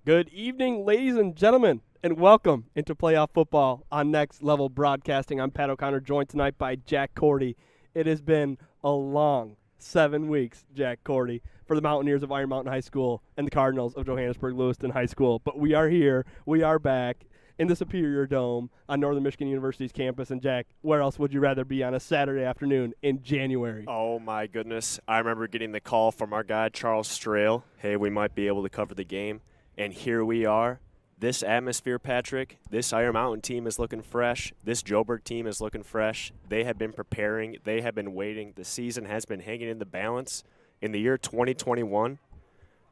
Good evening, ladies and gentlemen, and welcome into playoff football on Next Level Broadcasting. I'm Pat O'Connor, joined tonight by Jack Cordy. It has been a long 7 weeks, Jack Cordy, for the Mountaineers of Iron Mountain High School and the Cardinals of Johannesburg, Lewiston High School. But we are here, we are back in the Superior Dome on Northern Michigan University's campus. And Jack, where else would you rather be on a Saturday afternoon in January? Oh my goodness. I remember getting the call from our guy, Charles Strail. Hey, we might be able to cover the game. And here we are. This atmosphere, Patrick, this Iron Mountain team is looking fresh. This Joburg team is looking fresh. They have been preparing. They have been waiting. The season has been hanging in the balance. In the year 2021,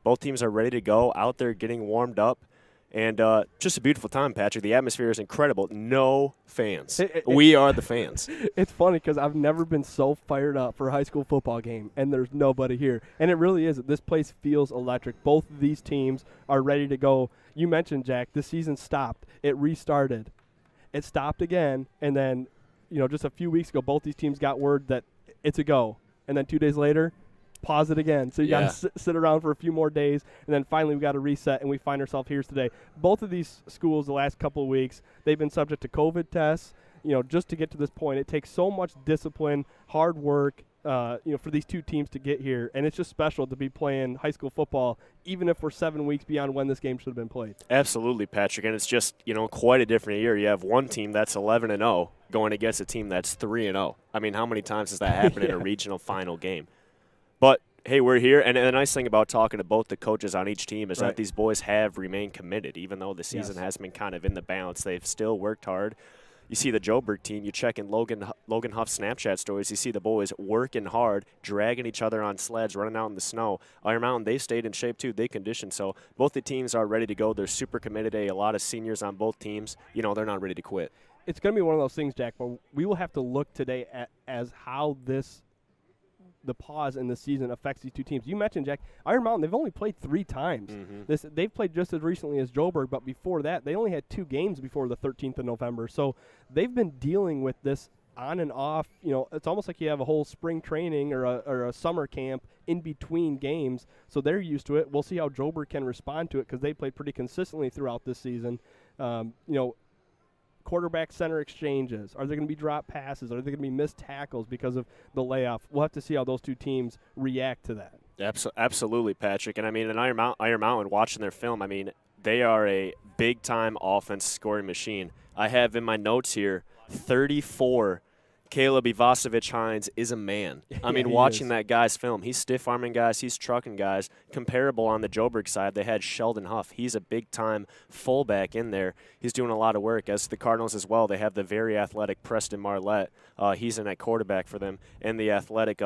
both teams are ready to go, out there getting warmed up. And just a beautiful time, Patrick. The atmosphere is incredible. No fans. We are the fans. It's funny because I've never been so fired up for a high school football game, and there's nobody here. And it really is. This place feels electric. Both of these teams are ready to go. You mentioned, Jack, the season stopped. It restarted. It stopped again, and then, just a few weeks ago, both these teams got word that it's a go. And then 2 days later, pause it again. So you got to sit around for a few more days, and then finally we got to reset, and we find ourselves here today. Both of these schools the last couple of weeks, they've been subject to COVID tests. Just to get to this point, it takes so much discipline, hard work, for these two teams to get here. And it's just special to be playing high school football, even if we're 7 weeks beyond when this game should have been played. Absolutely, Patrick. And it's just, quite a different year. You have one team that's 11-0 going against a team that's 3-0. I mean, how many times has that happened in a regional final game? But, hey, we're here, and the nice thing about talking to both the coaches on each team is that these boys have remained committed. Even though the season has been kind of in the balance, they've still worked hard. You see the Joburg team, you check in Logan Huff's Snapchat stories, you see the boys working hard, dragging each other on sleds, running out in the snow. Iron Mountain, they stayed in shape too, they conditioned, so both the teams are ready to go. They're super committed. A lot of seniors on both teams, they're not ready to quit. It's going to be one of those things, Jack, but we will have to look today at as how the pause in the season affects these two teams. You mentioned, Jack, Iron Mountain, they've only played 3 times. They've played just as recently as Joburg, but before that, they only had 2 games before the 13th of November. So they've been dealing with this on and off. It's almost like you have a whole spring training or a summer camp in between games, so they're used to it. We'll see how Joburg can respond to it because they played pretty consistently throughout this season. Quarterback center exchanges. Are there going to be drop passes? Are there going to be missed tackles because of the layoff? We'll have to see how those two teams react to that. Absolutely, Patrick. And, in Iron Mountain, watching their film, they are a big-time offense scoring machine. I have in my notes here 34. Caleb Ivasovic-Hines is a man. Watching that guy's film, he's stiff-arming guys, he's trucking guys. Comparable on the Joburg side, they had Sheldon Huff. He's a big-time fullback in there. He's doing a lot of work. As the Cardinals as well, they have the very athletic Preston Marlette. He's in at quarterback for them. And the athletic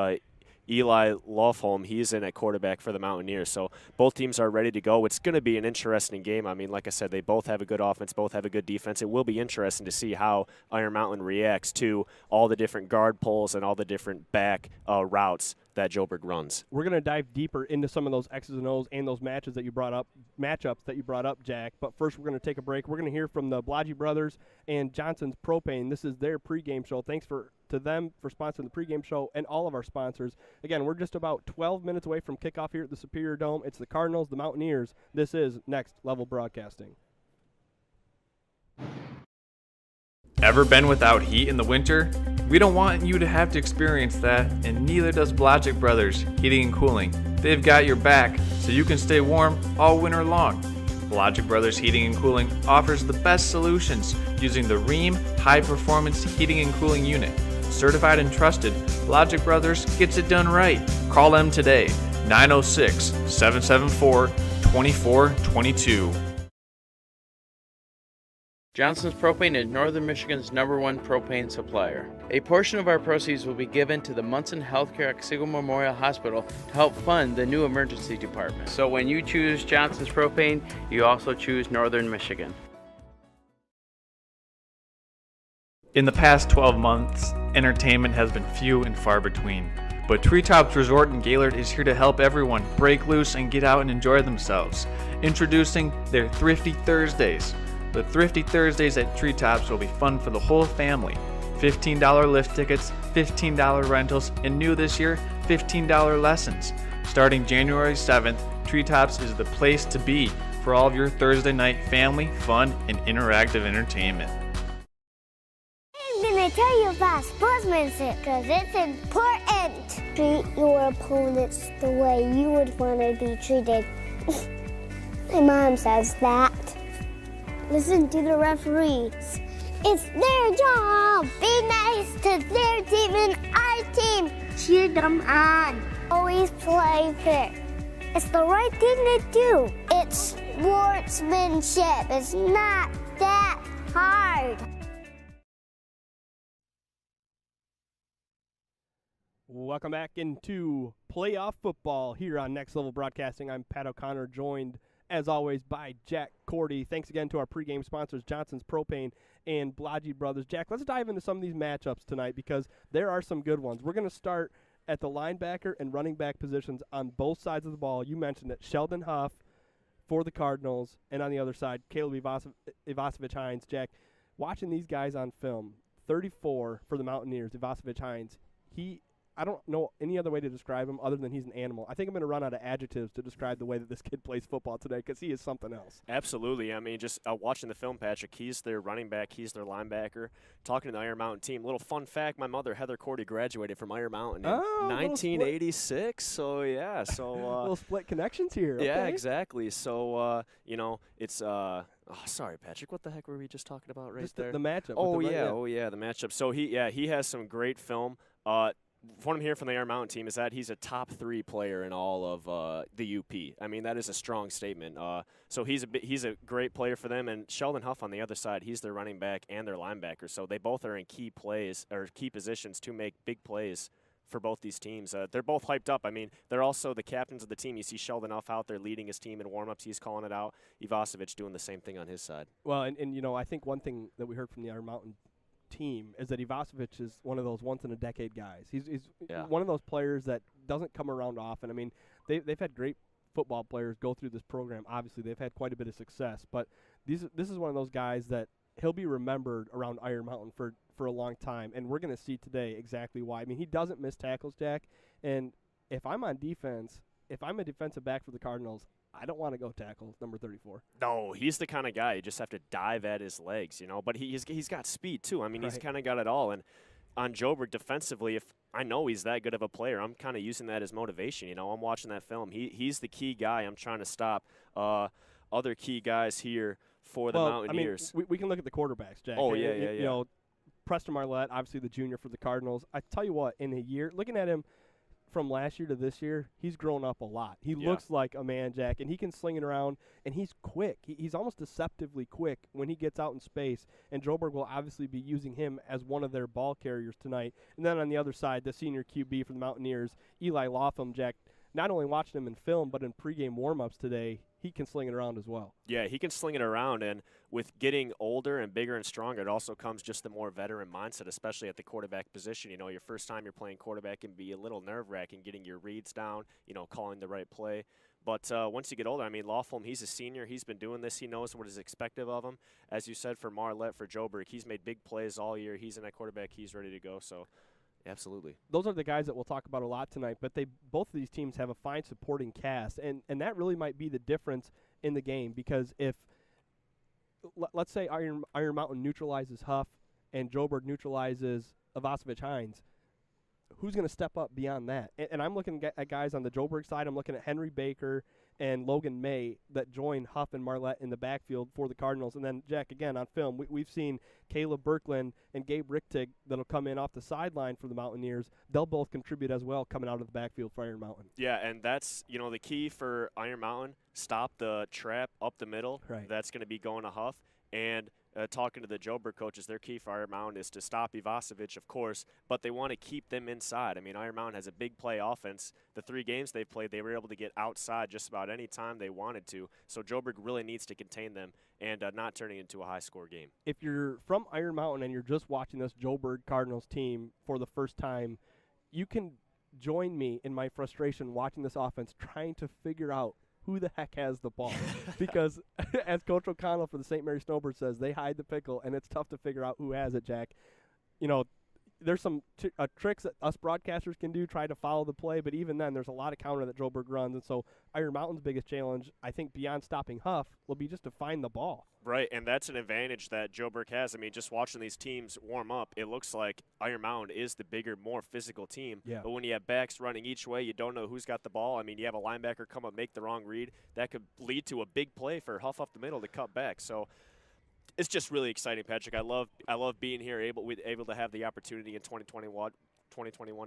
Eli Lofholm, he's in at quarterback for the Mountaineers. So both teams are ready to go. It's going to be an interesting game. Like I said, they both have a good offense, both have a good defense. It will be interesting to see how Iron Mountain reacts to all the different guard pulls and all the different back routes that Joburg runs. We're going to dive deeper into some of those X's and O's and those matchups that you brought up, Jack. But first, we're going to take a break. We're going to hear from the Blodgett Brothers and Johnson's Propane. This is their pregame show. Thanks to them for sponsoring the pregame show and all of our sponsors. Again, we're just about 12 minutes away from kickoff here at the Superior Dome. It's the Cardinals, the Mountaineers. This is Next Level Broadcasting. Ever been without heat in the winter? We don't want you to have to experience that, and neither does Blodgett Brothers Heating and Cooling. They've got your back, so you can stay warm all winter long. Blodgett Brothers Heating and Cooling offers the best solutions using the Rheem High Performance Heating and Cooling Unit. Certified and trusted, Blodgett Brothers gets it done right. Call them today, 906-774-2422. Johnson's Propane is Northern Michigan's #1 propane supplier. A portion of our proceeds will be given to the Munson Healthcare Otsego Memorial Hospital to help fund the new emergency department. So when you choose Johnson's Propane, you also choose Northern Michigan. In the past 12 months, entertainment has been few and far between. But Treetops Resort in Gaylord is here to help everyone break loose and get out and enjoy themselves. Introducing their Thrifty Thursdays. The Thrifty Thursdays at Treetops will be fun for the whole family. $15 lift tickets, $15 rentals, and new this year, $15 lessons. Starting January 7th, Treetops is the place to be. for all of your Thursday night family, fun, and interactive entertainment. I'm going to tell you about sportsmanship because it's important. Treat your opponents the way you would want to be treated. My mom says that. Listen to the referees. It's their job. Be nice to their team and our team. Cheer them on. Always play fair. It's the right thing to do. It's sportsmanship. It's not that hard. Welcome back into playoff football here on Next Level Broadcasting. I'm Pat O'Connor, joined as always by Jack Cordy. Thanks again to our pregame sponsors, Johnson's Propane and Blodgett Brothers. Jack, let's dive into some of these matchups tonight because there are some good ones. We're going to start at the linebacker and running back positions on both sides of the ball. You mentioned it, Sheldon Huff for the Cardinals, and on the other side, Caleb Ivasovich-Hines. Jack, watching these guys on film, 34 for the Mountaineers, Ivasovich-Hines, I don't know any other way to describe him other than he's an animal. I think I'm going to run out of adjectives to describe the way that this kid plays football today because he is something else. Absolutely. I mean, just watching the film, Patrick, he's their running back, he's their linebacker. Talking to the Iron Mountain team, little fun fact, my mother, Heather Cordy, graduated from Iron Mountain in 1986. So, yeah. So little split connections here. Okay. Yeah, exactly. So, it's sorry, Patrick, what the heck were we just talking about right there? The matchup. The matchup. So, he has some great film. What I'm hearing from the Iron Mountain team is that he's a top 3 player in all of the UP. I mean, that is a strong statement. So he's a great player for them. And Sheldon Huff on the other side, he's their running back and their linebacker. So they both are in key positions to make big plays for both these teams. They're both hyped up. I mean, they're also the captains of the team. You see Sheldon Huff out there leading his team in warm-ups. He's calling it out. Ivasovich doing the same thing on his side. Well, and I think one thing that we heard from the Iron Mountain team is that Ivasovich is one of those once-in-a-decade guys. He's one of those players that doesn't come around often. I mean, they've had great football players go through this program. Obviously, they've had quite a bit of success, but this is one of those guys that he'll be remembered around Iron Mountain for a long time, and we're going to see today exactly why. I mean, he doesn't miss tackles, Jack, and if I'm on defense, if I'm a defensive back for the Cardinals, I don't want to go tackle number 34. No, he's the kind of guy you just have to dive at his legs, But he's got speed too. I mean, He's kind of got it all. And on Joburg defensively, if I know he's that good of a player, I'm kind of using that as motivation. I'm watching that film. He's the key guy I'm trying to stop. Other key guys here for the Mountaineers. I mean, we can look at the quarterbacks, Jack. Oh yeah. Preston Marlette, obviously the junior for the Cardinals. I tell you what, in a year, looking at him from last year to this year, he's grown up a lot. He looks like a man, Jack, and he can sling it around, and he's quick. He's almost deceptively quick when he gets out in space, and Joburg will obviously be using him as one of their ball carriers tonight. And then on the other side, the senior QB for the Mountaineers, Eli Latham, Jack, not only watching him in film, but in pregame warm-ups today, he can sling it around as well. Yeah, he can sling it around, and with getting older and bigger and stronger, it also comes just the more veteran mindset, especially at the quarterback position. Your first time you're playing quarterback can be a little nerve-wracking, getting your reads down, calling the right play. But once you get older, I mean, Latham, he's a senior. He's been doing this. He knows what is expected of him. As you said, for Marlette, for Joburg, he's made big plays all year. He's in that quarterback. He's ready to go, so absolutely. Those are the guys that we'll talk about a lot tonight, but both of these teams have a fine supporting cast, and that really might be the difference in the game because if, let's say Iron Mountain neutralizes Huff and Joburg neutralizes Ivasovich-Hines, who's going to step up beyond that? And I'm looking at guys on the Joburg side. I'm looking at Henry Baker and Logan May that join Huff and Marlette in the backfield for the Cardinals. And then, Jack, again, on film, we've seen Caleb Birkland and Gabe Richtig that'll come in off the sideline for the Mountaineers. They'll both contribute as well coming out of the backfield for Iron Mountain. Yeah, and that's, the key for Iron Mountain, stop the trap up the middle. Right. That's going to be going to Huff. And talking to the Joburg coaches, their key for Iron Mountain is to stop Ivasovich, of course, but they want to keep them inside. I mean, Iron Mountain has a big play offense. The 3 games they've played, they were able to get outside just about any time they wanted to. So Joburg really needs to contain them and not turn it into a high-score game. If you're from Iron Mountain and you're just watching this Joburg Cardinals team for the first time, you can join me in my frustration watching this offense trying to figure out who the heck has the ball. Because as Coach O'Connell for the St. Mary Snowbirds says, they hide the pickle, and it's tough to figure out who has it, Jack. there's some tricks that us broadcasters can do, try to follow the play, but even then, there's a lot of counter that Joburg runs, and so Iron Mountain's biggest challenge, I think, beyond stopping Huff, will be just to find the ball. Right, and that's an advantage that Joburg has. I mean, just watching these teams warm up, it looks like Iron Mountain is the bigger, more physical team. Yeah. But when you have backs running each way, you don't know who's got the ball. I mean, you have a linebacker come up, make the wrong read. That could lead to a big play for Huff up the middle to cut back. So it's just really exciting, Patrick. I love being here, able to have the opportunity in 2021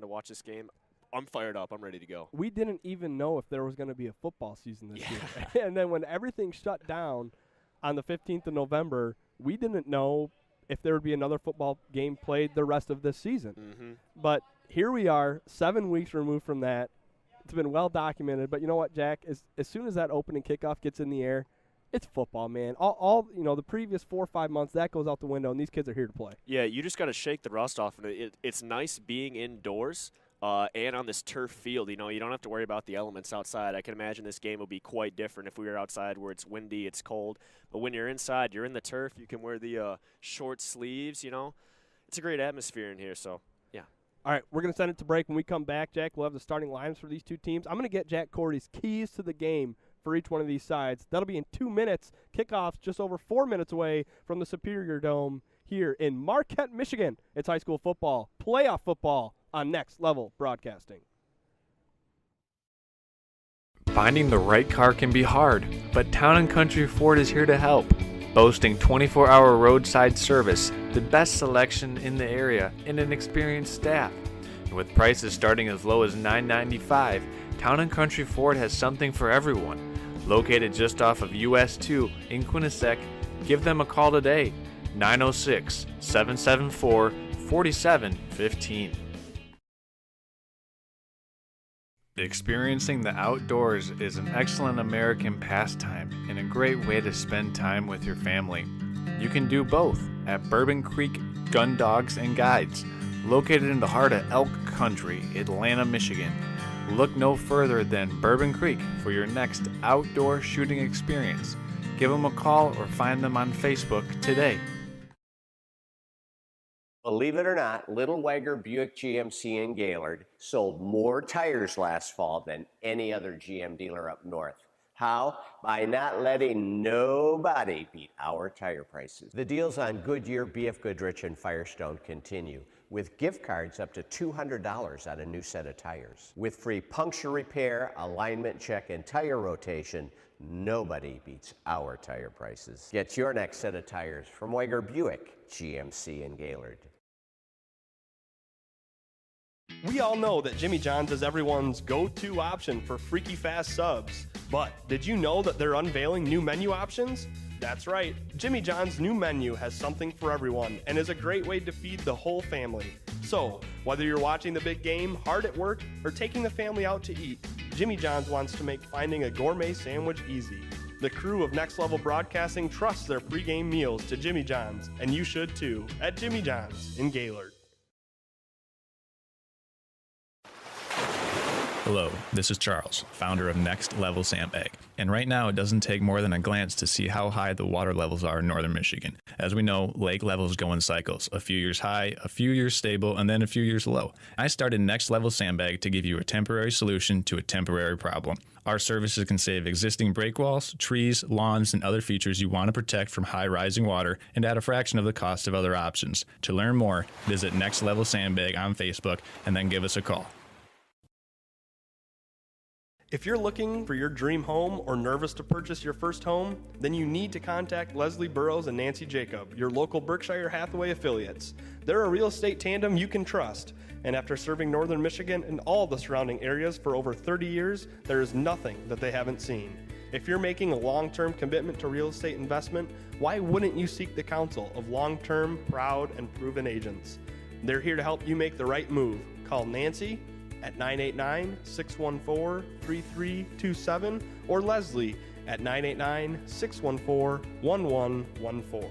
to watch this game. I'm fired up. I'm ready to go. We didn't even know if there was going to be a football season this year. And then when everything shut down on the 15th of November, we didn't know if there would be another football game played the rest of this season. Mm-hmm. But here we are, 7 weeks removed from that. It's been well documented. But you know what, Jack? As soon as that opening kickoff gets in the air, it's football, man. All the previous 4 or 5 months, that goes out the window, and these kids are here to play. Yeah, you just got to shake the rust off. And it's nice being indoors and on this turf field. You don't have to worry about the elements outside. I can imagine this game will be quite different if we were outside where it's windy, it's cold. But when you're inside, you're in the turf. You can wear the short sleeves, It's a great atmosphere in here, so, yeah. All right, we're going to send it to break. When we come back, Jack, we'll have the starting lineups for these two teams. I'm going to get Jack Cordy's keys to the game for each one of these sides. That'll be in 2 minutes. Kickoff's just over 4 minutes away from the Superior Dome here in Marquette, Michigan. It's high school football, playoff football on Next Level Broadcasting. Finding the right car can be hard, but Town & Country Ford is here to help. Boasting 24-hour roadside service, the best selection in the area, and an experienced staff. And with prices starting as low as $9.95, Town & Country Ford has something for everyone. Located just off of US 2 in Quinnipiac, give them a call today, 906-774-4715. Experiencing the outdoors is an excellent American pastime and a great way to spend time with your family. You can do both at Bourbon Creek Gun Dogs and Guides, located in the heart of elk country, Atlanta, Michigan. Look no further than Bourbon Creek for your next outdoor shooting experience. Give them a call or find them on Facebook today. Believe it or not, Little Wagger Buick GMC in Gaylord sold more tires last fall than any other GM dealer up north. How? By not letting nobody beat our tire prices. The deals on Goodyear, BF Goodrich, and Firestone continue, with gift cards up to $200 on a new set of tires. With free puncture repair, alignment check, and tire rotation, nobody beats our tire prices. Get your next set of tires from Wagger Buick GMC in Gaylord. We all know that Jimmy John's is everyone's go-to option for freaky fast subs. But did you know that they're unveiling new menu options? That's right, Jimmy John's new menu has something for everyone and is a great way to feed the whole family. So, whether you're watching the big game, hard at work, or taking the family out to eat, Jimmy John's wants to make finding a gourmet sandwich easy. The crew of Next Level Broadcasting trusts their pregame meals to Jimmy John's, and you should too, at Jimmy John's in Gaylord. Hello, this is Charles, founder of Next Level Sandbag. And right now, it doesn't take more than a glance to see how high the water levels are in northern Michigan. As we know, lake levels go in cycles, a few years high, a few years stable, and then a few years low. I started Next Level Sandbag to give you a temporary solution to a temporary problem. Our services can save existing break walls, trees, lawns, and other features you want to protect from high rising water and at a fraction of the cost of other options. To learn more, visit Next Level Sandbag on Facebook and then give us a call. If you're looking for your dream home or nervous to purchase your first home, then you need to contact Leslie Burrows and Nancy Jacob, your local Berkshire Hathaway affiliates. They're a real estate tandem you can trust, and after serving northern Michigan and all the surrounding areas for over 30 years, there is nothing that they haven't seen. If you're making a long-term commitment to real estate investment, why wouldn't you seek the counsel of long-term, proud, and proven agents? They're here to help you make the right move. Call Nancy at 989-614-3327 or Leslie at 989-614-1114.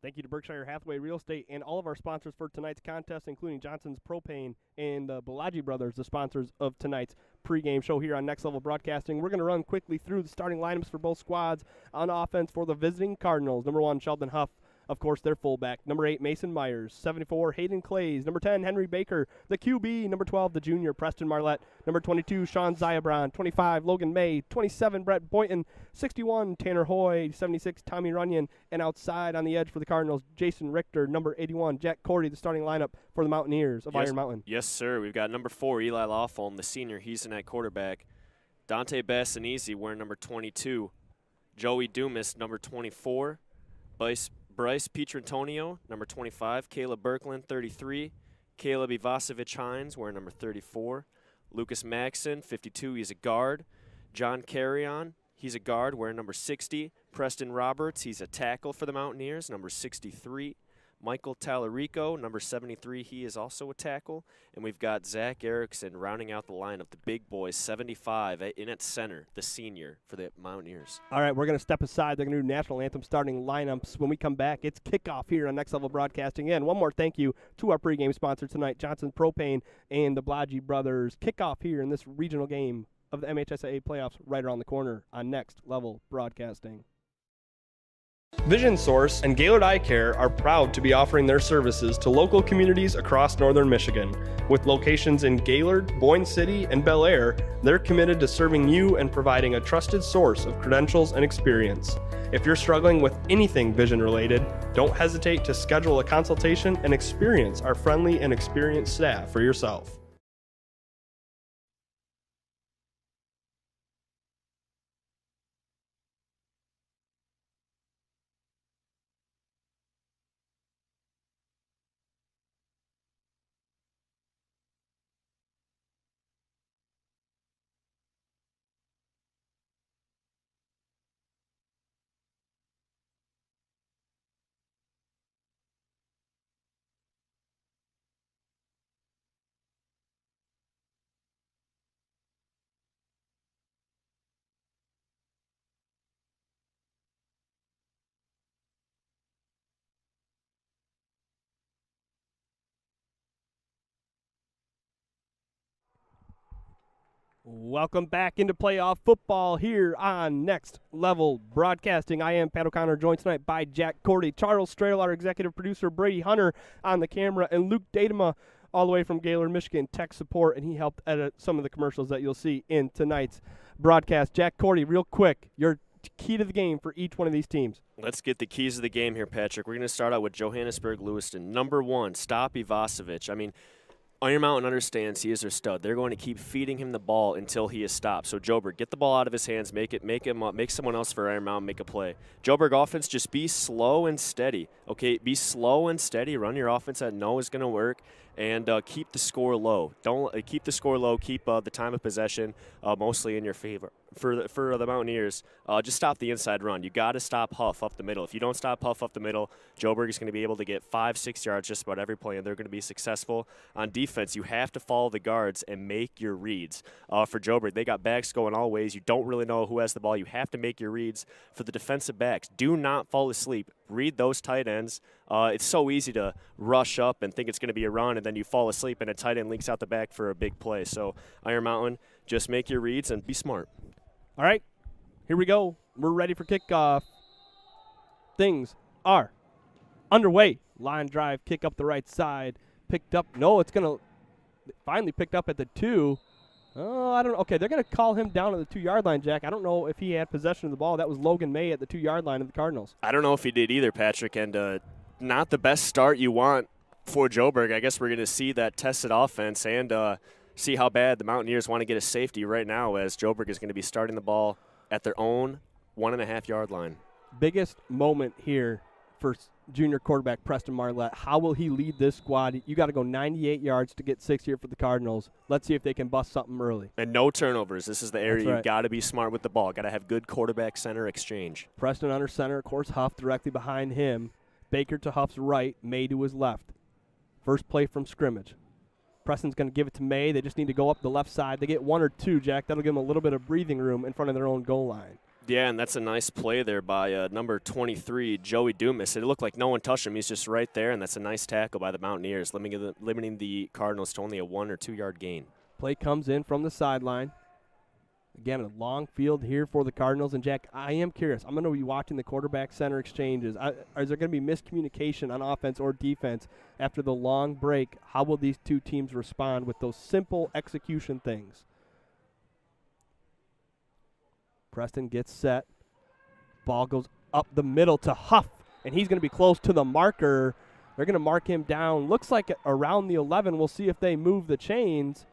Thank you to Berkshire Hathaway Real Estate and all of our sponsors for tonight's contest, including Johnson's Propane and the Balaji Brothers, the sponsors of tonight's pregame show here on Next Level Broadcasting. We're going to run quickly through the starting lineups for both squads. On offense for the visiting Cardinals, number 1, Sheldon Huff. of course, their fullback. Number 8, Mason Myers. 74, Hayden Clays. Number 10, Henry Baker. The QB, number 12, the junior, Preston Marlette. Number 22, Sean Ziabron. 25, Logan May. 27, Brett Boynton. 61, Tanner Hoy. 76, Tommy Runyon. And outside on the edge for the Cardinals, Jason Richter. Number 81, Jack Cordy, the starting lineup for the Mountaineers of Iron Mountain. Yes, sir. We've got number 4, Eli Lawfolm, the senior. He's in at quarterback. Dante Bassanese wearing number 22. Joey Dumas, number 24. Bryce Pietrantonio, number 25. Caleb Berkland, 33. Caleb Ivasevic-Hines wearing number 34. Lucas Maxson, 52. He's a guard. John Carrion, he's a guard wearing number 60. Preston Roberts, he's a tackle for the Mountaineers, number 63. Michael Tallarico, number 73, he is also a tackle. And we've got Zach Erickson rounding out the lineup, the big boys, 75, in at center, the senior for the Mountaineers. All right, we're going to step aside. They're going to do national anthem starting lineups. When we come back, it's kickoff here on Next Level Broadcasting. And one more thank you to our pregame sponsor tonight, Johnson Propane and the Blodgett Brothers. Kickoff here in this regional game of the MHSAA playoffs right around the corner on Next Level Broadcasting. Vision Source and Gaylord Eye Care are proud to be offering their services to local communities across northern Michigan. With locations in Gaylord, Boyne City, and Bel Air, they're committed to serving you and providing a trusted source of credentials and experience. If you're struggling with anything vision related, don't hesitate to schedule a consultation and experience our friendly and experienced staff for yourself. Welcome back into playoff football here on Next Level Broadcasting. I am Pat O'Connor, joined tonight by Jack Cordy, Charles Strail, our executive producer, Brady Hunter on the camera, and Luke Datema all the way from Gaylord, Michigan, tech support, and he helped edit some of the commercials that you'll see in tonight's broadcast. Jack Cordy, real quick, your key to the game for each one of these teams. Let's get the keys of the game here, Patrick. We're going to start out with Johannesburg, Lewiston. Number 1, stop Ivasevic. I mean, Iron Mountain understands he is their stud. They're going to keep feeding him the ball until he is stopped. So Joburg, get the ball out of his hands, make someone else for Iron Mountain make a play. Joburg offense, just be slow and steady. Okay, be slow and steady. Run your offense that know is going to work, and keep the score low. Keep the score low. Keep the time of possession mostly in your favor. For the Mountaineers, just stop the inside run. You got to stop Huff up the middle. If you don't stop Huff up the middle, Joburg is going to be able to get 5-6 yards just about every play, and they're going to be successful. On defense, you have to follow the guards and make your reads. For Joburg, they got backs going all ways. You don't really know who has the ball. You have to make your reads. For the defensive backs, do not fall asleep. Read those tight ends. It's so easy to rush up and think it's going to be a run, and then you fall asleep, and a tight end leaks out the back for a big play. So Iron Mountain, just make your reads and be smart. All right, here we go. We're ready for kickoff. Things are underway. Line drive, kick up the right side. Picked up. No, it's going to finally picked up at the 2. Oh, I don't know. Okay, they're going to call him down at the 2-yard line, Jack. I don't know if he had possession of the ball. That was Logan May at the 2-yard line of the Cardinals. I don't know if he did either, Patrick, and not the best start you want for Joburg. I guess we're going to see that tested offense and see how bad the Mountaineers want to get a safety right now, as Joburg is going to be starting the ball at their own 1.5-yard line. Biggest moment here for junior quarterback Preston Marlette. How will he lead this squad? You got to go 98 yards to get 6 here for the Cardinals. Let's see if they can bust something early. And no turnovers. This is the area right. You've got to be smart with the ball. Got to have good quarterback-center exchange. Preston under center, of course, Huff directly behind him. Baker to Huff's right, May to his left. First play from scrimmage. Preston's going to give it to May. They just need to go up the left side. They get 1 or 2, Jack. That'll give them a little bit of breathing room in front of their own goal line. Yeah, and that's a nice play there by number 23, Joey Dumas. It looked like no one touched him. He's just right there, and that's a nice tackle by the Mountaineers, limiting the Cardinals to only a 1 or 2 yard gain. Play comes in from the sideline. Again, a long field here for the Cardinals. And, Jack, I am curious. I'm going to be watching the quarterback-center exchanges. Is there going to be miscommunication on offense or defense after the long break? How will these two teams respond with those simple execution things? Preston gets set. Ball goes up the middle to Huff, and he's going to be close to the marker. They're going to mark him down. Looks like around the 11. We'll see if they move the chains.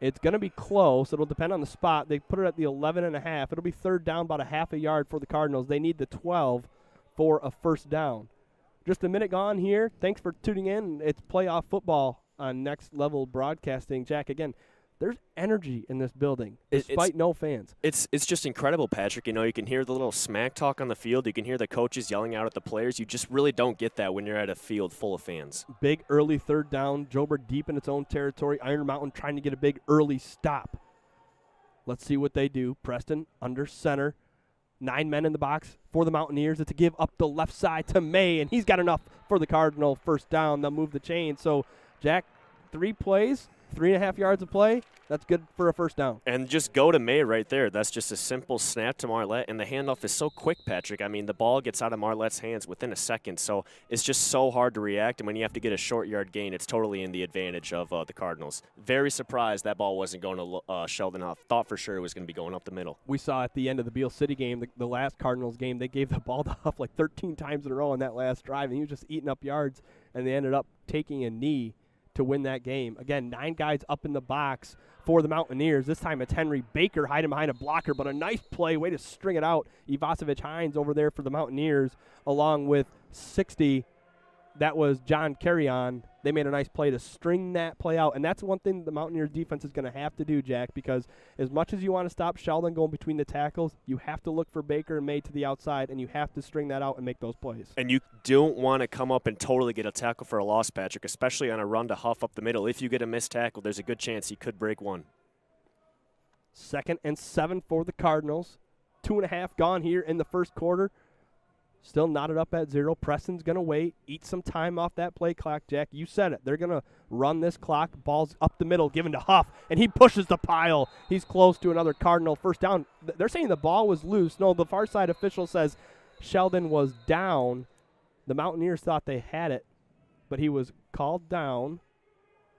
It's going to be close. It'll depend on the spot. They put it at the 11.5. It'll be third down, about a half a yard for the Cardinals. They need the 12 for a first down. Just a minute gone here. Thanks for tuning in. It's playoff football on Next Level Broadcasting. Jack, again, there's energy in this building, despite no fans. It's just incredible, Patrick. You know, you can hear the little smack talk on the field. You can hear the coaches yelling out at the players. You just really don't get that when you're at a field full of fans. Big early third down. Joburg deep in its own territory. Iron Mountain trying to get a big early stop. Let's see what they do. Preston under center. 9 men in the box for the Mountaineers. It's a give up the left side to May, and he's got enough for the Cardinal first down. They'll move the chain. So, Jack, 3 plays. 3.5 yards of play, that's good for a first down. And just go to May right there. That's just a simple snap to Marlette, and the handoff is so quick, Patrick. I mean, the ball gets out of Marlette's hands within a second, so it's just so hard to react, and when you have to get a short yard gain, it's totally in the advantage of the Cardinals. Very surprised that ball wasn't going to Sheldon Huff. Thought for sure it was going to be going up the middle. We saw at the end of the Beale City game, the last Cardinals game, they gave the ball to Huff like 13 times in a row on that last drive, and he was just eating up yards, and they ended up taking a knee to win that game. Again, 9 guys up in the box for the Mountaineers. This time it's Henry Baker hiding behind a blocker, but a nice play, way to string it out. Ivasevich Hines over there for the Mountaineers, along with 60. That was John Carrion. They made a nice play to string that play out, and that's one thing the Mountaineers defense is going to have to do, Jack, because as much as you want to stop Sheldon going between the tackles, you have to look for Baker and May to the outside, and you have to string that out and make those plays. And you don't want to come up and totally get a tackle for a loss, Patrick, especially on a run to Huff up the middle. If you get a missed tackle, there's a good chance he could break one. 2nd and 7 for the Cardinals. 2.5 gone here in the first quarter. Still knotted up at 0. Preston's going to wait, eat some time off that play clock, Jack. You said it. They're going to run this clock. Ball's up the middle, given to Huff, and he pushes the pile. He's close to another Cardinal first down. They're saying the ball was loose. No, the far side official says Sheldon was down. The Mountaineers thought they had it, but he was called down.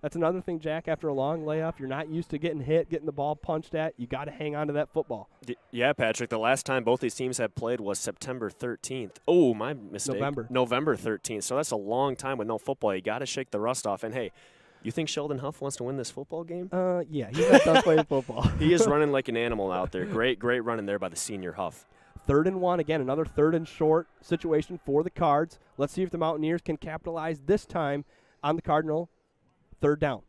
That's another thing, Jack, after a long layoff, you're not used to getting hit, getting the ball punched at. You got to hang on to that football. Yeah, Patrick, the last time both these teams had played was September 13th. Oh, my mistake. November 13th. So that's a long time with no football. You got to shake the rust off. And, hey, you think Sheldon Huff wants to win this football game? Yeah, he's not done playing football. He is running like an animal out there. Great running there by the senior Huff. 3rd and 1, again, another 3rd and short situation for the Cards. Let's see if the Mountaineers can capitalize this time on the Cardinal 3rd down.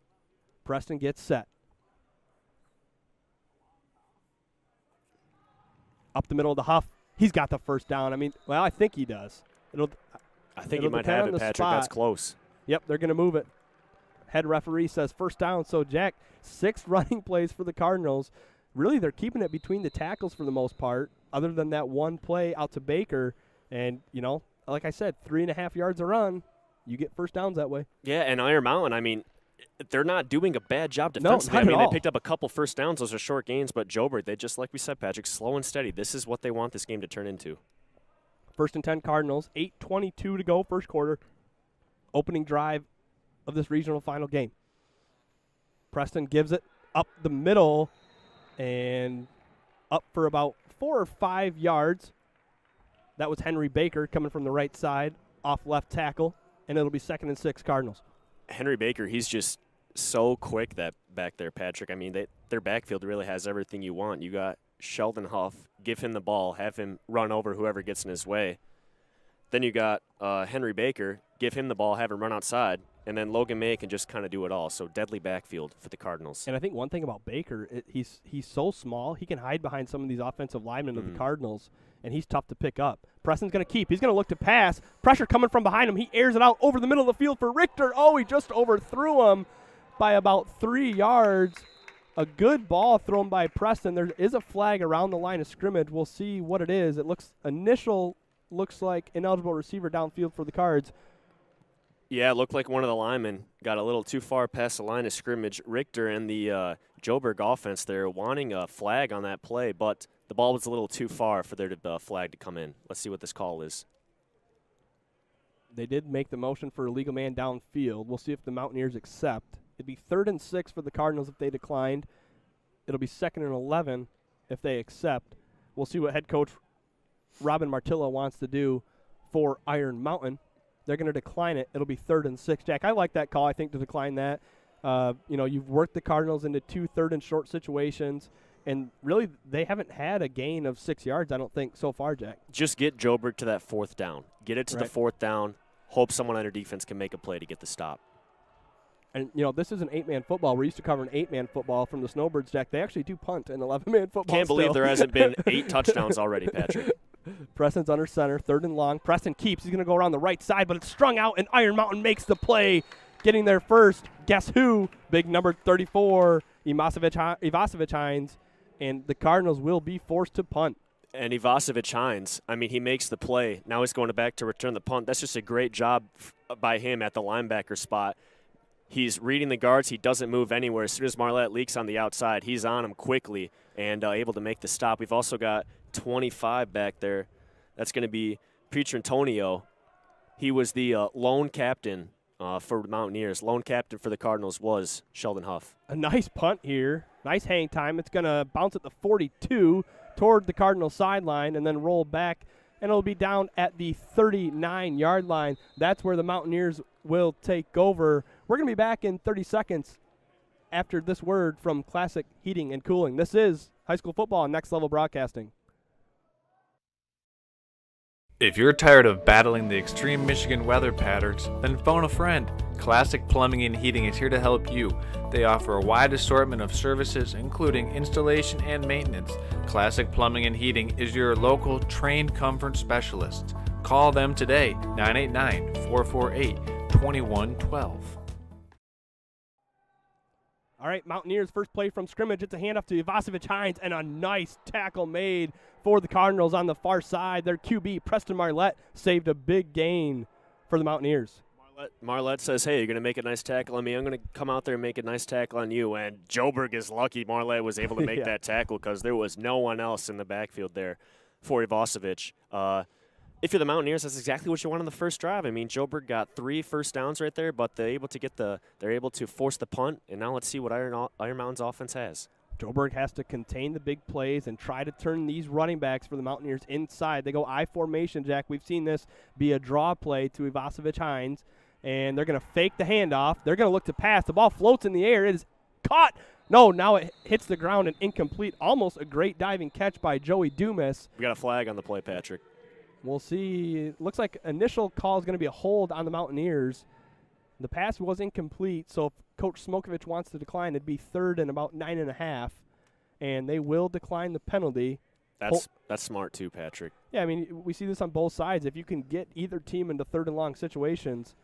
Preston gets set. Up the middle of the Huff. He's got the first down. I mean, well, I think he does. I think he might have it, Patrick. Spot. That's close. Yep, they're going to move it. Head referee says first down. So, Jack, 6 running plays for the Cardinals. Really, they're keeping it between the tackles for the most part, other than that one play out to Baker. And, you know, like I said, 3.5 yards a run. You get first downs that way. Yeah, and Iron Mountain, I mean, they're not doing a bad job defensively. No, not I mean, at all. They picked up a couple first downs. Those are short gains, but Joburg, they just, like we said, Patrick, slow and steady. This is what they want this game to turn into. 1st and 10 Cardinals, 8:22 to go, first quarter. Opening drive of this regional final game. Preston gives it up the middle and up for about 4 or 5 yards. That was Henry Baker coming from the right side, off left tackle, and it'll be 2nd and 6 Cardinals. Henry Baker, he's just so quick that back there, Patrick. I mean, their backfield really has everything you want. You got Sheldon Huff, give him the ball, have him run over whoever gets in his way. Then you got Henry Baker, give him the ball, have him run outside, and then Logan May can just kind of do it all. So deadly backfield for the Cardinals. And I think one thing about Baker, he's so small, he can hide behind some of these offensive linemen of the Cardinals, and he's tough to pick up. Preston's going to keep. He's going to look to pass. Pressure coming from behind him. He airs it out over the middle of the field for Richter. Oh, he just overthrew him by about 3 yards. A good ball thrown by Preston. There is a flag around the line of scrimmage. We'll see what it is. It looks like ineligible receiver downfield for the Cards. Yeah, it looked like one of the linemen got a little too far past the line of scrimmage. Richter and the Joburg offense there wanting a flag on that play, but the ball was a little too far for their flag to come in. Let's see what this call is. They did make the motion for a legal man downfield. We'll see if the Mountaineers accept. It'd be 3rd and 6 for the Cardinals if they declined. It'll be 2nd and 11 if they accept. We'll see what head coach Robin Martillo wants to do for Iron Mountain. They're going to decline it. It'll be 3rd and 6. Jack, I like that call, I think, to decline that. You've worked the Cardinals into 2 third and short situations, and really they haven't had a gain of 6 yards, I don't think, so far, Jack. Just get Joburg to that 4th down. Get it to the 4th down. Hope someone on their defense can make a play to get the stop. And, this is an 8-man football. We're used to covering 8-man football from the Snowbirds, Jack. They actually do punt an 11-man football. Can't believe still. there hasn't been 8 touchdowns already, Patrick. Preston's under center, 3rd and long. Preston keeps. He's going to go around the right side, but it's strung out, and Iron Mountain makes the play, getting there first. Guess who? Big number 34, Ivasevich Hines, and the Cardinals will be forced to punt. And Ivasevich Hines, he makes the play. Now he's going back to return the punt. That's just a great job by him at the linebacker spot. He's reading the guards. He doesn't move anywhere. As soon as Marlette leaks on the outside, he's on him quickly and able to make the stop. We've also got 25 back there. That's going to be Pietrantonio. He was the lone captain for the Mountaineers. Lone captain for the Cardinals was Sheldon Huff. A nice punt here. Nice hang time. It's going to bounce at the 42 toward the Cardinal sideline and then roll back, and it'll be down at the 39-yard line. That's where the Mountaineers will take over. We're going to be back in 30 seconds after this word from Classic Heating and Cooling. This is high school football on Next Level Broadcasting. If you're tired of battling the extreme Michigan weather patterns, then phone a friend. Classic Plumbing and Heating is here to help you. They offer a wide assortment of services, including installation and maintenance. Classic Plumbing and Heating is your local trained comfort specialist. Call them today, 989-448-2112. All right, Mountaineers first play from scrimmage. It's a handoff to Ivasevich Hines, and a nice tackle made for the Cardinals on the far side. Their QB, Preston Marlette, saved a big gain for the Mountaineers. Marlette says, hey, you're going to make a nice tackle on me. I'm going to come out there and make a nice tackle on you. And Joburg is lucky Marlette was able to make that tackle because there was no one else in the backfield there for Ivasevich. If you're the Mountaineers, that's exactly what you want on the first drive. Joburg got 3 first downs right there, but they're able to force the punt. And now let's see what Iron Mountain's offense has. Joburg has to contain the big plays and try to turn these running backs for the Mountaineers inside. They go I formation, Jack. We've seen this be a draw play to Ivasevich Hines, and they're going to fake the handoff. They're going to look to pass. The ball floats in the air. It is caught. No, now it hits the ground and incomplete. Almost a great diving catch by Joey Dumas. We got a flag on the play, Patrick. We'll see. It looks like initial call is going to be a hold on the Mountaineers. The pass was incomplete, so if Coach Smokovich wants to decline, it'd be 3rd and about 9.5, and they will decline the penalty. That's smart too, Patrick. Yeah, we see this on both sides. If you can get either team into 3rd and long situations,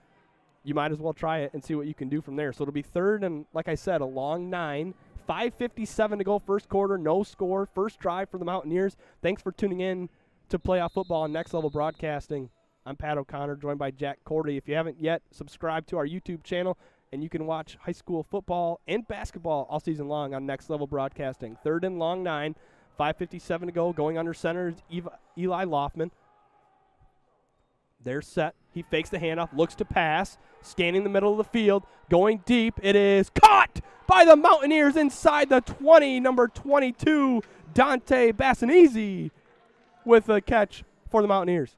you might as well try it and see what you can do from there. So it'll be 3rd and, like I said, a long 9. 5:57 to go first quarter, no score, first drive for the Mountaineers. Thanks for tuning in to Playoff Football on Next Level Broadcasting. I'm Pat O'Connor, joined by Jack Cordy. If you haven't yet, subscribe to our YouTube channel, and you can watch high school football and basketball all season long on Next Level Broadcasting. 3rd and long 9, 5:57 to go. Going under center is Eli Loftman. They're set. He fakes the handoff, looks to pass, scanning the middle of the field, going deep. It is caught by the Mountaineers inside the 20, number 22, Dante Bassanese, with a catch for the Mountaineers.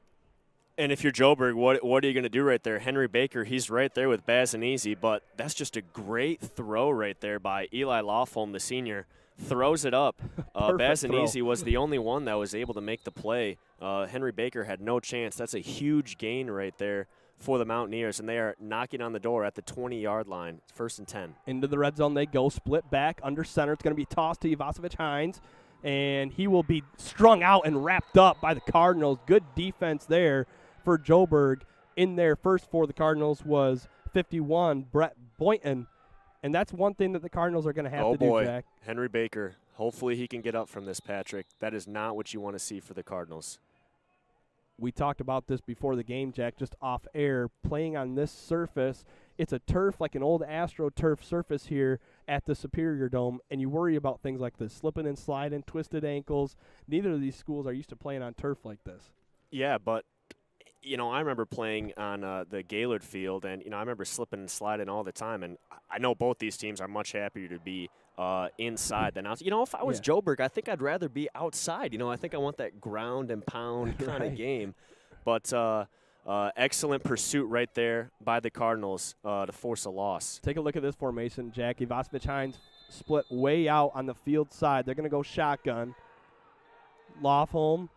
And if you're Joburg, what are you going to do right there? Henry Baker, he's right there with Bassanese, but that's just a great throw right there by Eli Lawholm, the senior. Throws it up. Bassanese was the only one that was able to make the play. Henry Baker had no chance. That's a huge gain right there for the Mountaineers, and they are knocking on the door at the 20-yard line. 1st and 10. Into the red zone they go, split back, under center. It's going to be tossed to Ivasevich Hines, and he will be strung out and wrapped up by the Cardinals. Good defense there for Joburg. In there first for the Cardinals was 51, Brett Boynton. And that's one thing that the Cardinals are going to have to do, Jack. Henry Baker. Hopefully he can get up from this, Patrick. That is not what you want to see for the Cardinals. we talked about this before the game, Jack, just off air, playing on this surface. It's a turf, like an old AstroTurf surface here at the Superior Dome, and you worry about things like this, slipping and sliding, twisted ankles. Neither of these schools are used to playing on turf like this. Yeah, but I remember playing on the Gaylord field, and, I remember slipping and sliding all the time. And I know both these teams are much happier to be inside than outside. If I was Joburg, I think I'd rather be outside. I think I want that ground and pound kind of game. But excellent pursuit right there by the Cardinals to force a loss. Take a look at this formation, Jack. Ivasovich-Hines split way out on the field side. They're going to go shotgun. Lofholm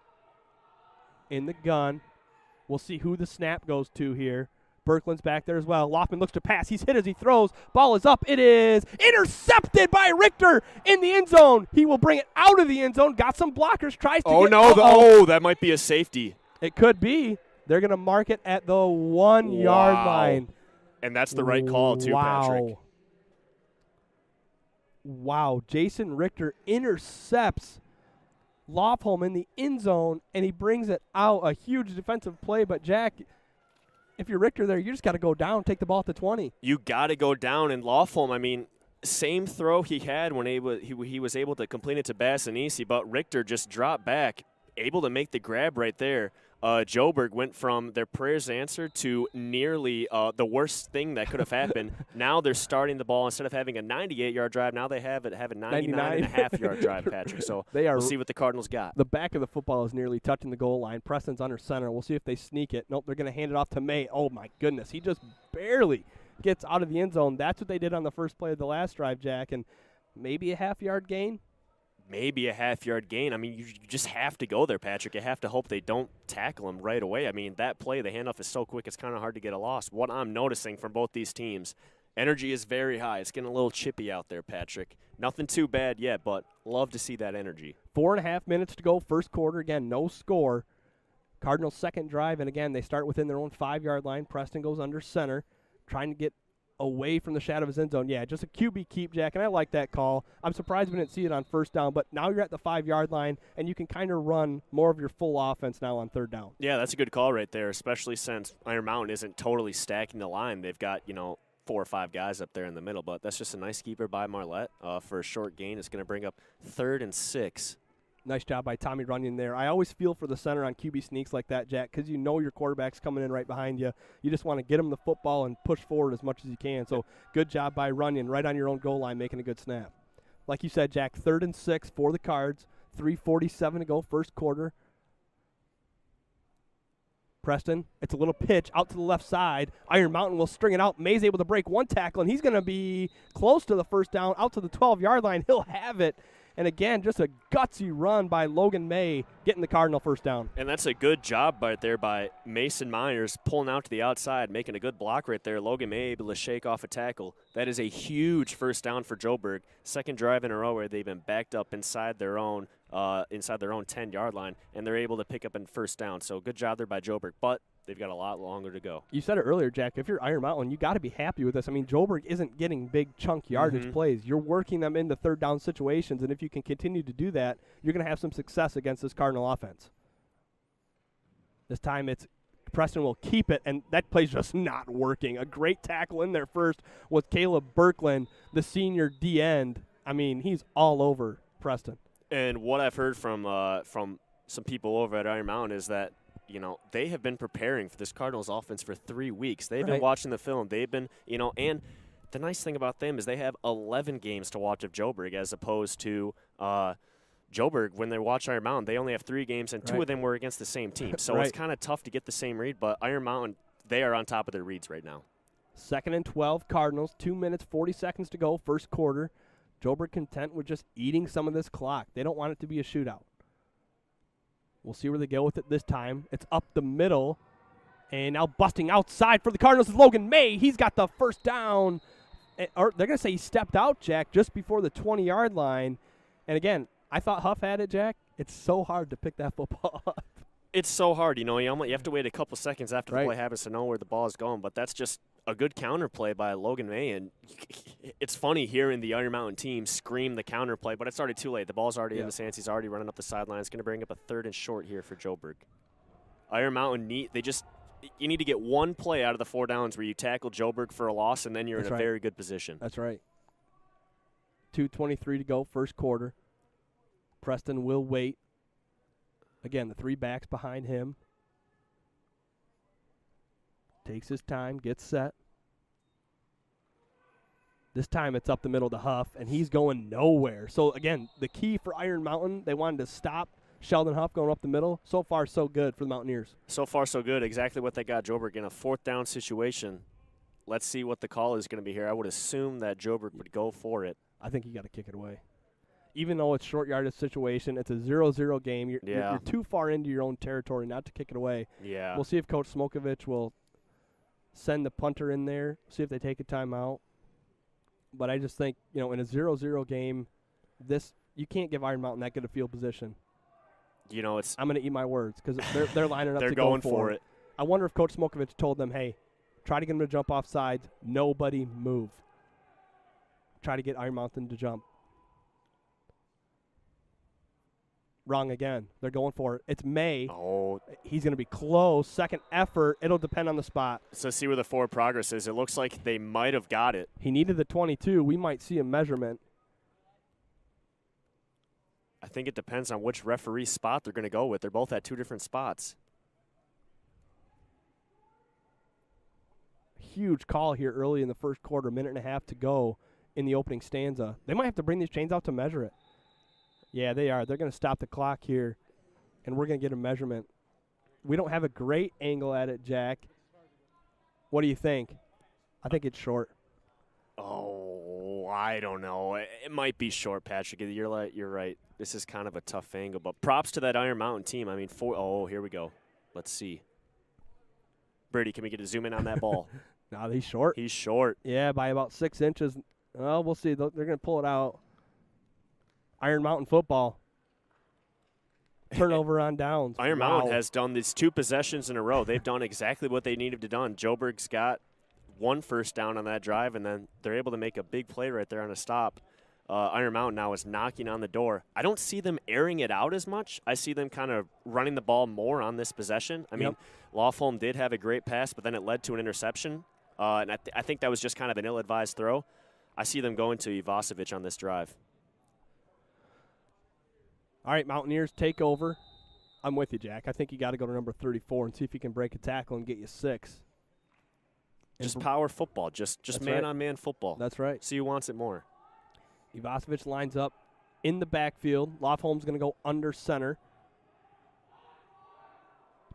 in the gun. We'll see who the snap goes to here. Berkland's back there as well. Loftman looks to pass. He's hit as he throws. Ball is up. It is intercepted by Richter in the end zone. He will bring it out of the end zone. Got some blockers. Tries to Oh, that might be a safety. It could be. They're going to mark it at the 1 yard line. And that's the right call, too, Patrick. Wow. Jason Richter intercepts Lofholm in the end zone, and he brings it out. A huge defensive play, but Jack, if you're Richter there, you just got to go down, take the ball at the 20. You got to go down, and Lofholm, same throw he had when he was able to complete it to Bassanisi, but Richter just dropped back, able to make the grab right there. Joburg went from their prayers answered to nearly the worst thing that could have happened. Now they're starting the ball. Instead of having a 98-yard drive, now they have a 99.5-yard drive, Patrick. So we'll see what the Cardinals got. The back of the football is nearly touching the goal line. Preston's under center. We'll see if they sneak it. Nope, they're going to hand it off to May. Oh, my goodness. He just barely gets out of the end zone. That's what they did on the first play of the last drive, Jack, and maybe a half-yard gain. Maybe a half-yard gain. You just have to go there, Patrick. You have to hope they don't tackle him right away. That play, the handoff is so quick, it's kind of hard to get a loss. What I'm noticing from both these teams, energy is very high. It's getting a little chippy out there, Patrick. Nothing too bad yet, but love to see that energy. 4.5 minutes to go, first quarter. Again, no score. Cardinals' second drive, and again, they start within their own 5-yard line. Preston goes under center, trying to get away from the shadow of his end zone. Yeah, just a QB keep, Jack, and I like that call. I'm surprised we didn't see it on first down, but now you're at the 5-yard line, and you can kind of run more of your full offense now on third down. Yeah, that's a good call right there, especially since Iron Mountain isn't totally stacking the line. They've got, 4 or 5 guys up there in the middle, but that's just a nice keeper by Marlette for a short gain. It's going to bring up 3rd and 6. Nice job by Tommy Runyon there. I always feel for the center on QB sneaks like that, Jack, because your quarterback's coming in right behind you. You just want to get him the football and push forward as much as you can. So good job by Runyon right on your own goal line making a good snap. Like you said, Jack, 3rd and 6 for the Cards. 3:47 to go, first quarter. Preston, it's a little pitch out to the left side. Iron Mountain will string it out. May's able to break one tackle, and he's going to be close to the first down, out to the 12-yard line. He'll have it. And again, just a gutsy run by Logan May getting the Cardinal first down. And that's a good job right there by Mason Myers pulling out to the outside, making a good block right there. Logan May able to shake off a tackle. That is a huge first down for Joburg. Second drive in a row where they've been backed up inside their own 10-yard line, and they're able to pick up a first down. So good job there by Joburg, but they've got a lot longer to go. You said it earlier, Jack. If you're Iron Mountain, you got to be happy with this. Joburg isn't getting big chunk yardage plays. You're working them into third down situations, and if you can continue to do that, you're going to have some success against this Cardinal offense. This time it's Preston will keep it, and that play's just not working. A great tackle in there first with Caleb Berkland, the senior D-end. He's all over Preston. And what I've heard from some people over at Iron Mountain is that, they have been preparing for this Cardinals offense for 3 weeks. They've been watching the film. They've been, and the nice thing about them is they have 11 games to watch of Joburg as opposed to Joburg. When they watch Iron Mountain, they only have 3 games, and 2 of them were against the same team. So it's kind of tough to get the same read, but Iron Mountain, they are on top of their reads right now. 2nd and 12, Cardinals, 2 minutes, 40 seconds to go, first quarter. Joburg content with just eating some of this clock. They don't want it to be a shootout. We'll see where they go with it this time. It's up the middle. And now busting outside for the Cardinals is Logan May. He's got the first down. Or they're going to say he stepped out, Jack, just before the 20-yard line. And again, I thought Huff had it, Jack. It's so hard to pick that football up. It's so hard. You have to wait a couple seconds after the play happens to know where the ball is going. But that's just a good counter play by Logan May. And it's funny hearing the Iron Mountain team scream the counter play, but it's already too late. The ball's already in the stands. He's already running up the sideline. It's going to bring up a 3rd and short here for Joburg. Iron Mountain you need to get one play out of the 4 downs where you tackle Joburg for a loss, and then you're in a very good position. That's right. 2:23 to go, first quarter. Preston will wait. Again, the 3 backs behind him. Takes his time, gets set. This time it's up the middle to Huff, and he's going nowhere. So, again, the key for Iron Mountain, they wanted to stop Sheldon Huff going up the middle. So far, so good for the Mountaineers. So far, so good. Exactly what they got Joburg in a 4th down situation. Let's see what the call is going to be here. I would assume that Joburg would go for it. I think you got to kick it away. Even though it's short yardage situation, it's a 0-0 game. You're too far into your own territory not to kick it away. Yeah. We'll see if Coach Smokovich will send the punter in there, see if they take a timeout. But I just think, in a 0-0 game, you can't give Iron Mountain that good a field position. I'm going to eat my words because they're lining up they're to going go for it. I wonder if Coach Smokovich told them, hey, try to get them to jump off sides. Nobody move. Try to get Iron Mountain to jump. Wrong again. They're going for it. It's May. Oh. He's going to be close. Second effort. It'll depend on the spot. So see where the forward progress is. It looks like they might have got it. He needed the 22. We might see a measurement. I think it depends on which referee spot they're going to go with. They're both at 2 different spots. Huge call here early in the first quarter, minute and a half to go in the opening stanza. They might have to bring these chains out to measure it. Yeah, they are. They're going to stop the clock here, and we're going to get a measurement. We don't have a great angle at it, Jack. What do you think? I think it's short. Oh, I don't know. It might be short, Patrick. You're right. This is kind of a tough angle, but props to that Iron Mountain team. I mean, here we go. Let's see. Brady, can we get a zoom in on that ball? No, he's short. He's short. Yeah, by about 6 inches. Well, we'll see. They're going to pull it out. Iron Mountain football. Turnover on downs. Iron Mountain has done these 2 possessions in a row. They've done exactly what they needed to done. Joburg's got 1 first down on that drive, and then they're able to make a big play right there on a stop. Iron Mountain now is knocking on the door. I don't see them airing it out as much. I see them kind of running the ball more on this possession. I mean, Lofholm did have a great pass, but then it led to an interception. And I think that was just kind of an ill-advised throw. I see them going to Ivasevic on this drive. All right, Mountaineers take over. I'm with you, Jack. I think you got to go to number 34 and see if you can break a tackle and get you 6. Just power football, just man-on-man football. That's right. See who wants it more. Ivasevic lines up in the backfield. Lofholm's going to go under center.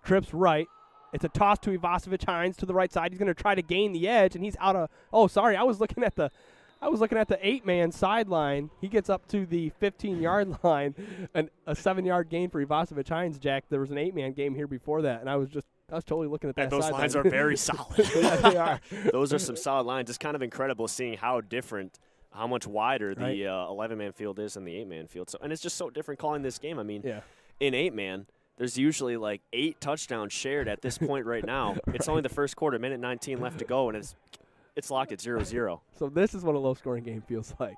Trips right. It's a toss to Ivasevic Hines to the right side. He's going to try to gain the edge, and he's out of – oh, sorry. I was looking at the 8-man sideline. He gets up to the 15-yard line, and a 7-yard gain for Ivasevic Hines, Jack. There was an 8-man game here before that, and I was totally looking at that. And those lines are very solid. Yeah, they are. Those are some solid lines. It's kind of incredible seeing how much wider the 11-man field is than the 8-man field. So, and it's just so different calling this game. I mean, in 8-man, there's usually like 8 touchdowns shared at this point right now. It's only the first quarter, minute 19 left to go, and it's locked at 0-0. So this is what a low-scoring game feels like.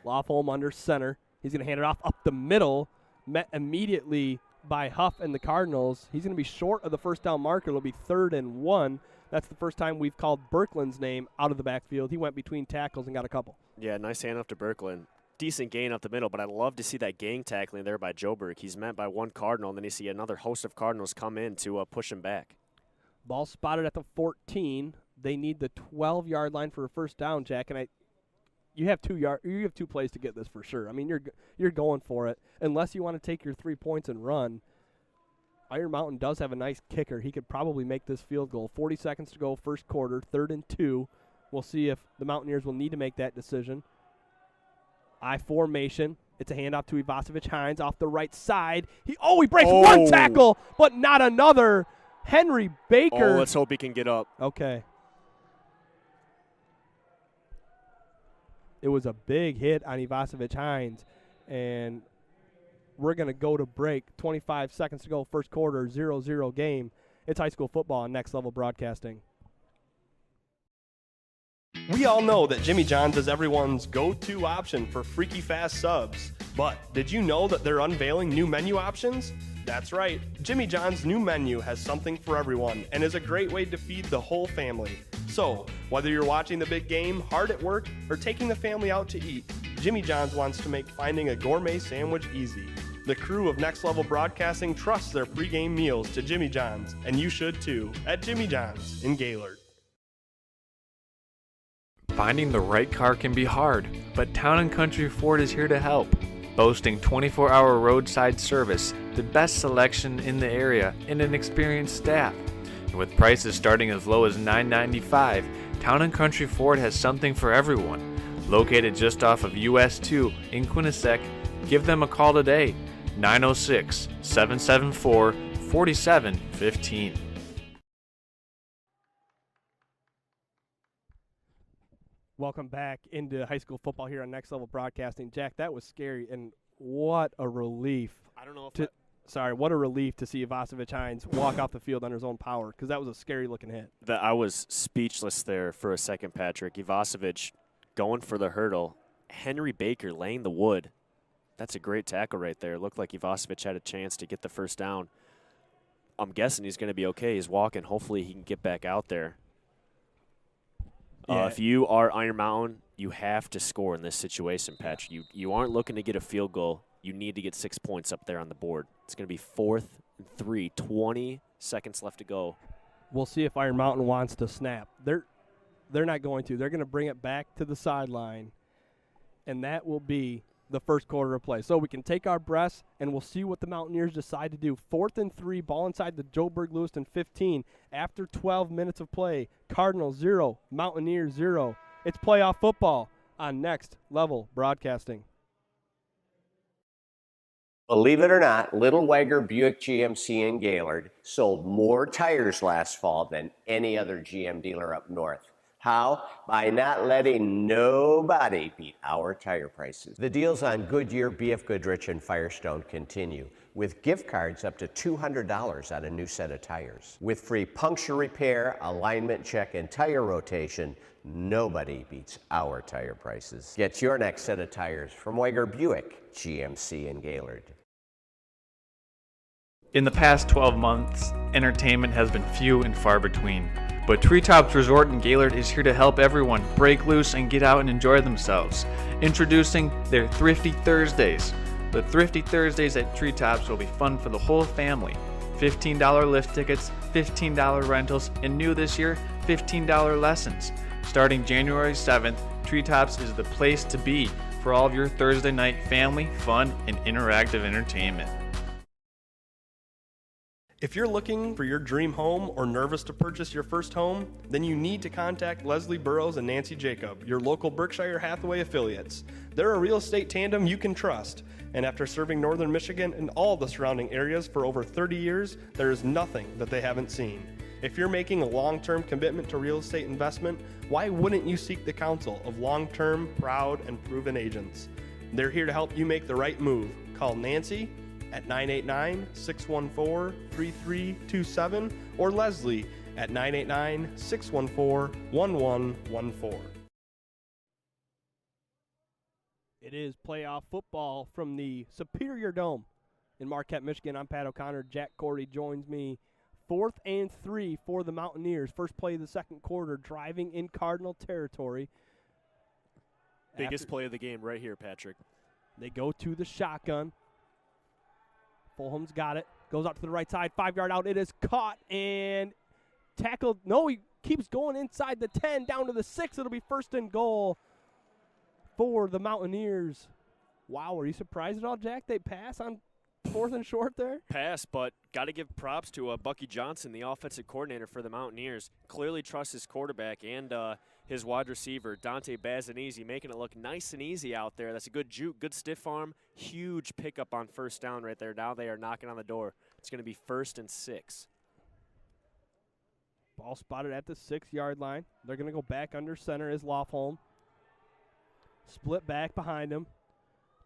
Lofholm under center. He's going to hand it off up the middle, met immediately by Huff and the Cardinals. He's going to be short of the first down marker. It'll be 3rd and 1. That's the first time we've called Berkland's name out of the backfield. He went between tackles and got a couple. Yeah, nice handoff to Berkland. Decent gain up the middle, but I'd love to see that gang tackling there by Joburg. He's met by 1 Cardinal, and then you see another host of Cardinals come in to push him back. Ball spotted at the 14. They need the 12-yard line for a first down, Jack. And you have 2 plays to get this for sure. I mean, you're going for it unless you want to take your 3 points and run. Iron Mountain does have a nice kicker. He could probably make this field goal. 40 seconds to go, first quarter, 3rd and 2. We'll see if the Mountaineers will need to make that decision. I formation. It's a handoff to Ivasevic Hines off the right side. He breaks 1 tackle, but not another. Henry Baker. Oh, let's hope he can get up. Okay. It was a big hit on Ivasevic Hines, and we're going to go to break. 25 seconds to go, first quarter, 0-0 game. It's high school football on Next Level Broadcasting. We all know that Jimmy John's is everyone's go-to option for freaky fast subs. But did you know that they're unveiling new menu options? That's right. Jimmy John's new menu has something for everyone and is a great way to feed the whole family. So, whether you're watching the big game, hard at work, or taking the family out to eat, Jimmy John's wants to make finding a gourmet sandwich easy. The crew of Next Level Broadcasting trusts their pregame meals to Jimmy John's, and you should too, at Jimmy John's in Gaylord. Finding the right car can be hard, but Town & Country Ford is here to help. Boasting 24-hour roadside service, the best selection in the area, and an experienced staff. And with prices starting as low as $9.95, Town & Country Ford has something for everyone. Located just off of US 2 in Quinnipiac, give them a call today, 906-774-4715. Welcome back into high school football here on Next Level Broadcasting. Jack, that was scary, and what a relief. I don't know if what a relief to see Ivasovic Hines walk off the field under his own power, because that was a scary-looking hit. I was speechless there for a second, Patrick. Ivasovic going for the hurdle. Henry Baker laying the wood. That's a great tackle right there. Looked like Ivasovic had a chance to get the first down. I'm guessing he's going to be okay. He's walking. Hopefully he can get back out there. Yeah. If you are Iron Mountain, you have to score in this situation, Patch. You aren't looking to get a field goal. You need to get 6 points up there on the board. It's going to be 4th and 3, 20 seconds left to go. We'll see if Iron Mountain wants to snap. They're not going to. They're going to bring it back to the sideline, and that will be the first quarter of play. So we can take our breaths, and we'll see what the Mountaineers decide to do. 4th and 3, ball inside the Joburg Lewiston 15. After 12 minutes of play, Cardinals 0, Mountaineers 0. It's playoff football on Next Level Broadcasting. Believe it or not, Little Wagger Buick GMC in Gaylord sold more tires last fall than any other GM dealer up north. How? By not letting nobody beat our tire prices. The deals on Goodyear, BF Goodrich, and Firestone continue, with gift cards up to $200 on a new set of tires. With free puncture repair, alignment check, and tire rotation, nobody beats our tire prices. Get your next set of tires from Wagger Buick GMC in Gaylord. In the past 12 months, entertainment has been few and far between. But Treetops Resort in Gaylord is here to help everyone break loose and get out and enjoy themselves. Introducing their Thrifty Thursdays. The Thrifty Thursdays at Treetops will be fun for the whole family. $15 lift tickets, $15 rentals, and new this year, $15 lessons. Starting January 7th, Treetops is the place to be for all of your Thursday night family, fun, and interactive entertainment. If you're looking for your dream home or nervous to purchase your first home, then you need to contact Leslie Burrows and Nancy Jacob, your local Berkshire Hathaway affiliates. They're a real estate tandem you can trust. And after serving Northern Michigan and all the surrounding areas for over 30 years, there is nothing that they haven't seen. If you're making a long-term commitment to real estate investment, why wouldn't you seek the counsel of long-term, proud, and proven agents? They're here to help you make the right move. Call Nancy at 989-614-3327 or Leslie at 989-614-1114. It is playoff football from the Superior Dome in Marquette, Michigan. I'm Pat O'Connor. Jack Corey joins me. 4th and 3 for the Mountaineers. First play of the second quarter, driving in Cardinal territory. Biggest play of the game right here, Patrick. They go to the shotgun. Fulham's got it. Goes out to the right side. 5-yard out. It is caught and tackled. No, he keeps going inside the 10 down to the 6. It'll be 1st and goal for the Mountaineers. Wow, are you surprised at all, Jack? They pass on 4th and short there? Pass, but got to give props to Bucky Johnson, the offensive coordinator for the Mountaineers. Clearly trusts his quarterback and his wide receiver, Dante Bazzanese, making it look nice and easy out there. That's a good juke, good stiff arm, huge pickup on first down right there. Now they are knocking on the door. It's going to be 1st and 6. Ball spotted at the 6-yard line. They're going to go back under center is Lofholm. Split back behind him.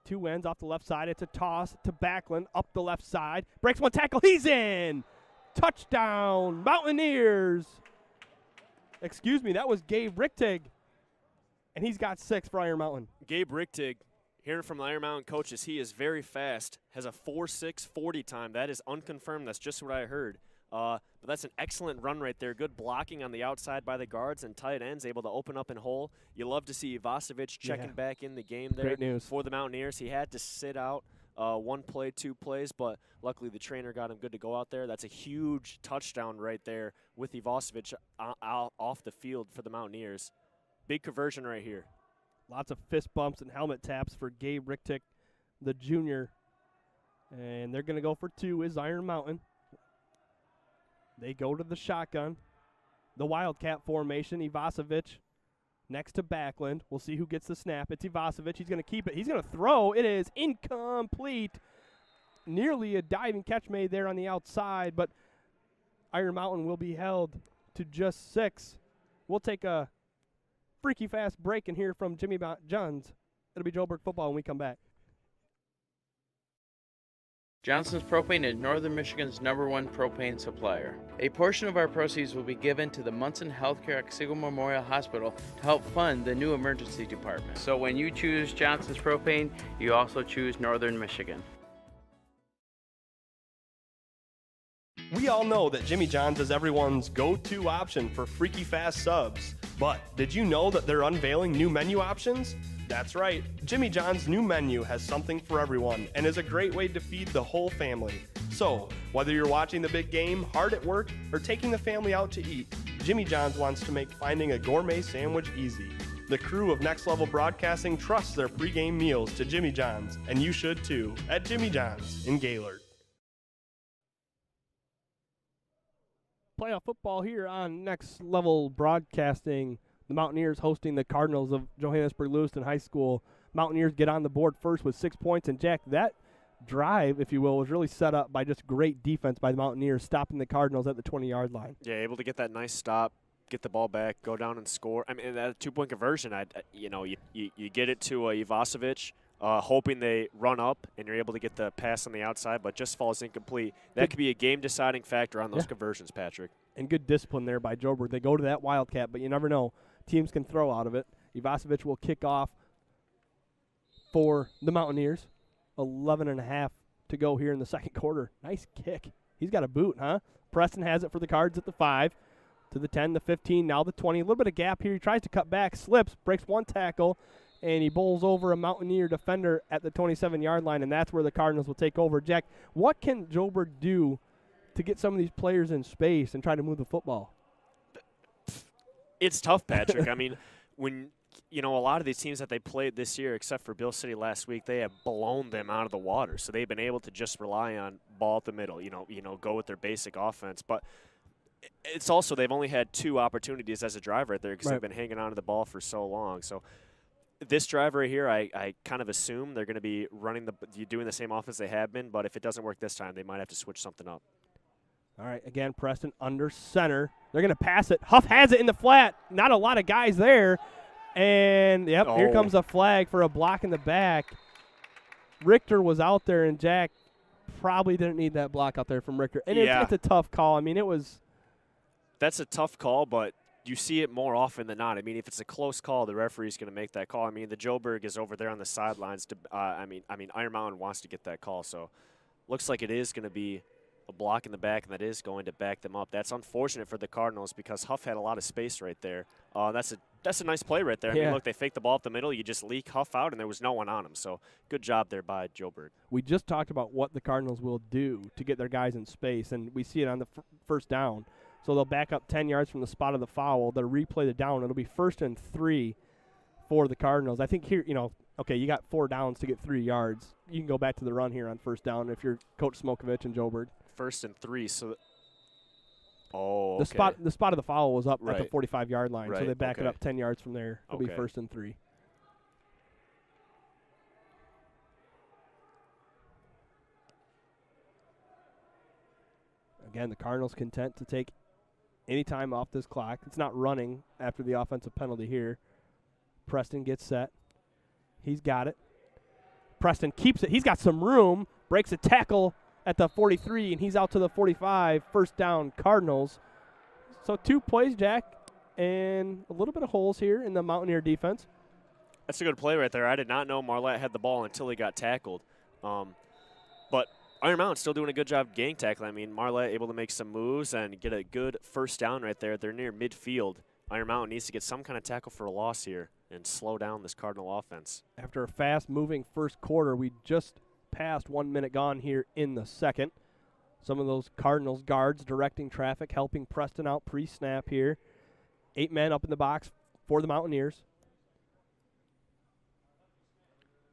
2 ends off the left side. It's a toss to Backlund up the left side. Breaks one tackle. He's in. Touchdown, Mountaineers. Excuse me, that was Gabe Richtig. And he's got 6 for Iron Mountain. Gabe Richtig, Hearing from the Iron Mountain coaches, he is very fast, has a 4.6 40 time. That is unconfirmed. That's just what I heard. But that's an excellent run right there. Good blocking on the outside by the guards and tight ends, able to open up and hole. You love to see Ivasovic checking back in the game there. Great news. For the Mountaineers. He had to sit out 1 play, 2 plays, but luckily the trainer got him good to go out there. That's a huge touchdown right there with Ivasovic off the field for the Mountaineers. Big conversion right here. Lots of fist bumps and helmet taps for Gabe Richtick, the junior. And they're going to go for 2 is Iron Mountain. They go to the shotgun. The Wildcat formation, Ivasovic next to Backlund. We'll see who gets the snap. It's Ivasovic. He's going to keep it. He's going to throw. It is incomplete. Nearly a diving catch made there on the outside, but Iron Mountain will be held to just 6. We'll take a freaky fast break and hear from Jimmy Johns. It'll be Joburg football when we come back. Johnson's Propane is Northern Michigan's #1 propane supplier. A portion of our proceeds will be given to the Munson Healthcare Otsego Memorial Hospital to help fund the new emergency department. So when you choose Johnson's Propane, you also choose Northern Michigan. We all know that Jimmy John's is everyone's go-to option for freaky fast subs. But did you know that they're unveiling new menu options? That's right, Jimmy John's new menu has something for everyone and is a great way to feed the whole family. So, whether you're watching the big game, hard at work, or taking the family out to eat, Jimmy John's wants to make finding a gourmet sandwich easy. The crew of Next Level Broadcasting trusts their pregame meals to Jimmy John's, and you should too, at Jimmy John's in Gaylord. Playoff football here on Next Level Broadcasting. The Mountaineers hosting the Cardinals of Johannesburg Lewiston High School. Mountaineers get on the board first with 6 points. And, Jack, that drive, if you will, was really set up by just great defense by the Mountaineers, stopping the Cardinals at the 20-yard line. Yeah, able to get that nice stop, get the ball back, go down and score. I mean, that 2-point conversion, you get it to Ivasovic, hoping they run up, and you're able to get the pass on the outside, but just falls incomplete. That could be a game-deciding factor on those conversions, Patrick. And good discipline there by Joburg. They go to that Wildcat, but you never know. Teams can throw out of it. Ivasovic will kick off for the Mountaineers. 11.5 to go here in the second quarter. Nice kick. He's got a boot, huh? Preston has it for the Cards at the 5, to the 10, the 15, now the 20. A little bit of gap here. He tries to cut back, slips, breaks one tackle, and he bowls over a Mountaineer defender at the 27-yard line, and that's where the Cardinals will take over. Jack, what can Joburg do to get some of these players in space and try to move the football? It's tough, Patrick. I mean, when a lot of these teams that they played this year, except for Bill City last week, they have blown them out of the water. So they've been able to just rely on ball at the middle, go with their basic offense. But it's also they've only had 2 opportunities as a drive right there because they've been hanging on to the ball for so long. So this drive right here, I kind of assume they're going to be doing the same offense they have been. But if it doesn't work this time, they might have to switch something up. All right, again, Preston under center. They're going to pass it. Huff has it in the flat. Not a lot of guys there. And, here comes a flag for a block in the back. Richter was out there, and Jack probably didn't need that block out there from Richter. And it's a tough call. I mean, that's a tough call, but you see it more often than not. I mean, if it's a close call, the referee's going to make that call. I mean, the Joburg is over there on the sidelines. Iron Mountain wants to get that call, so looks like it is going to be a block in the back, and that is going to back them up. That's unfortunate for the Cardinals because Huff had a lot of space right there. That's a nice play right there. I mean, look, they faked the ball up the middle. You just leak Huff out, and there was no one on him. So good job there by Joburg. We just talked about what the Cardinals will do to get their guys in space, and we see it on the first down. So they'll back up 10 yards from the spot of the foul. They'll replay the down. It'll be 1st and 3 for the Cardinals. I think here, you got 4 downs to get 3 yards. You can go back to the run here on first down if you're Coach Smokovich and Joburg. 1st and 3, so the spot of the foul was up at the 45-yard line, so they back it up 10 yards from there. It'll be 1st and 3. Again, the Cardinals content to take any time off this clock. It's not running after the offensive penalty here. Preston gets set. He's got it. Preston keeps it. He's got some room, breaks a tackle at the 43, and he's out to the 45. First down, Cardinals. So 2 plays, Jack, and a little bit of holes here in the Mountaineer defense. That's a good play right there. I did not know Marlette had the ball until he got tackled. But Iron Mountain still doing a good job gang tackling. I mean, Marlette able to make some moves and get a good first down right there. They're near midfield. Iron Mountain needs to get some kind of tackle for a loss here and slow down this Cardinal offense. After a fast-moving first quarter, we just passed 1 minute gone here in the second. Some of those Cardinals guards directing traffic, helping Preston out pre-snap here. 8 men up in the box for the Mountaineers.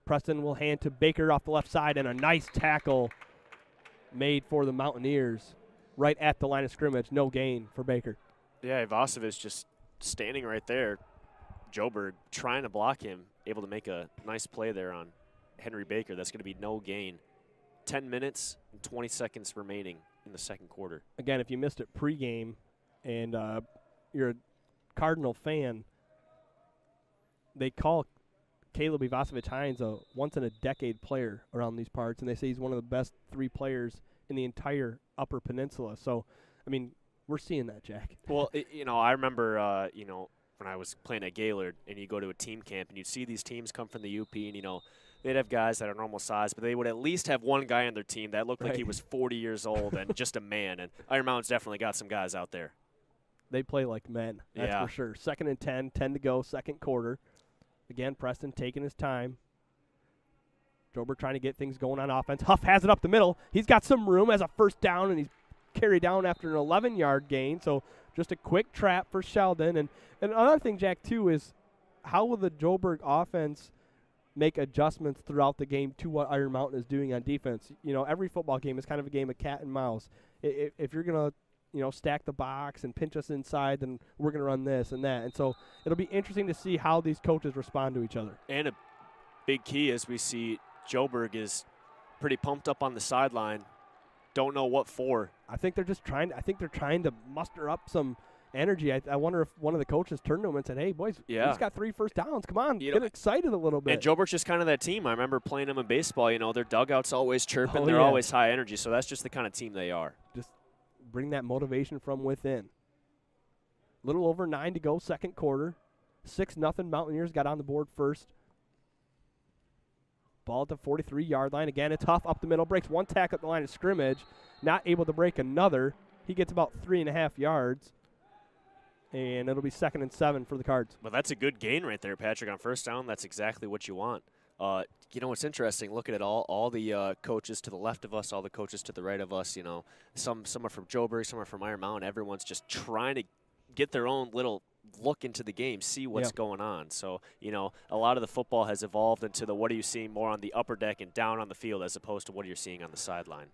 Preston will hand to Baker off the left side, and a nice tackle made for the Mountaineers right at the line of scrimmage. No gain for Baker. Yeah, Ivasovic just standing right there. Joburg trying to block him, able to make a nice play there on Henry Baker. That's going to be no gain. 10 minutes and 20 seconds remaining in the second quarter. Again, if you missed it pregame and you're a Cardinal fan, they call Caleb Ivasovic-Hines a once-in-a-decade player around these parts, and they say he's one of the best 3 players in the entire Upper Peninsula. So, I mean, we're seeing that, Jack. Well, I remember, when I was playing at Gaylord, and you go to a team camp, and you'd see these teams come from the UP, and, they'd have guys that are normal size, but they would at least have one guy on their team that looked like he was 40 years old and just a man. And Iron Mountain's definitely got some guys out there. They play like men, that's for sure. 2nd and 10, 10 to go, second quarter. Again, Preston taking his time. Joburg trying to get things going on offense. Huff has it up the middle. He's got some room as a first down, and he's carried down after an 11-yard gain. So just a quick trap for Sheldon. And another thing, Jack, too, is how will the Joburg offense make adjustments throughout the game to what Iron Mountain is doing on defense? Every football game is kind of a game of cat and mouse. If you're going to stack the box and pinch us inside, then we're going to run this and that. And so it'll be interesting to see how these coaches respond to each other. And a big key is we see Joburg is pretty pumped up on the sideline. Don't know what for. I think they're trying to muster up some energy. I wonder if one of the coaches turned to him and said, "Hey, boys, we just got 3 first downs. Come on, get excited a little bit." And Joburg's just kind of that team. I remember playing them in baseball. Their dugout's always chirping. They're always high energy. So that's just the kind of team they are. Just bring that motivation from within. Little over 9 to go, second quarter. 6-0 Mountaineers got on the board first. Ball at the 43-yard line. Again, it's Huff up the middle. Breaks one tackle at the line of scrimmage. Not able to break another. He gets about 3.5 yards. And it'll be 2nd and 7 for the Cards. Well, that's a good gain right there, Patrick. On first down, that's exactly what you want. What's interesting, looking at all the coaches to the left of us, all the coaches to the right of us, some are from Joburg, some are from Iron Mountain. Everyone's just trying to get their own little look into the game, see what's going on. So, a lot of the football has evolved into the what are you seeing more on the upper deck and down on the field as opposed to what you're seeing on the sideline.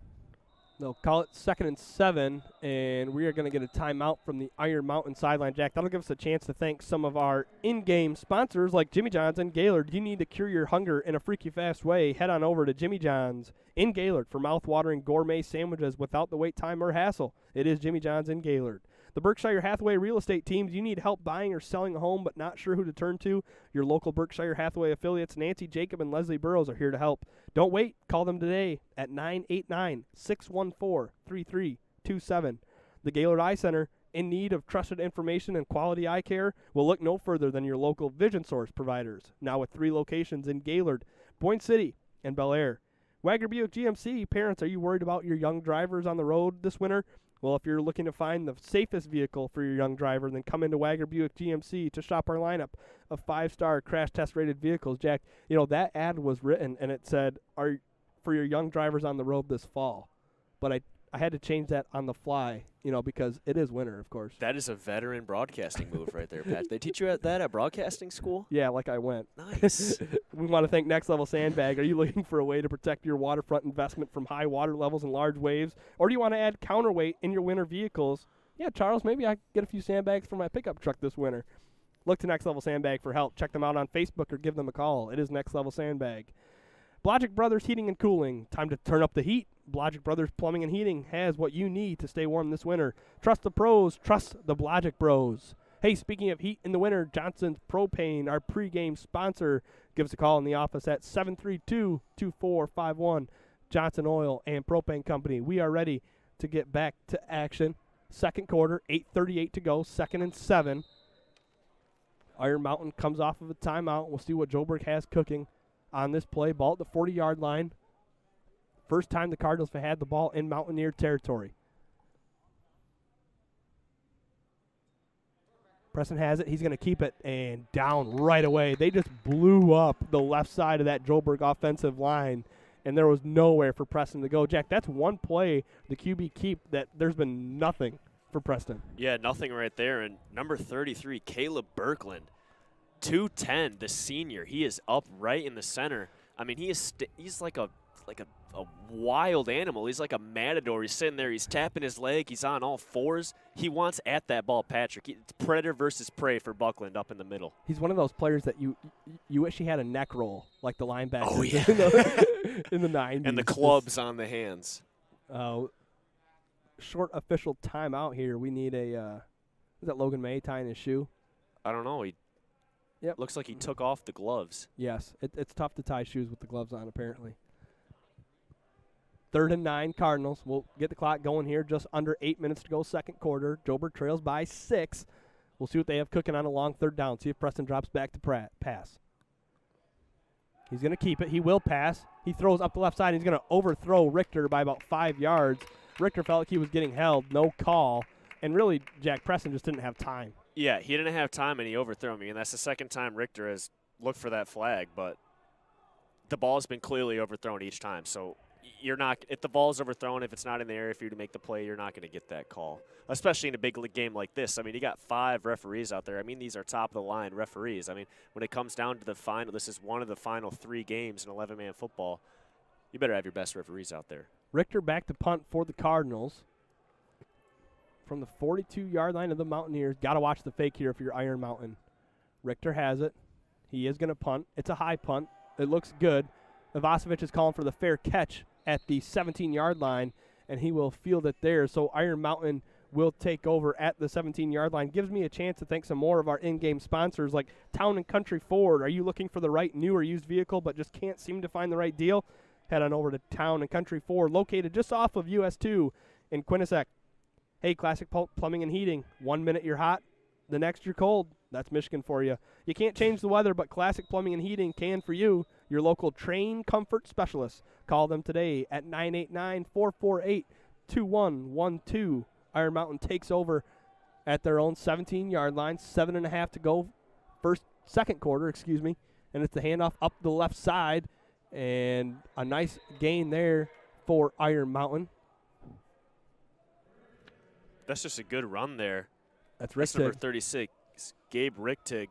They'll call it 2nd and 7, and we are going to get a timeout from the Iron Mountain sideline, Jack. That'll give us a chance to thank some of our in-game sponsors like Jimmy John's and Gaylord. You need to cure your hunger in a freaky fast way. Head on over to Jimmy John's in Gaylord for mouth-watering gourmet sandwiches without the wait time or hassle. It is Jimmy John's in Gaylord. The Berkshire Hathaway real estate teams, you need help buying or selling a home but not sure who to turn to? Your local Berkshire Hathaway affiliates, Nancy, Jacob, and Leslie Burrows, are here to help. Don't wait. Call them today at 989-614-3327. The Gaylord Eye Center, in need of trusted information and quality eye care, will look no further than your local Vision Source providers, now with 3 locations in Gaylord, Boyne City, and Bel Air. Wagner Buick GMC, parents, are you worried about your young drivers on the road this winter? Well, if you're looking to find the safest vehicle for your young driver, then come into Wagner Buick GMC to shop our lineup of 5-star crash test rated vehicles. Jack, that ad was written and it said, "Are for your young drivers on the road this fall." But I had to change that on the fly, because it is winter, of course. That is a veteran broadcasting move right there, Pat. They teach you that at broadcasting school? Yeah, like I went. Nice. We want to thank Next Level Sandbag. Are you looking for a way to protect your waterfront investment from high water levels and large waves? Or do you want to add counterweight in your winter vehicles? Yeah, Charles, maybe I can get a few sandbags for my pickup truck this winter. Look to Next Level Sandbag for help. Check them out on Facebook or give them a call. It is Next Level Sandbag. Blodgett Brothers Heating and Cooling. Time to turn up the heat. Blodgett Brothers Plumbing and Heating has what you need to stay warm this winter. Trust the pros. Trust the Blodgett Bros. Hey, speaking of heat in the winter, Johnson's Propane, our pregame sponsor, give us a call in the office at 732-2451. Johnson Oil and Propane Company. We are ready to get back to action. Second quarter, 8:38 to go, 2nd and 7. Iron Mountain comes off of a timeout. We'll see what Joburg has cooking on this play. Ball at the 40-yard line. First time the Cardinals have had the ball in Mountaineer territory. Preston has it. He's going to keep it and down right away. They just blew up the left side of that Joburg offensive line, and there was nowhere for Preston to go. Jack, that's one play the QB keep that there's been nothing for Preston. Yeah, nothing right there. And number 33, Caleb Birkland, 210, the senior. He is up right in the center. I mean, he's like a wild animal. He's like a matador. He's sitting there. He's tapping his leg. He's on all fours. He wants at that ball, Patrick. It's predator versus prey for Buckland up in the middle. He's one of those players that you wish he had a neck roll like the linebacker in the 90s. And the clubs on the hands. Short official timeout here. We need is that Logan May tying his shoe? I don't know. Yep. Looks like he took off the gloves. Yes, it's tough to tie shoes with the gloves on, apparently. 3rd and 9, Cardinals. We'll get the clock going here. Just under 8 minutes to go, second quarter. Joburg trails by 6. We'll see what they have cooking on a long 3rd down. See if Preston drops back to pass. He's going to keep it. He will pass. He throws up the left side. He's going to overthrow Richter by about 5 yards. Richter felt like he was getting held. No call. And really, Jack, Preston just didn't have time. Yeah, he didn't have time, and he overthrew me. And that's the second time Richter has looked for that flag. But the ball's been clearly overthrown each time. So you're not – if the ball's overthrown, if it's not in the area for you to make the play, you're not going to get that call, especially in a big league game like this. I mean, you got 5 referees out there. I mean, these are top-of-the-line referees. I mean, when it comes down to the final, this is one of the final 3 games in 11-man football. You better have your best referees out there. Richter back to punt for the Cardinals from the 42-yard line of the Mountaineers. Got to watch the fake here if you're Iron Mountain. Richter has it. He is going to punt. It's a high punt. It looks good. Ivasovic is calling for the fair catch at the 17-yard line, and he will field it there. So Iron Mountain will take over at the 17-yard line. Gives me a chance to thank some more of our in-game sponsors like Town & Country Ford. Are you looking for the right new or used vehicle but just can't seem to find the right deal? Head on over to Town & Country Ford, located just off of US 2 in Quinnipiac. Hey, Classic Plumbing and Heating. 1 minute you're hot, the next you're cold. That's Michigan for you. You can't change the weather, but Classic Plumbing and Heating can for you. Your local Train Comfort specialist. Call them today at 989-448-2112. Iron Mountain takes over at their own 17-yard line. 7.5 to go. Second quarter, and it's the handoff up the left side. And a nice gain there for Iron Mountain. That's just a good run there. That's number 36, Gabe Richtig.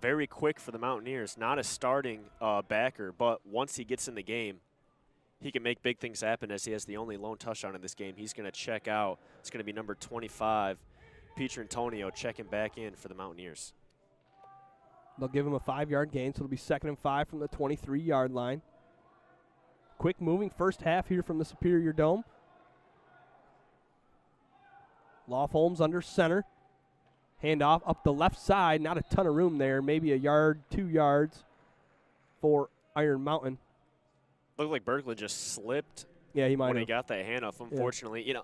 Very quick for the Mountaineers. Not a starting backer, but once he gets in the game, he can make big things happen as he has the only lone touchdown in this game. He's going to check out. It's going to be number 25, Peter Antonio, checking back in for the Mountaineers. They'll give him a 5-yard gain, so it'll be 2nd and 5 from the 23-yard line. Quick moving first half here from the Superior Dome. Loft Holmes under center. Handoff up the left side. Not a ton of room there. Maybe a yard, 2 yards for Iron Mountain. Looked like Berkeley just slipped. Yeah, he might when have. he got that handoff. Unfortunately,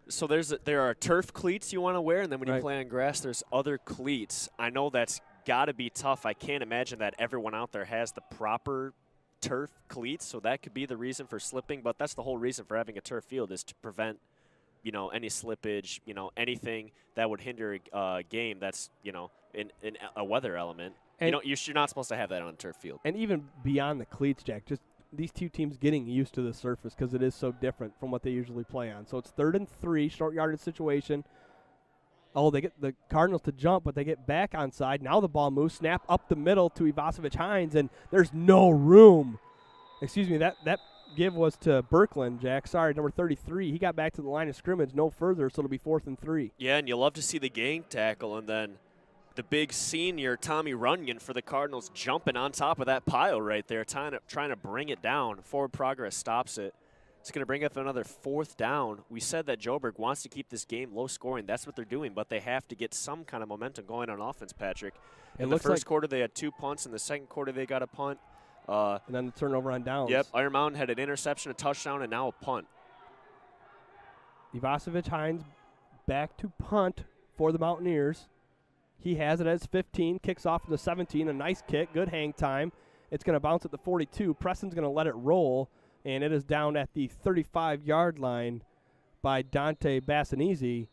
So there are turf cleats you want to wear, and then when you play on grass, there's other cleats. I know that's got to be tough. I can't imagine that everyone out there has the proper turf cleats, so that could be the reason for slipping. But that's the whole reason for having a turf field, is to prevent any slippage, anything that would hinder a game that's, in a weather element. And You're not supposed to have that on a turf field. And even beyond the cleats, Jack, just these two teams getting used to the surface because it is so different from what they usually play on. So it's 3rd and 3, short yardage situation. Oh, they get the Cardinals to jump, but they get back onside. Now the ball moves, snap up the middle to Ivasovic Hines, and there's no room. Excuse me, that give was to Birkland, Jack. Sorry, number 33. He got back to the line of scrimmage no further, so it'll be 4th and 3. Yeah, and you love to see the gang tackle, and then the big senior, Tommy Runyon, for the Cardinals jumping on top of that pile right there, trying to bring it down. Forward progress stops it. It's going to bring up another 4th down. We said that Joburg wants to keep this game low scoring. That's what they're doing, but they have to get some kind of momentum going on offense, Patrick. In the first quarter, they had 2 punts. In the second quarter, they got a punt. And then the turnover on downs. Yep, Iron Mountain had an interception, a touchdown, and now a punt. Ivasovic Hines back to punt for the Mountaineers. He has it as 15, kicks off to the 17, a nice kick, good hang time. It's going to bounce at the 42. Preston's going to let it roll, and it is down at the 35-yard line by Dante Bassanese,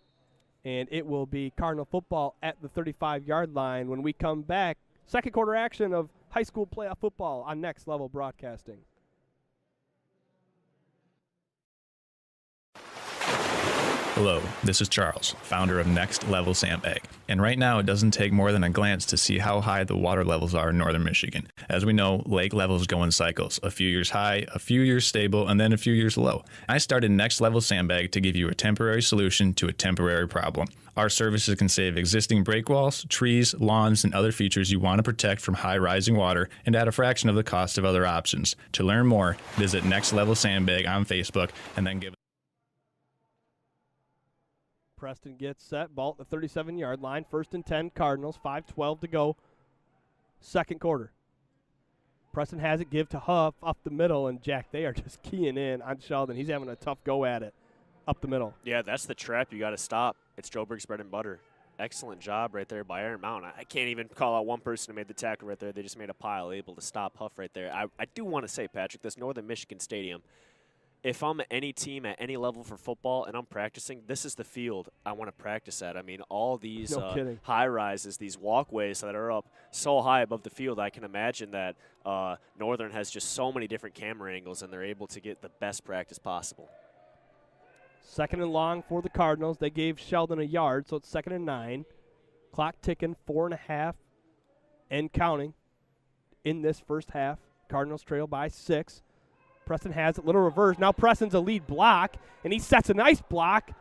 and it will be Cardinal football at the 35-yard line when we come back. Second quarter action of high school playoff football on Next Level Broadcasting. Hello, this is Charles, founder of Next Level Sandbag. And right now, it doesn't take more than a glance to see how high the water levels are in northern Michigan. As we know, lake levels go in cycles, a few years high, a few years stable, and then a few years low. I started Next Level Sandbag to give you a temporary solution to a temporary problem. Our services can save existing break walls, trees, lawns, and other features you want to protect from high rising water and at a fraction of the cost of other options. To learn more, visit Next Level Sandbag on Facebook and then give Preston gets set, ball at the 37-yard line, 1st and 10, Cardinals, 5:12 to go, second quarter. Preston has it, give to Huff up the middle, and Jack, they are just keying in on Sheldon. He's having a tough go at it up the middle. Yeah, that's the trap you got to stop. It's Joburg's bread and butter. Excellent job right there by Iron Mountain. I can't even call out one person who made the tackle right there. They just made a pile, able to stop Huff right there. I do want to say, Patrick, this Northern Michigan Stadium, if I'm any team at any level for football and I'm practicing, this is the field I want to practice at. I mean, all these high rises, these walkways that are up so high above the field, I can imagine that Northern has just so many different camera angles and they're able to get the best practice possible. Second and long for the Cardinals. They gave Sheldon a yard, so it's 2nd and 9. Clock ticking, 4.5 and counting in this first half. Cardinals trail by 6. Preston has it, little reverse. Now Preston's a lead block, and he sets a nice block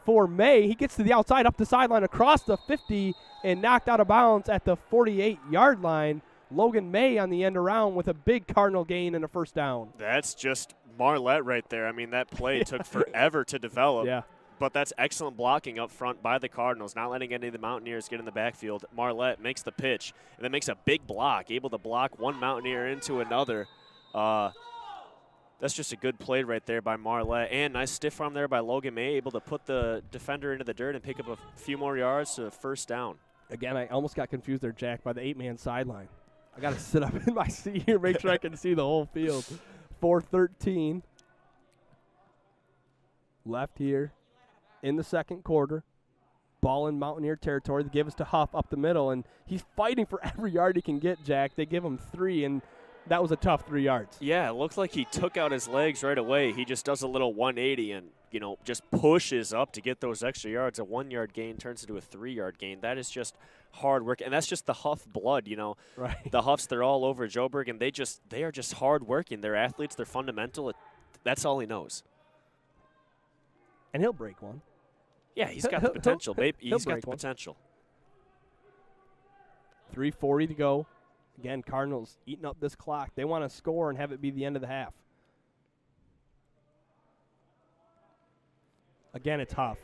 for May. He gets to the outside, up the sideline, across the 50, and knocked out of bounds at the 48-yard line. Logan May on the end around with a big Cardinal gain and a first down. That's just Marlette right there. I mean, that play took forever to develop. Yeah. But that's excellent blocking up front by the Cardinals, not letting any of the Mountaineers get in the backfield. Marlette makes the pitch and then makes a big block, able to block one Mountaineer into another. That's just a good play right there by Marlette. And nice stiff arm there by Logan May, able to put the defender into the dirt and pick up a few more yards to first down. Again, I almost got confused there, Jack, by the 8-man sideline. I got to sit up in my seat here, make sure I can see the whole field. 4:13 left here in the second quarter. Ball in Mountaineer territory. They give us to Huff up the middle, and he's fighting for every yard he can get, Jack. They give him 3, and that was a tough 3 yards. Yeah, it looked like he took out his legs right away. He just does a little 180 and, just pushes up to get those extra yards. A 1-yard gain turns into a 3-yard gain. That is just hard work, and that's just the Huff blood, Right. The Huffs, they're all over Joburg, and they are just hard working. They're athletes. They're fundamental. That's all he knows. And he'll break one. Yeah, he's got the potential, babe. He's got the one. potential. 3:40 to go. Again, Cardinals eating up this clock. They want to score and have it be the end of the half. Again, it's Huff.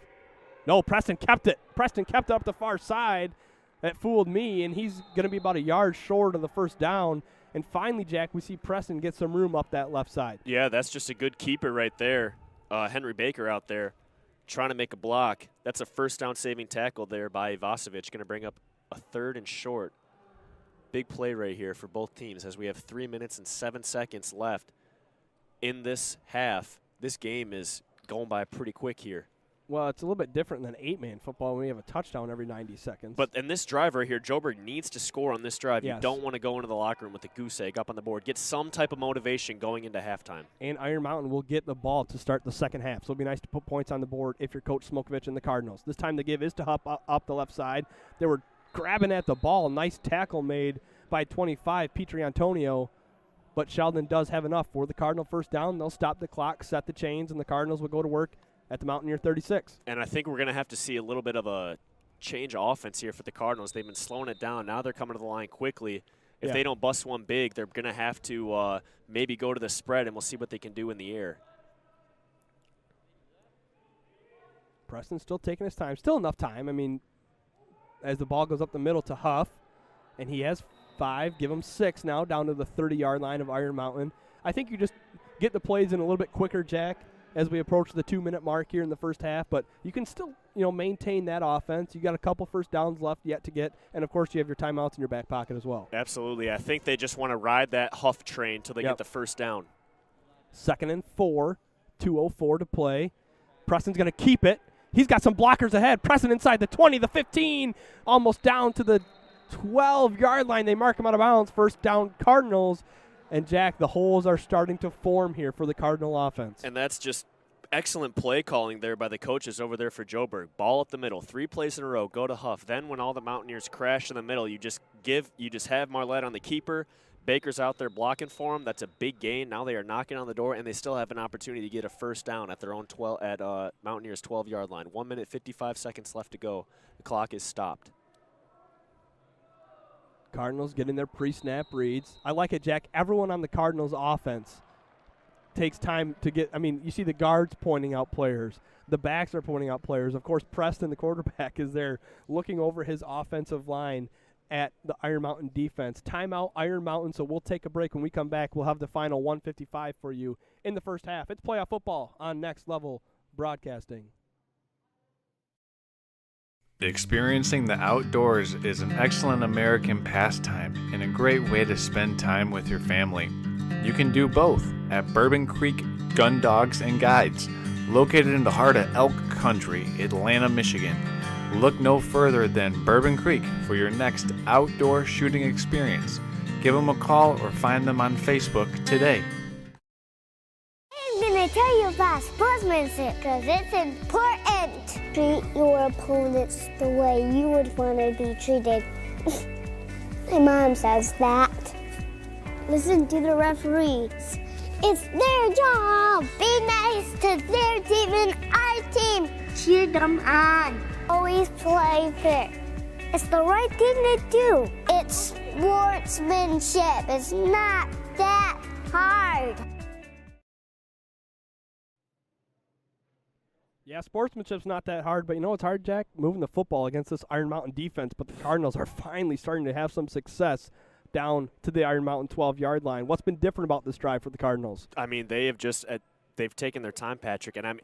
No, Preston kept it. Preston kept it up the far side. That fooled me, and he's going to be about a yard short of the first down. And finally, Jack, we see Preston get some room up that left side. Yeah, that's just a good keeper right there. Henry Baker out there trying to make a block. That's a first down saving tackle there by Vasovic. Going to bring up a 3rd and short. Big play right here for both teams as we have 3 minutes and 7 seconds left in this half. This game is going by pretty quick here. Well, it's a little bit different than 8-man football when we have a touchdown every 90 seconds. But in this drive right here, Joburg needs to score on this drive. Yes. You don't want to go into the locker room with a goose egg up on the board. Get some type of motivation going into halftime. And Iron Mountain will get the ball to start the second half. So it'll be nice to put points on the board if you're Coach Smokovich and the Cardinals. This time the give is to Huff up the left side. They were grabbing at the ball. Nice tackle made by 25, Petrie Antonio. But Sheldon does have enough for the Cardinal first down. They'll stop the clock, set the chains, and the Cardinals will go to work at the Mountaineer 36. And I think we're going to have to see a little bit of a change of offense here for the Cardinals. They've been slowing it down. Now they're coming to the line quickly. If they don't bust one big, they're going to have to maybe go to the spread, and we'll see what they can do in the air. Preston's still taking his time. Still enough time. I mean, as the ball goes up the middle to Huff, and he has 5, give him 6 now, down to the 30-yard line of Iron Mountain. I think you just get the plays in a little bit quicker, Jack. as we approach the 2-minute mark here in the first half, but you can still, maintain that offense. You got a couple first downs left yet to get, and of course you have your timeouts in your back pocket as well. Absolutely. I think they just want to ride that Huff train till they get the first down. 2nd and 4, 2:04 to play. Preston's going to keep it. He's got some blockers ahead. Preston inside the 20, the 15, almost down to the 12-yard line. They mark him out of bounds. First down, Cardinals. And, Jack, the holes are starting to form here for the Cardinal offense. And that's just excellent play calling there by the coaches over there for Joburg. Ball up the middle, 3 plays in a row, go to Huff. Then when all the Mountaineers crash in the middle, you just have Marlette on the keeper. Baker's out there blocking for him. That's a big gain. Now they are knocking on the door, and they still have an opportunity to get a first down at their own Mountaineers' 12-yard line. 1 minute, 55 seconds left to go. The clock is stopped. Cardinals getting their pre-snap reads. I like it, Jack. Everyone on the Cardinals offense takes time to get – you see the guards pointing out players. The backs are pointing out players. Of course, Preston, the quarterback, is there looking over his offensive line at the Iron Mountain defense. Timeout, Iron Mountain, so we'll take a break. When we come back, we'll have the final 155 for you in the first half. It's playoff football on Next Level Broadcasting. Experiencing the outdoors is an excellent American pastime and a great way to spend time with your family. You can do both at Bourbon Creek Gun Dogs and Guides, located in the heart of elk country, Atlanta, Michigan. Look no further than Bourbon Creek for your next outdoor shooting experience. Give them a call or find them on Facebook today. I'm gonna tell you about sportsmanship because it's important. Treat your opponents the way you would want to be treated. My mom says that. Listen to the referees. It's their job. Be nice to their team and our team. Cheer them on. Always play fair. It's the right thing to do. It's sportsmanship. It's not that hard. Yeah, sportsmanship's not that hard, but you know what's hard, Jack? Moving the football against this Iron Mountain defense, but the Cardinals are finally starting to have some success down to the Iron Mountain 12-yard line. What's been different about this drive for the Cardinals? They have just they've taken their time, Patrick, and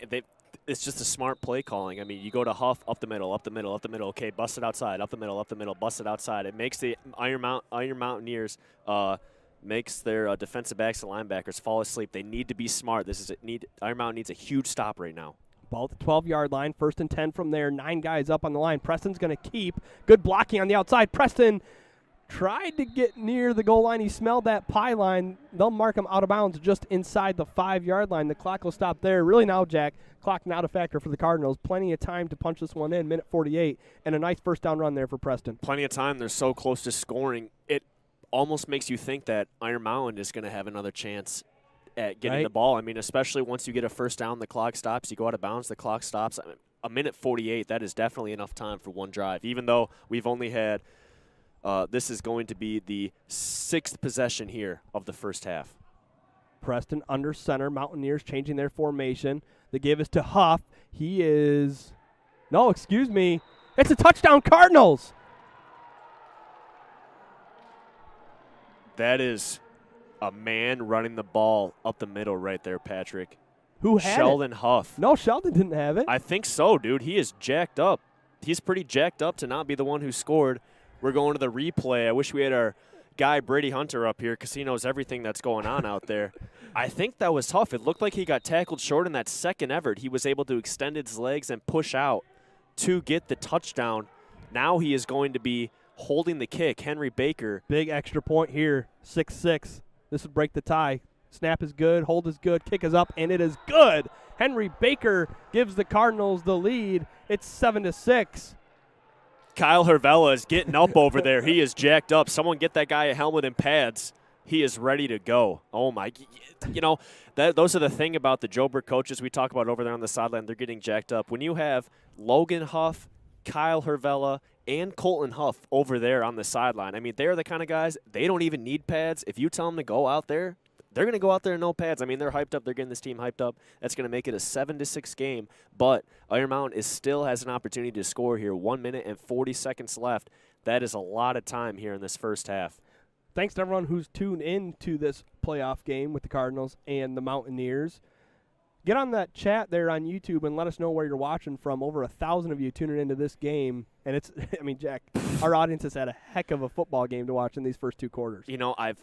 it's just a smart play calling. You go to Huff, up the middle, up the middle, up the middle. Okay, bust it outside, up the middle, bust it outside. It makes the Iron Mountaineers makes their defensive backs and linebackers fall asleep. They need to be smart. Iron Mountain needs a huge stop right now. Ball at the 12-yard line, 1st and 10 from there. 9 guys up on the line. Preston's going to keep. Good blocking on the outside. Preston tried to get near the goal line. He smelled that pylon. They'll mark him out of bounds just inside the 5-yard line. The clock will stop there. Really now, Jack, clock not a factor for the Cardinals. Plenty of time to punch this one in, minute 48, and a nice first down run there for Preston. Plenty of time. They're so close to scoring. It almost makes you think that Iron Mountain is going to have another chance at getting the ball. Especially once you get a first down, the clock stops. You go out of bounds, the clock stops. A minute 48, that is definitely enough time for one drive, even though we've only had this is going to be the 6th possession here of the first half. Preston under center. Mountaineers changing their formation. The give is to Huff. It's a touchdown, Cardinals. That is a man running the ball up the middle right there, Patrick. Who had Sheldon it? Huff. No, Sheldon didn't have it. I think so, dude. He is jacked up. He's pretty jacked up to not be the one who scored. We're going to the replay. I wish we had our guy Brady Hunter up here because he knows everything that's going on out there. I think that was Huff. It looked like he got tackled short in that second effort. He was able to extend his legs and push out to get the touchdown. Now he is going to be holding the kick. Henry Baker. Big extra point here, 6-6. This would break the tie. Snap is good, hold is good, kick is up, and it is good. Henry Baker gives the Cardinals the lead. It's 7-6. Kyle Hervella is getting up over there. He is jacked up. Someone get that guy a helmet and pads. He is ready to go. Oh, my. Those are the thing about the Joburg coaches we talk about over there on the sideline. They're getting jacked up. When you have Logan Huff, Kyle Hervella, and Colton Huff over there on the sideline, they're the kind of guys, they don't even need pads. If you tell them to go out there, they're going to go out there in no pads. They're hyped up. They're getting this team hyped up. That's going to make it a 7-6 game. But Iron Mountain still has an opportunity to score here. 1 minute and 40 seconds left. That is a lot of time here in this first half. Thanks to everyone who's tuned in to this playoff game with the Cardinals and the Mountaineers. Get on that chat there on YouTube and let us know where you're watching from. Over 1,000 of you tuning into this game. And it's, I mean, Jack, our audience has had a heck of a football game to watch in these first 2 quarters. You know, I've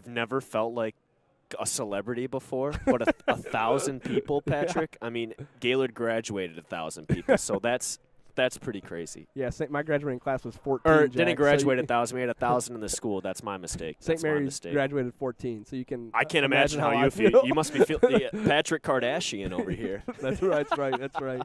never felt like a celebrity before, but 1,000 people, Patrick. I mean, Gaylord graduated 1,000 people, so that's pretty crazy. Yeah, my graduating class was 14. Or Jack, didn't graduate 1,000. We had 1,000 in the school. That's my mistake. St. Mary's graduated 14, so you can. I can't imagine how you feel. You must be Patrick Kardashian over here. That's right. That's right.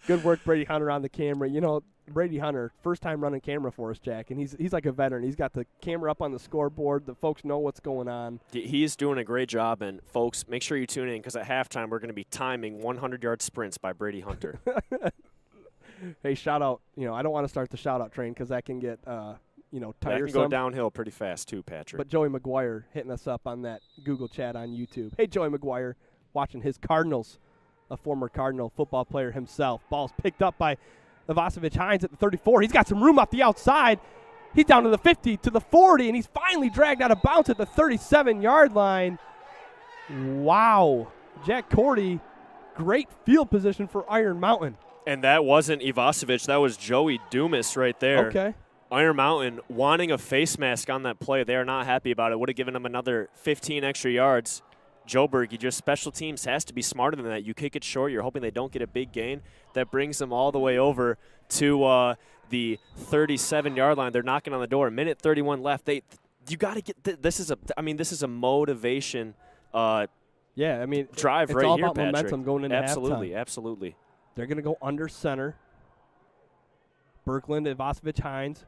Good work, Brady Hunter, on the camera. You know, Brady Hunter, first time running camera for us, Jack, and he's like a veteran. He's got the camera up on the scoreboard. The folks know what's going on. He's doing a great job, and folks, make sure you tune in because at halftime we're going to be timing 100-yard sprints by Brady Hunter. Hey, shout out. You know, I don't want to start the shout out train because that can get, tiresome. That can go downhill pretty fast too, Patrick. But Joey McGuire hitting us up on that Google chat on YouTube. Hey, Joey McGuire, watching his Cardinals, a former Cardinal football player himself. Ball's picked up by Ivasovic Hines at the 34. He's got some room off the outside. He's down to the 50, to the 40, and he's finally dragged out of bounds at the 37-yard line. Wow. Jack Cordy, great field position for Iron Mountain. And that wasn't Ivasovic. That was Joey Dumas right there. Okay. Iron Mountain wanting a face mask on that play. They are not happy about it. Would have given him another 15 extra yards. Joburg, special teams has to be smarter than that. You kick it short. You're hoping they don't get a big gain. That brings them all the way over to the 37-yard line. They're knocking on the door. 1:31 left. You got to get this is a motivation. Drive it's right all here, about Patrick. momentum going into halftime. Absolutely. They're going to go under center. Berkland, Ivasovic Hines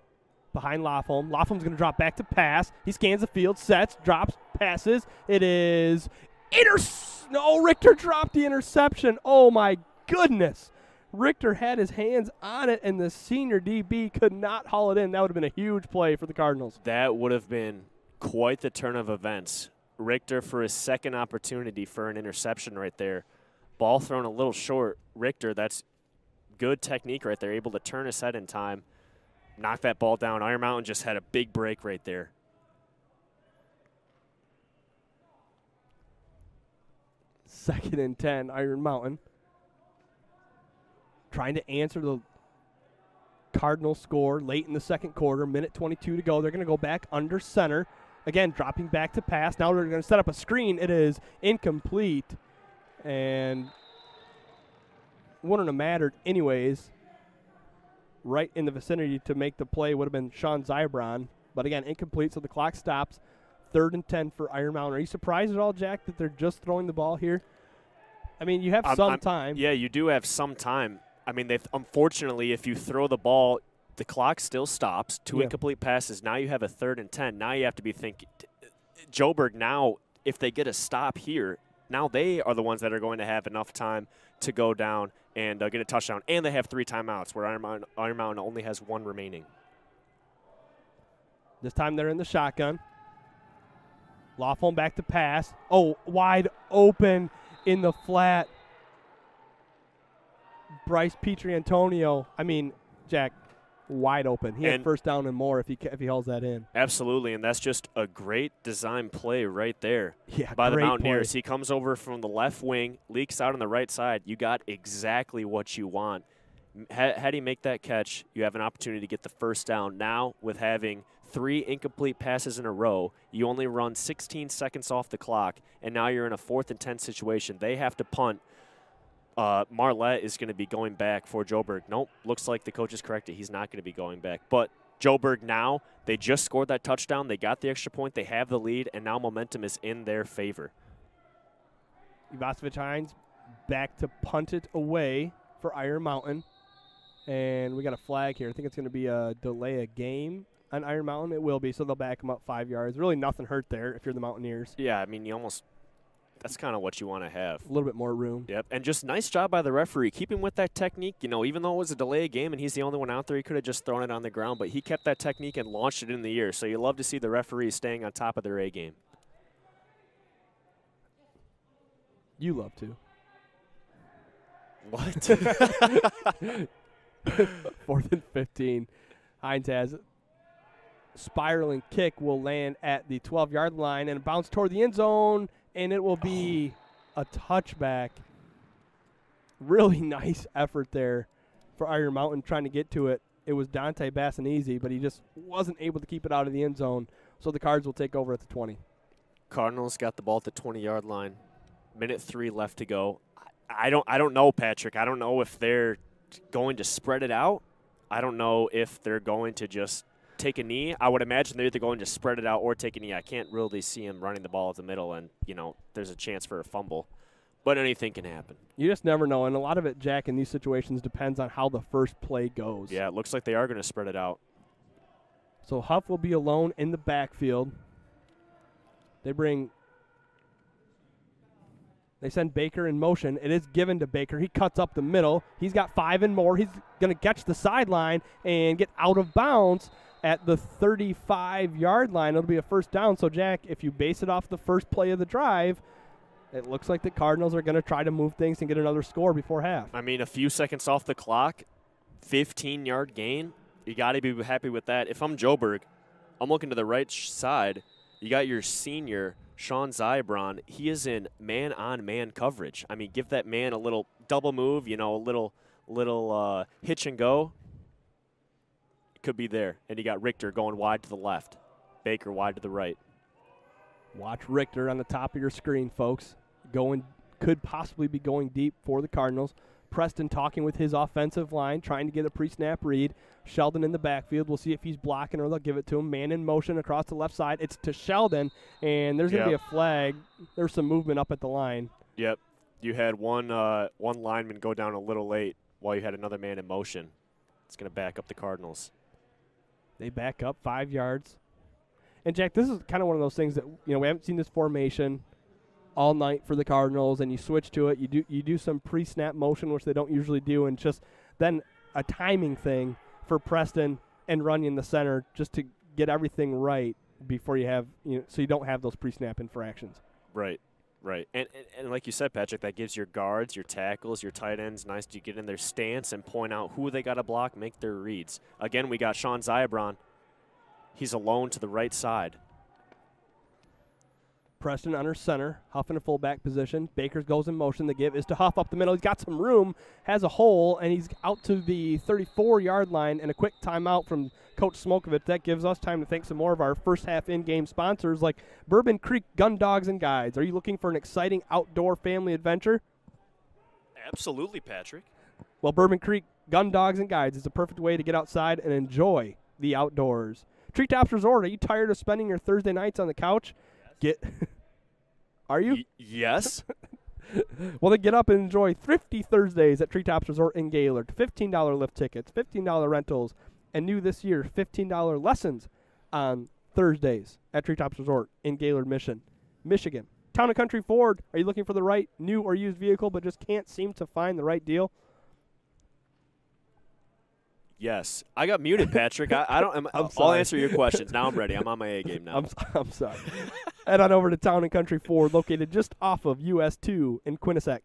behind Lofholm. Lofholm's going to drop back to pass. He scans the field, sets, drops, passes. It is Richter dropped the interception. Oh, my goodness. Richter had his hands on it, and the senior DB could not haul it in. That would have been a huge play for the Cardinals. That would have been quite the turn of events. Richter for his second opportunity for an interception right there. Ball thrown a little short. Richter, that's good technique right there, able to turn his head in time, knock that ball down. Iron Mountain just had a big break right there. Second and 10, Iron Mountain. Trying to answer the Cardinal score late in the second quarter, 1:22 to go. They're going to go back under center. Again, dropping back to pass. Now they're going to set up a screen. It is incomplete. And wouldn't have mattered anyways. Right in the vicinity to make the play would have been Sean Zybron. But again, incomplete, so the clock stops. 3rd and 10 for Iron Mountain. Are you surprised at all, Jack, that they're just throwing the ball here? I mean, you have some time. Yeah, you do have some time. I mean, unfortunately, if you throw the ball, the clock still stops. 2 incomplete passes. Now you have a 3rd and 10. Now you have to be thinking, Joburg now, if they get a stop here, now they are the ones that are going to have enough time to go down and get a touchdown. And they have 3 timeouts where Iron Mountain only has 1 remaining. This time they're in the shotgun. Lofholm back to pass. Oh, wide open in the flat. Bryce Petrie-Antonio. I mean, Jack, wide open. He had first down and more if he holds that in. Absolutely, and that's just a great design play right there by the Mountaineers. Play. He comes over from the left wing, leaks out on the right side. You got exactly what you want. Had he make that catch, you have an opportunity to get the first down. Now, with having 3 incomplete passes in a row, you only run 16 seconds off the clock, and now you're in a 4th and 10 situation. They have to punt. Marlette is going to be going back for Joburg. Nope, looks like the coach is corrected. He's not going to be going back. But Joburg now, they just scored that touchdown. They got the extra point. They have the lead, and now momentum is in their favor. Ivasovic Hines back to punt it away for Iron Mountain. And we got a flag here. I think it's going to be a delay of game on Iron Mountain. It will be, so they'll back them up 5 yards. Really nothing hurt there if you're the Mountaineers. Yeah, I mean, that's kind of what you want to have. A little bit more room. Yep, and just nice job by the referee. Keeping with that technique, even though it was a delay game and he's the only one out there, he could have just thrown it on the ground, but he kept that technique and launched it in the air. So you love to see the referees staying on top of their A game. You love to. What? 4th and 15. Hines has it. Spiraling kick will land at the 12-yard line and bounce toward the end zone, and it will be a touchback. Really nice effort there for Iron Mountain trying to get to it. It was Dante Bassanese, but he just wasn't able to keep it out of the end zone. So the Cards will take over at the 20. Cardinals got the ball at the 20-yard line. Minute 3 left to go. I don't know, Patrick. I don't know if they're going to spread it out. I don't know if they're going to just take a knee. I would imagine they're either going to spread it out or take a knee. I can't really see him running the ball at the middle, and, there's a chance for a fumble. But anything can happen. You just never know, and a lot of it, Jack, in these situations depends on how the first play goes. Yeah, it looks like they are going to spread it out. So Huff will be alone in the backfield. They send Baker in motion. It is given to Baker. He cuts up the middle. He's got 5 and more. He's going to catch the sideline and get out of bounds at the 35-yard line. It'll be a first down. So, Jack, if you base it off the first play of the drive, it looks like the Cardinals are going to try to move things and get another score before half. I mean, a few seconds off the clock, 15-yard gain. You got to be happy with that. If I'm Joburg, I'm looking to the right side. You got your senior, Sean Zybron. He is in man-on-man coverage. I mean, give that man a little double move, a little hitch and go. It could be there. And you got Richter going wide to the left, Baker wide to the right. Watch Richter on the top of your screen, folks. Could possibly be going deep for the Cardinals. Preston talking with his offensive line, trying to get a pre-snap read. Sheldon in the backfield. We'll see if he's blocking or they'll give it to him. Man in motion across the left side. It's to Sheldon, and there's going to be a flag. There's some movement up at the line. Yep. You had one lineman go down a little late while you had another man in motion. It's going to back up the Cardinals. They back up 5 yards. And, Jack, this is kind of one of those things that, we haven't seen this formation all night for the Cardinals, and you switch to it. You do some pre-snap motion, which they don't usually do, and just then a timing thing for Preston and Runyon the center just to get everything right before you have, so you don't have those pre-snap infractions. Right. And like you said, Patrick, that gives your guards, your tackles, your tight ends nice to get in their stance and point out who they got to block, make their reads. Again, we got Sean Zybron. He's alone to the right side. Preston under center, Huff in a fullback position. Baker goes in motion. The give is to Huff up the middle. He's got some room, has a hole, and he's out to the 34-yard line. And a quick timeout from Coach Smokovich. That gives us time to thank some more of our first half in-game sponsors like Bourbon Creek Gun Dogs and Guides. Are you looking for an exciting outdoor family adventure? Absolutely, Patrick. Well, Bourbon Creek Gun Dogs and Guides is the perfect way to get outside and enjoy the outdoors. Treetops Resort, are you tired of spending your Thursday nights on the couch? Are you? Yes. Well, then get up and enjoy Thrifty Thursdays at Treetops Resort in Gaylord. $15 lift tickets, $15 rentals, and new this year, $15 lessons on Thursdays at Treetops Resort in Gaylord, Michigan. Town & Country Ford, are you looking for the right new or used vehicle but just can't seem to find the right deal? Yes. I got muted, Patrick. I'll answer your questions. Now I'm ready. I'm on my A game now. I'm sorry. Head on over to Town & Country Ford, located just off of US 2 in Quinnipiac.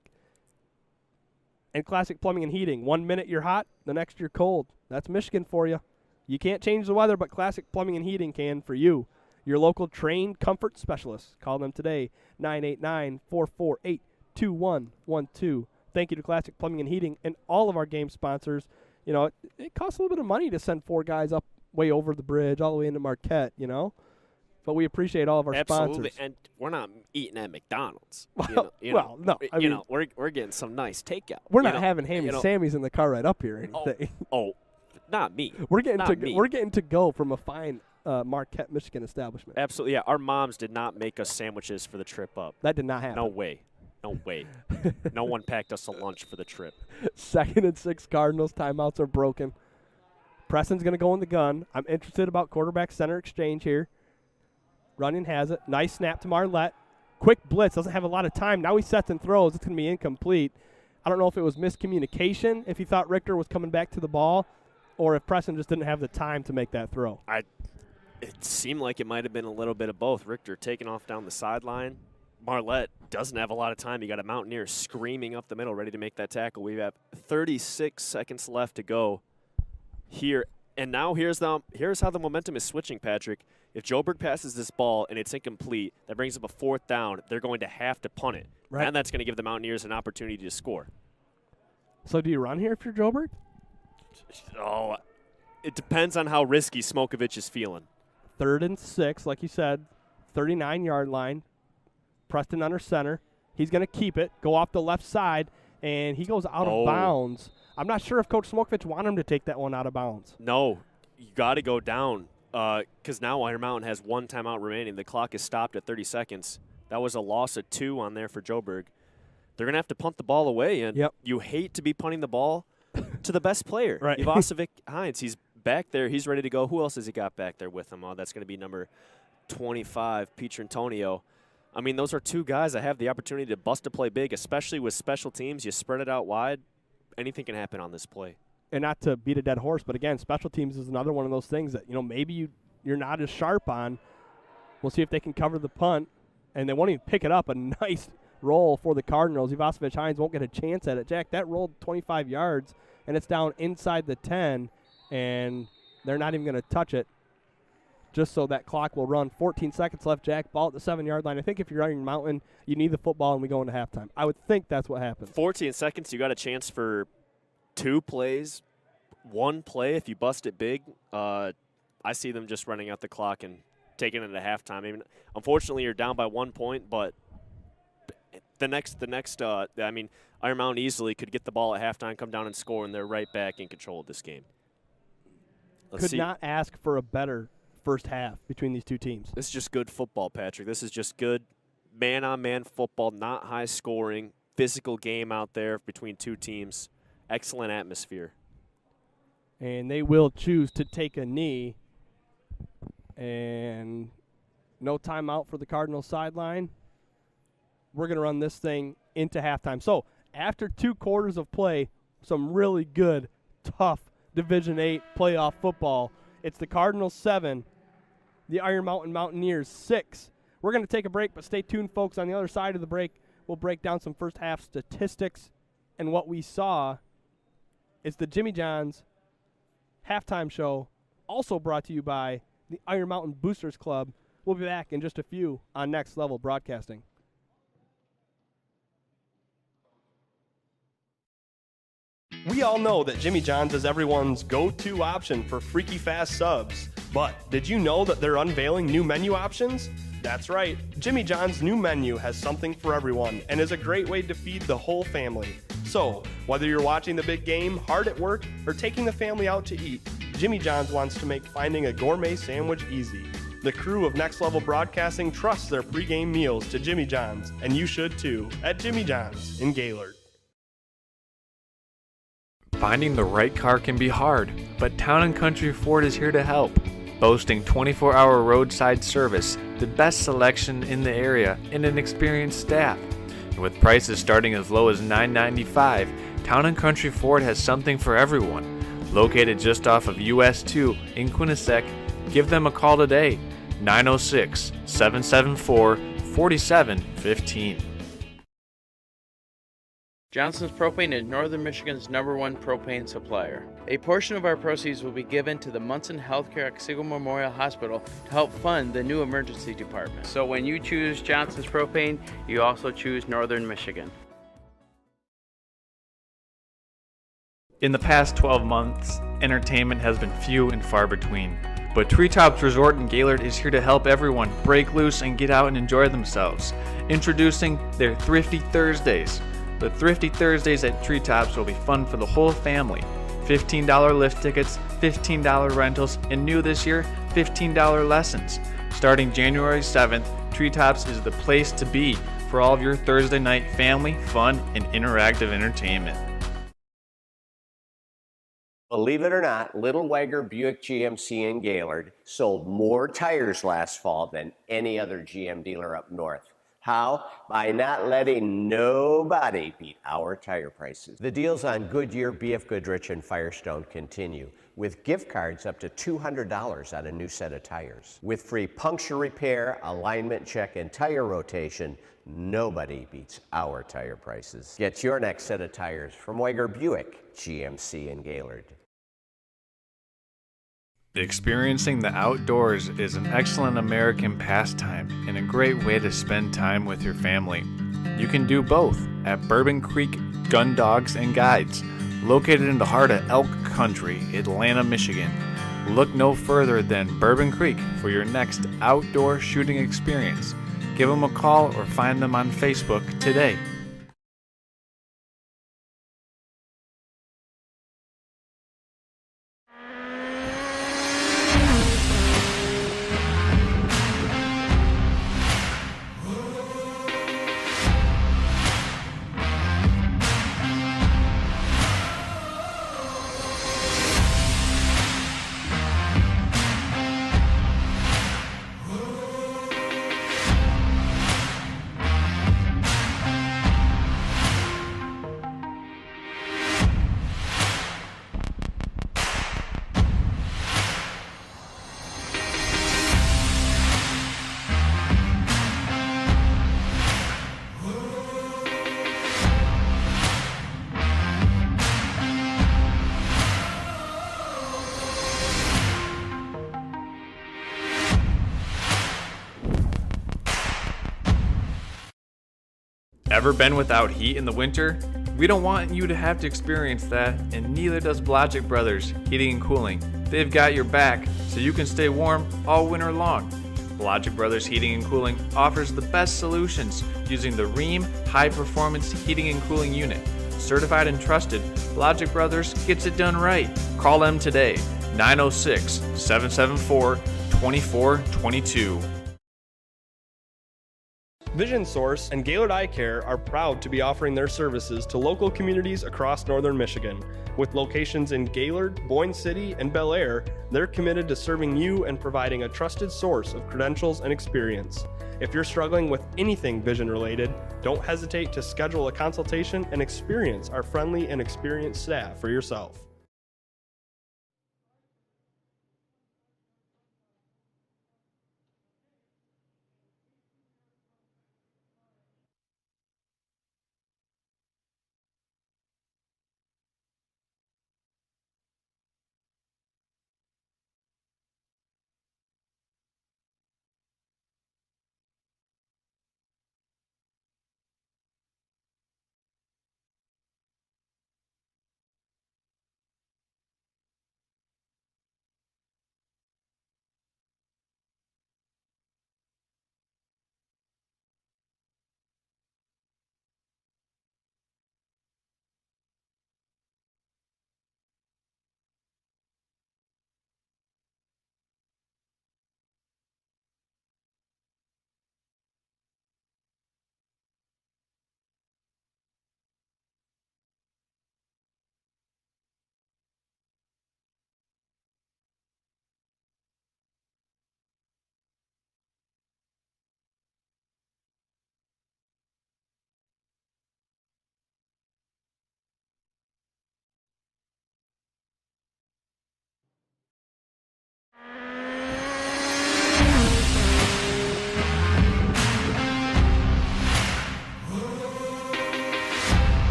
And Classic Plumbing and Heating. 1 minute you're hot, the next you're cold. That's Michigan for you. You can't change the weather, but Classic Plumbing and Heating can for you. Your local trained comfort specialists. Call them today, 989-448-2112. Thank you to Classic Plumbing and Heating and all of our game sponsors. It costs a little bit of money to send 4 guys up way over the bridge, all the way into Marquette, But we appreciate all of our Absolutely. sponsors. And we're not eating at McDonald's. No. We're getting some nice takeout. We're not having Hammy Sammy's in the car right up here or anything. Oh, not me. We're getting to go from a fine Marquette, Michigan establishment. Absolutely, yeah. Our moms did not make us sandwiches for the trip up. That did not happen. No way. No one packed us a lunch for the trip. 2nd and 6 Cardinals. Timeouts are broken. Preston's going to go in the gun. I'm interested about quarterback center exchange here. Runyon has it. Nice snap to Marlette. Quick blitz. Doesn't have a lot of time. Now he sets and throws. It's going to be incomplete. I don't know if it was miscommunication, if he thought Richter was coming back to the ball, or if Preston just didn't have the time to make that throw. It seemed like it might have been a little bit of both. Richter taking off down the sideline. Marlette doesn't have a lot of time. You got a Mountaineer screaming up the middle, ready to make that tackle. We have 36 seconds left to go here And now here's how the momentum is switching, Patrick. If Joburg passes this ball and it's incomplete, that brings up a 4th down. They're going to have to punt it. Right. And that's going to give the Mountaineers an opportunity to score. So do you run here if you're Joburg? Oh, it depends on how risky Smokovich is feeling. 3rd and 6, like you said, 39-yard line. Preston under center. He's going to keep it, go off the left side, and he goes out of bounds. I'm not sure if Coach Smokovich wanted him to take that one out of bounds. No, you got to go down because now Iron Mountain has 1 timeout remaining. The clock is stopped at 30 seconds. That was a loss of 2 on there for Joburg. They're going to have to punt the ball away, and you hate to be punting the ball to the best player. Right. Ivasovic Hines, he's back there. He's ready to go. Who else has he got back there with him? Oh, that's going to be number 25, Pietrantonio. I mean, those are 2 guys that have the opportunity to bust a play big, especially with special teams. You spread it out wide. Anything can happen on this play. And not to beat a dead horse, but again, special teams is another one of those things that, maybe you're not as sharp on. We'll see if they can cover the punt, and they won't even pick it up. A nice roll for the Cardinals. Ivasovic Hines won't get a chance at it. Jack, that rolled 25 yards, and it's down inside the 10, and they're not even going to touch it just so that clock will run. 14 seconds left, Jack. Ball at the 7-yard line. I think if you're Iron Mountain, you need the football, and we go into halftime. I would think that's what happened. 14 seconds, you got a chance for 2 plays, 1 play if you bust it big. I see them just running out the clock and taking it at halftime. I mean, unfortunately, you're down by 1 point, but Iron Mountain easily could get the ball at halftime, come down and score, and they're right back in control of this game. Could not ask for a better first half between these 2 teams. This is just good football, Patrick. This is just good man-on-man football, not high scoring, physical game out there between 2 teams. Excellent atmosphere. And they will choose to take a knee. And no timeout for the Cardinals sideline. We're going to run this thing into halftime. So after 2 quarters of play, some really good, tough Division VIII playoff football. It's the Cardinals 7, the Iron Mountain Mountaineers 6. We're going to take a break, but stay tuned, folks. On the other side of the break, we'll break down some first half statistics. And what we saw is the Jimmy John's halftime show, also brought to you by the Iron Mountain Boosters Club. We'll be back in just a few on Next Level Broadcasting. We all know that Jimmy John's is everyone's go-to option for freaky fast subs. But did you know that they're unveiling new menu options? That's right. Jimmy John's new menu has something for everyone and is a great way to feed the whole family. So, whether you're watching the big game, hard at work, or taking the family out to eat, Jimmy John's wants to make finding a gourmet sandwich easy. The crew of Next Level Broadcasting trusts their pregame meals to Jimmy John's, and you should too, at Jimmy John's in Gaylord. Finding the right car can be hard, but Town & Country Ford is here to help. Boasting 24-hour roadside service, the best selection in the area, and an experienced staff. And with prices starting as low as $9.95, Town & Country Ford has something for everyone. Located just off of US 2 in Quinnipiac, give them a call today, 906-774-4715. Johnson's Propane is Northern Michigan's #1 propane supplier. A portion of our proceeds will be given to the Munson Healthcare Otsego Memorial Hospital to help fund the new emergency department. So when you choose Johnson's Propane, you also choose Northern Michigan. In the past 12 months, entertainment has been few and far between. But Treetops Resort in Gaylord is here to help everyone break loose and get out and enjoy themselves. Introducing their Thrifty Thursdays. The Thrifty Thursdays at Treetops will be fun for the whole family. $15 lift tickets, $15 rentals, and new this year, $15 lessons. Starting January 7th, Treetops is the place to be for all of your Thursday night family, fun, and interactive entertainment. Believe it or not, Little Wagger Buick GMC in Gaylord sold more tires last fall than any other GM dealer up north. How? By not letting nobody beat our tire prices. The deals on Goodyear, BF Goodrich, and Firestone continue, with gift cards up to $200 on a new set of tires. With free puncture repair, alignment check, and tire rotation, nobody beats our tire prices. Get your next set of tires from Wagger Buick GMC in Gaylord. Experiencing the outdoors is an excellent American pastime and a great way to spend time with your family. You can do both at Bourbon Creek Gun Dogs and Guides, located in the heart of elk country, Atlanta, Michigan. Look no further than Bourbon Creek for your next outdoor shooting experience. Give them a call or find them on Facebook today. Ever been without heat in the winter? We don't want you to have to experience that, and neither does Blodgett Brothers Heating and Cooling. They've got your back, so you can stay warm all winter long. Blodgett Brothers Heating and Cooling offers the best solutions using the Rheem High Performance Heating and Cooling Unit. Certified and trusted, Blodgett Brothers gets it done right. Call them today, 906-774-2422. Vision Source and Gaylord Eye Care are proud to be offering their services to local communities across northern Michigan. With locations in Gaylord, Boyne City, and Bel Air, they're committed to serving you and providing a trusted source of credentials and experience. If you're struggling with anything vision related, don't hesitate to schedule a consultation and experience our friendly and experienced staff for yourself.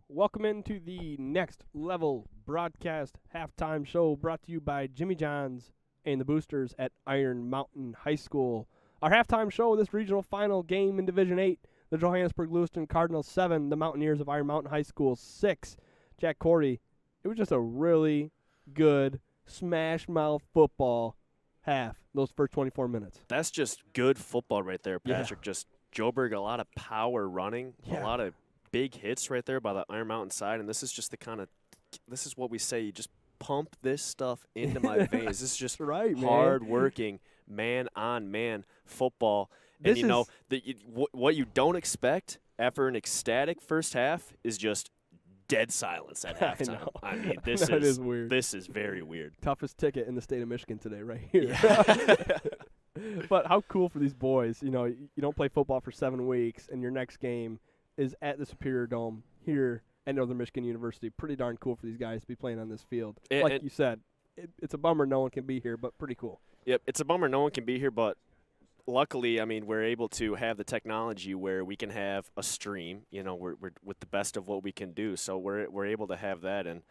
Welcome into the Next Level broadcast halftime show brought to you by Jimmy John's and the Boosters at Iron Mountain High School. Our halftime show, this regional final game in Division 8, the Johannesburg Lewiston Cardinals 7, the Mountaineers of Iron Mountain High School 6. Jack Cordy, it was just a really good smash mouth football half, those first 24 minutes. That's just good football right there, Patrick. Yeah. Just Joburg, a lot of power running, a lot of big hits right there by the Iron Mountain side, and this is just this is what we say, you just pump this stuff into my veins. This is just hard-working, man-on-man football. And, what you don't expect after an ecstatic first half is just dead silence at halftime. I mean, this is weird. This is very weird. Toughest ticket in the state of Michigan today right here. Yeah. But how cool for these boys. You know, you don't play football for 7 weeks, and your next game is at the Superior Dome here at Northern Michigan University. Pretty darn cool for these guys to be playing on this field. Like you said, it's a bummer no one can be here, but pretty cool. Yep, it's a bummer no one can be here, but luckily, I mean, we're able to have the technology where we can have a stream. You know, we're with the best of what we can do, so we're able to have that. And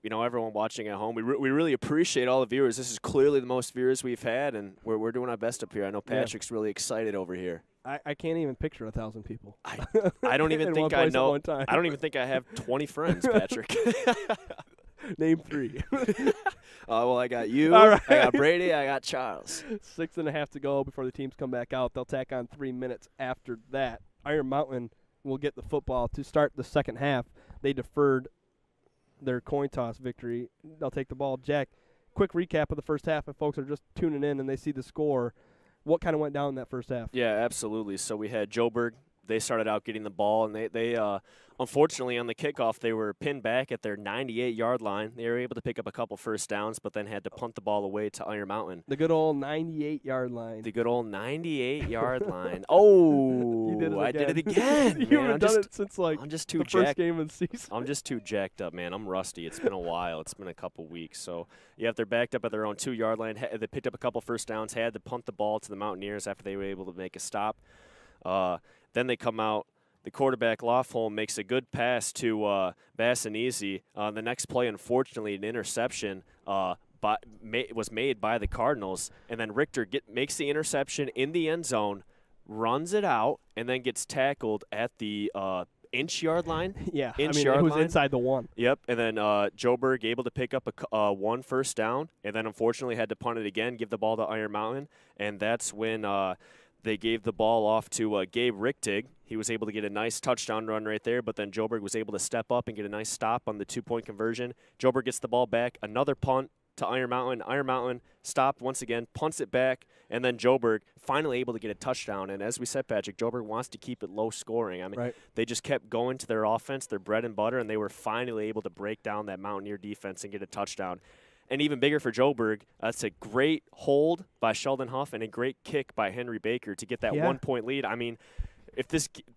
you know, everyone watching at home, we really appreciate all the viewers. This is clearly the most viewers we've had, and we're doing our best up here. I know Patrick's really excited over here. I can't even picture 1,000 people. I don't even think I know. I don't even think I have 20 friends, Patrick. Name 3. Well, I got you. All right. I got Brady. I got Charles. 6.5 to go before the teams come back out. They'll tack on 3 minutes after that. Iron Mountain will get the football to start the second half. They deferred their coin toss victory. They'll take the ball. Jack, quick recap of the first half if folks are just tuning in and they see the score. What kind of went down in that first half? Yeah, absolutely. So we had Joburg. They started out getting the ball, and they unfortunately on the kickoff they were pinned back at their 98-yard line. They were able to pick up a couple first downs, but then had to punt the ball away to Iron Mountain. The good old 98-yard line. The good old 98-yard line. Oh, I did it again. You haven't done it since I'm just too the first game of the season. I'm just too jacked up, man. I'm rusty. It's been a while. It's been a couple weeks. So, yeah, they're backed up at their own 2-yard line. They picked up a couple first downs, had to punt the ball to the Mountaineers after they were able to make a stop. Then they come out. The quarterback, Lofholm, makes a good pass to Bassanese. The next play, unfortunately, an interception was made by the Cardinals. And then Richter makes the interception in the end zone, runs it out, and then gets tackled at the inch-yard line. Yeah, it was inside the 1. Yep, and then Joburg able to pick up a 1 first down, and then unfortunately had to punt it again, give the ball to Iron Mountain. And that's when they gave the ball off to Gabe Richtig. He was able to get a nice touchdown run right there, but then Joburg was able to step up and get a nice stop on the 2-point conversion. Joburg gets the ball back, another punt to Iron Mountain. Iron Mountain stopped once again, punts it back, and then Joburg finally able to get a touchdown. And as we said, Patrick, Joburg wants to keep it low scoring. I mean, They just kept going to their offense, their bread and butter, and they were finally able to break down that Mountaineer defense and get a touchdown. And even bigger for Joburg, that's a great hold by Sheldon Huff and a great kick by Henry Baker to get that 1-point lead. I mean, if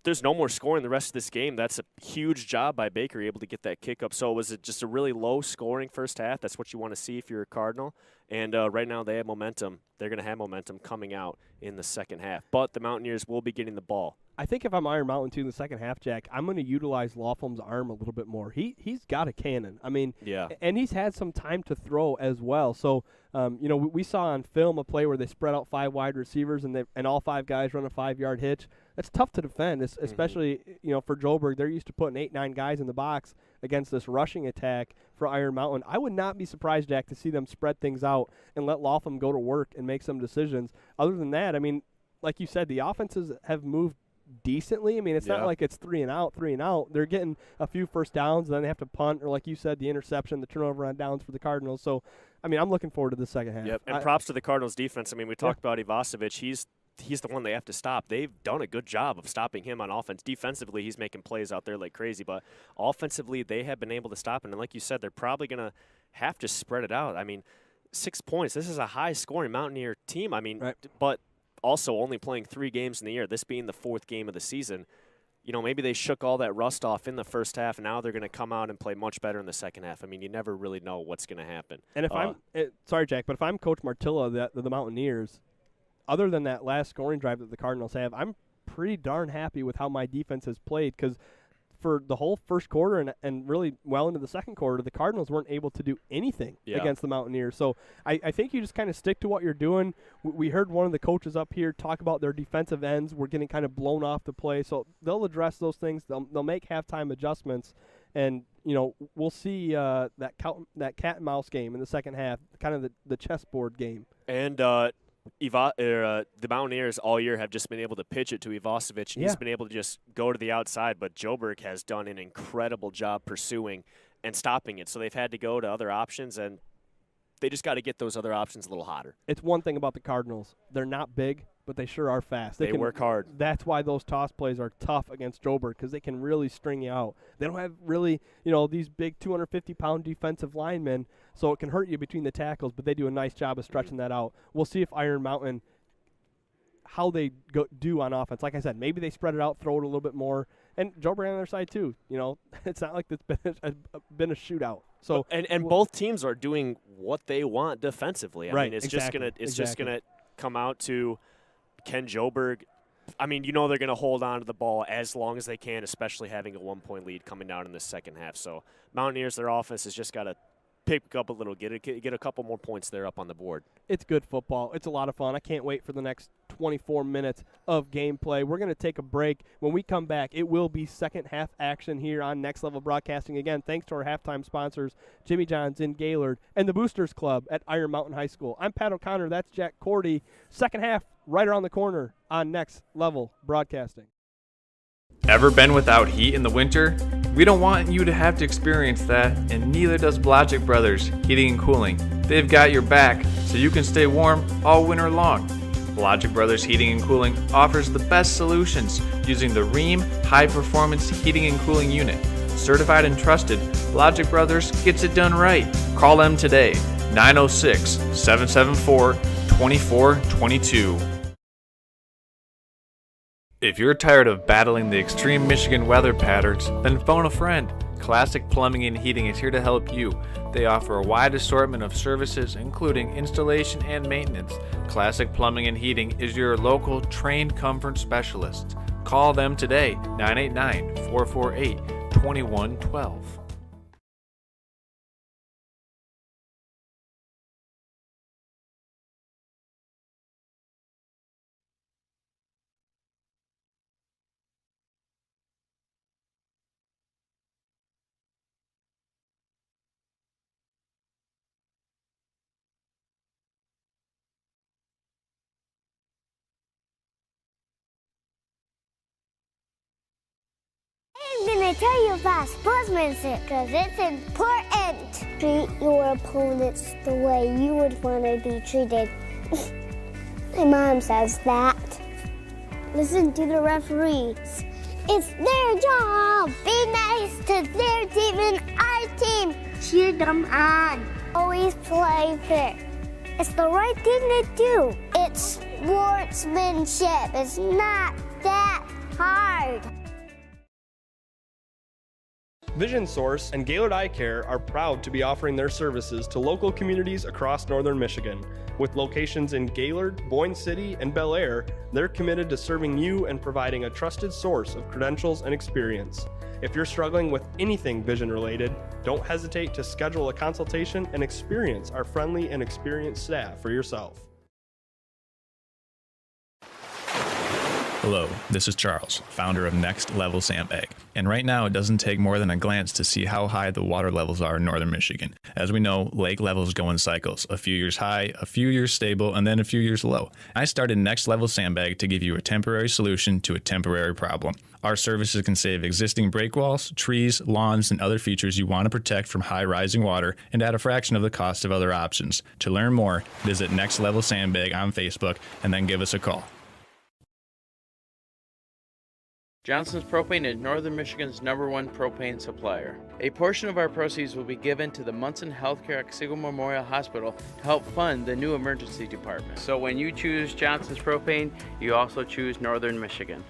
there's no more scoring the rest of this game, that's a huge job by Baker, able to get that kick up. So it was just a really low-scoring first half. That's what you want to see if you're a Cardinal. And right now they have momentum. They're going to have momentum coming out in the second half. But the Mountaineers will be getting the ball. I think if I'm Iron Mountain, too, in the second half, Jack, I'm going to utilize Lofholm's arm a little bit more. He's got a cannon. I mean, and he's had some time to throw as well. So, we saw on film a play where they spread out 5 wide receivers and all 5 guys run a 5-yard hitch. That's tough to defend, especially, for Joburg. They're used to putting 8, 9 guys in the box against this rushing attack for Iron Mountain. I would not be surprised, Jack, to see them spread things out and let Lofholm go to work and make some decisions. Other than that, I mean, like you said, the offenses have moved decently. I mean, it's not like it's 3 and out. They're getting a few first downs, and then they have to punt, or like you said, the interception, the turnover on downs for the Cardinals. So, I mean, I'm looking forward to the second half. Yep, and props to the Cardinals defense. I mean, we talked about Ivasovic. He's the one they have to stop. They've done a good job of stopping him on offense. Defensively, he's making plays out there like crazy, but offensively, they have been able to stop him. And like you said, they're probably going to have to spread it out. I mean, 6 points. This is a high-scoring Mountaineer team. I mean, but also only playing 3 games in the year, this being the 4th game of the season. Maybe they shook all that rust off in the first half, and now they're going to come out and play much better in the second half. I mean, you never really know what's going to happen. And if sorry, Jack, but if I'm Coach Martilla, the Mountaineers, other than that last scoring drive that the Cardinals have, I'm pretty darn happy with how my defense has played, because for the whole first quarter and really well into the second quarter, the Cardinals weren't able to do anything against the Mountaineers. So I think you just kind of stick to what you're doing. We heard one of the coaches up here talk about their defensive ends were getting kind of blown off the play. So they'll address those things. They'll make halftime adjustments. And we'll see that cat and mouse game in the second half, kind of the chessboard game. And the Mountaineers all year have just been able to pitch it to Ivasovic, and he's been able to just go to the outside, but Joburg has done an incredible job pursuing and stopping it. So they've had to go to other options, and they just got to get those other options a little hotter. It's one thing about the Cardinals. They're not big, but they sure are fast. They work hard. That's why those toss plays are tough against Joburg, because they can really string you out. They don't have really, these big 250-pound defensive linemen, so it can hurt you between the tackles, but they do a nice job of stretching that out. We'll see if Iron Mountain, how they do on offense. Like I said, maybe they spread it out, throw it a little bit more. And Joburg on their side, too. It's not like it's been a shootout. So and both teams are doing what they want defensively. I mean, it's just gonna come out to, can Joburg. I mean, they're gonna hold on to the ball as long as they can, especially having a 1-point lead coming down in the second half. So Mountaineers, their offense has just got to pick up a little, get a couple more points there up on the board. It's good football. It's a lot of fun. I can't wait for the next 24 minutes of gameplay. We're going to take a break. When we come back, it will be second half action here on Next Level Broadcasting. Again, thanks to our halftime sponsors, Jimmy John's in Gaylord and the Boosters Club at Iron Mountain High School. I'm Pat O'Connor. That's Jack Cordy. Second half right around the corner on Next Level Broadcasting. Ever been without heat in the winter? We don't want you to have to experience that, and neither does Blodgett Brothers Heating and Cooling. They've got your back, so you can stay warm all winter long. Blodgett Brothers Heating and Cooling offers the best solutions using the Rheem High Performance Heating and Cooling Unit. Certified and trusted, Blodgett Brothers gets it done right. Call them today, 906-774-2422. If you're tired of battling the extreme Michigan weather patterns, then phone a friend. Classic Plumbing and Heating is here to help you. They offer a wide assortment of services, including installation and maintenance. Classic Plumbing and Heating is your local trained comfort specialist. Call them today, 989-448-2112. I'm gonna tell you about sportsmanship because it's important. Treat your opponents the way you would want to be treated. My mom says that. Listen to the referees. It's their job. Be nice to their team and our team. Cheer them on. Always play fair. It's the right thing to do. It's sportsmanship. It's not that hard. Vision Source and Gaylord Eye Care are proud to be offering their services to local communities across northern Michigan. With locations in Gaylord, Boyne City, and Bel Air, they're committed to serving you and providing a trusted source of credentials and experience. If you're struggling with anything vision related, don't hesitate to schedule a consultation and experience our friendly and experienced staff for yourself. Hello, this is Charles, founder of Next Level Sandbag. And right now, it doesn't take more than a glance to see how high the water levels are in northern Michigan. As we know, lake levels go in cycles, a few years high, a few years stable, and then a few years low. I started Next Level Sandbag to give you a temporary solution to a temporary problem. Our services can save existing break walls, trees, lawns, and other features you want to protect from high rising water and at a fraction of the cost of other options. To learn more, visit Next Level Sandbag on Facebook and then give us a call. Johnson's Propane is Northern Michigan's #1 propane supplier. A portion of our proceeds will be given to the Munson Healthcare Otsego Memorial Hospital to help fund the new emergency department. So when you choose Johnson's Propane, you also choose Northern Michigan.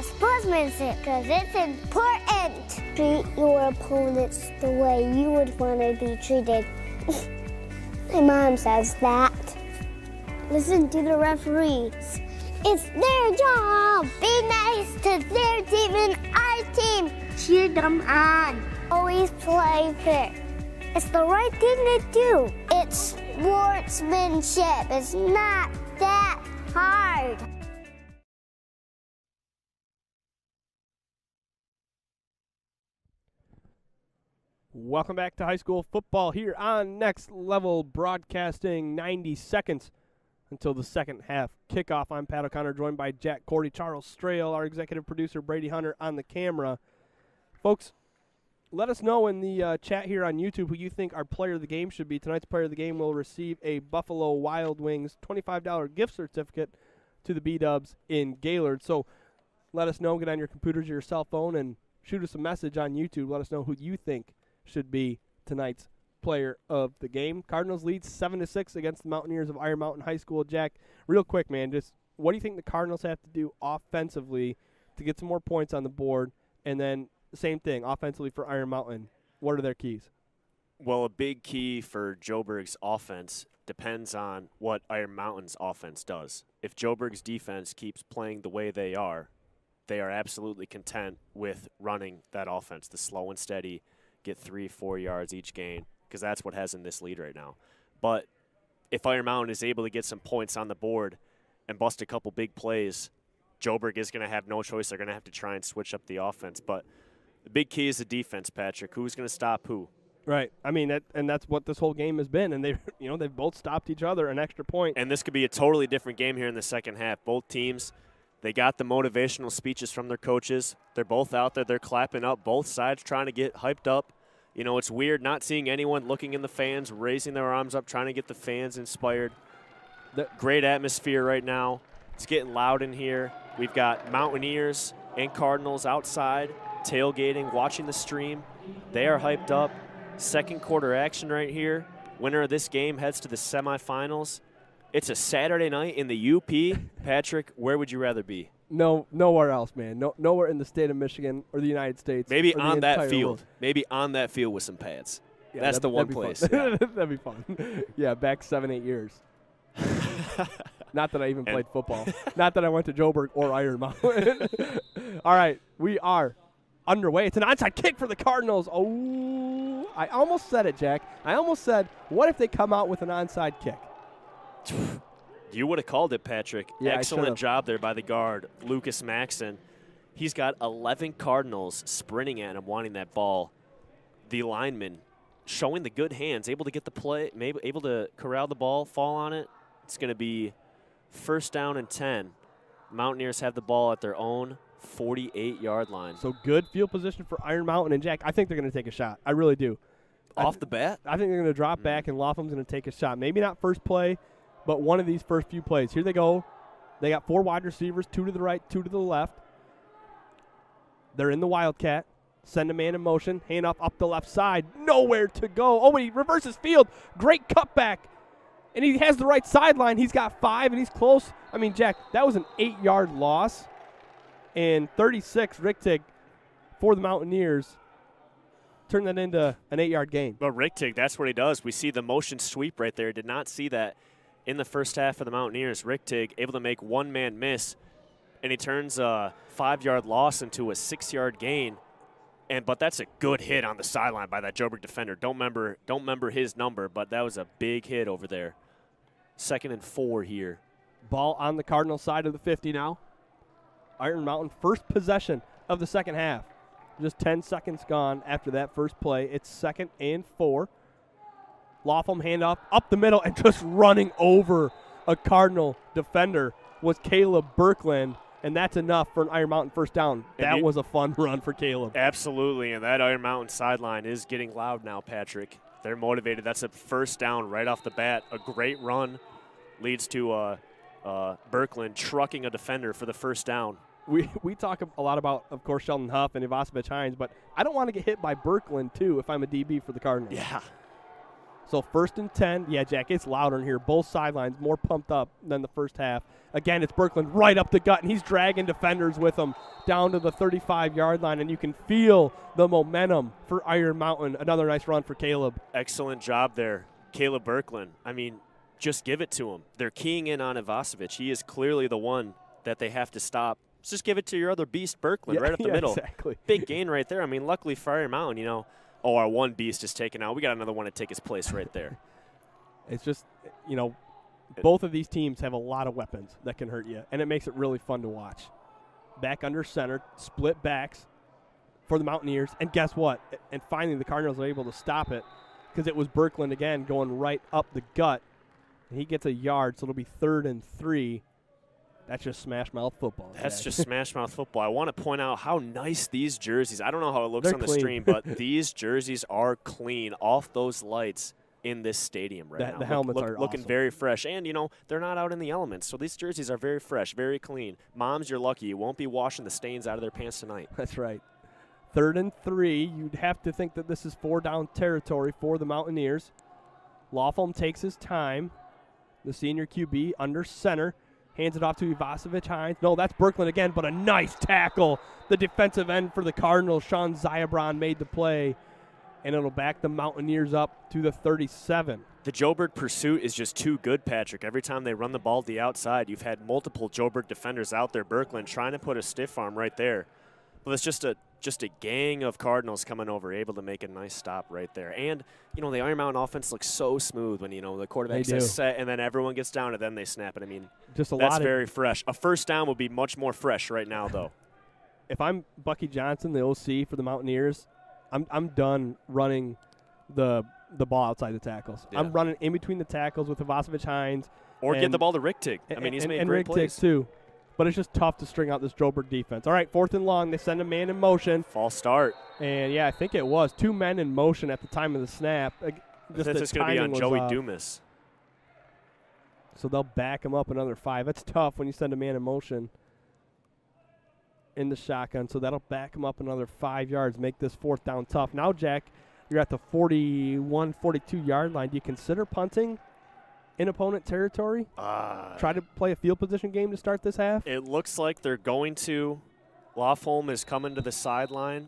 about sportsmanship because it's important. Treat your opponents the way you would want to be treated. My mom says that. Listen to the referees. It's their job. Be nice to their team and our team. Cheer them on. Always play fair. It's the right thing to do. It's sportsmanship. It's not that hard. Welcome back to high school football here on Next Level Broadcasting. 90 seconds until the second half kickoff. I'm Pat O'Connor, joined by Jack Cordy, Charles Strail, our executive producer Brady Hunter on the camera. Folks, let us know in the chat here on YouTube who you think our player of the game should be. Tonight's player of the game will receive a Buffalo Wild Wings $25 gift certificate to the B-Dubs in Gaylord. So let us know. Get on your computers or your cell phone and shoot us a message on YouTube. Let us know who you think should be tonight's player of the game. Cardinals lead 7-6 against the Mountaineers of Iron Mountain High School. Jack, real quick, man, just what do you think the Cardinals have to do offensively to get some more points on the board? And then same thing, offensively for Iron Mountain. What are their keys? Well, a big key for Joburg's offense depends on what Iron Mountain's offense does. If Joburg's defense keeps playing the way they are absolutely content with running that offense, the slow and steady, get 3-4 yards each game, because that's what has in this lead right now. But if Iron Mountain is able to get some points on the board and bust a couple big plays, Joburg is going to have no choice. They're going to have to try and switch up the offense. But the big key is the defense, Patrick. Who's going to stop who? Right. I mean, that's what this whole game has been, and they've both stopped each other an extra point. And this could be a totally different game here in the second half. Both teams, they got the motivational speeches from their coaches. They're both out there. They're clapping up. Both sides trying to get hyped up. You know, it's weird not seeing anyone looking in the fans, raising their arms up, trying to get the fans inspired. Great atmosphere right now. It's getting loud in here. We've got Mountaineers and Cardinals outside, tailgating, watching the stream. They are hyped up. Second quarter action right here. Winner of this game heads to the semifinals. It's a Saturday night in the UP. Patrick, where would you rather be? No, nowhere else, man. Nowhere in the state of Michigan or the United States. Maybe or on that entire field. world. Maybe on that field with some pads. Yeah, that's the one place. Yeah. That'd be fun. Yeah, back 7-8 years. Not that I even played football. Not that I went to Joburg or Iron Mountain. All right, we are underway. It's an onside kick for the Cardinals. Oh, I almost said it, Jack. I almost said, what if they come out with an onside kick? You would have called it, Patrick. Yeah, excellent job there by the guard, Lucas Maxson. He's got 11 Cardinals sprinting at him, wanting that ball. The lineman showing the good hands, able to get the play, maybe able to corral the ball, fall on it. It's going to be first down and 10. Mountaineers have the ball at their own 48-yard line. So good field position for Iron Mountain. And, Jack, I think they're going to take a shot. I really do. Off the bat? I think they're going to drop back, and Lofham's going to take a shot. Maybe not first play, but one of these first few plays. Here they go. They got 4 wide receivers, 2 to the right, 2 to the left. They're in the Wildcat. Send a man in motion. Hand up the left side. Nowhere to go. Oh, he reverses field. Great cutback. And he has the right sideline. He's got 5, and he's close. I mean, Jack, that was an 8-yard loss. And 36, Richtig, for the Mountaineers, turned that into an 8-yard gain. But Richtig, that's what he does. We see the motion sweep right there. Did not see that in the first half of the Mountaineers. Richtig able to make one-man miss, and he turns a 5-yard loss into a 6-yard gain. But that's a good hit on the sideline by that Joburg defender. Don't remember his number, but that was a big hit over there. 2nd and 4 here. Ball on the Cardinal side of the 50 now. Iron Mountain first possession of the second half. Just 10 seconds gone after that first play. It's 2nd and 4. Lotham handoff up the middle, and just running over a Cardinal defender was Caleb Birkland, and that's enough for an Iron Mountain first down. That was a fun run for Caleb. Absolutely, and that Iron Mountain sideline is getting loud now, Patrick. They're motivated. That's a first down right off the bat. A great run leads to Birkland trucking a defender for the first down. We talk a lot about, of course, Sheldon Huff and Ivasovich Hines, but I don't want to get hit by Birkland, too, if I'm a DB for the Cardinals. Yeah. So 1st and 10. Yeah, Jack, it's louder in here. Both sidelines more pumped up than the first half. Again, it's Berkland right up the gut, and he's dragging defenders with him down to the 35-yard line, and you can feel the momentum for Iron Mountain. Another nice run for Caleb. Excellent job there, Caleb Berkland. I mean, just give it to him. They're keying in on Ivasovic. He is clearly the one that they have to stop. Just give it to your other beast, Berkland, right up the middle. Exactly. Big gain right there. I mean, luckily for Iron Mountain, you know, our one beast is taken out. We got another one to take his place right there. It's just, you know, both of these teams have a lot of weapons that can hurt you, and it makes it really fun to watch. Back under center, split backs for the Mountaineers, and guess what? And finally the Cardinals are able to stop it because it was Berkland again going right up the gut, and he gets a yard, so it'll be 3rd and 3. That's just smash mouth football. That's just smash mouth football. I want to point out how nice these jerseys. I don't know how it looks They're on the clean. stream, but these jerseys are clean off those lights in this stadium right now. The helmets are looking awesome. very fresh, and you know they're not out in the elements, so these jerseys are very fresh, very clean. Moms, you're lucky. You won't be washing the stains out of their pants tonight. That's right. 3rd and 3. You'd have to think that this is 4-down territory for the Mountaineers. Laughlin takes his time. The senior QB under center. Hands it off to Ivasovic Hines. No, that's Berkland again, but a nice tackle. The defensive end for the Cardinals, Sean Zayabron, made the play, and it'll back the Mountaineers up to the 37. The Joburg pursuit is just too good, Patrick. Every time they run the ball to the outside, you've had multiple Joburg defenders out there. Berkland trying to put a stiff arm right there. But it's just a gang of Cardinals coming over, able to make a nice stop right there. And, you know, the Iron Mountain offense looks so smooth when, you know, the quarterback says set and then everyone gets down and then they snap it. I mean, just that's very fresh. A first down would be much more fresh right now, though. If I'm Bucky Johnson, the OC for the Mountaineers, I'm done running the ball outside the tackles. Yeah. I'm running in between the tackles with Ivasovic Hines. Or get the ball to Rick Tig. I mean, he's made great plays. Too. But it's just tough to string out this Joburg defense. All right, 4th and long. They send a man in motion. False start. And, yeah, I think it was 2 men in motion at the time of the snap. This is going to be on Joey Dumas. So they'll back him up another 5. It's tough when you send a man in motion in the shotgun. So that'll back him up another 5 yards, make this 4th down tough. Now, Jack, you're at the 41, 42-yard line. Do you consider punting in opponent territory? Try to play a field position game to start this half? It looks like they're going to. Lofholm is coming to the sideline.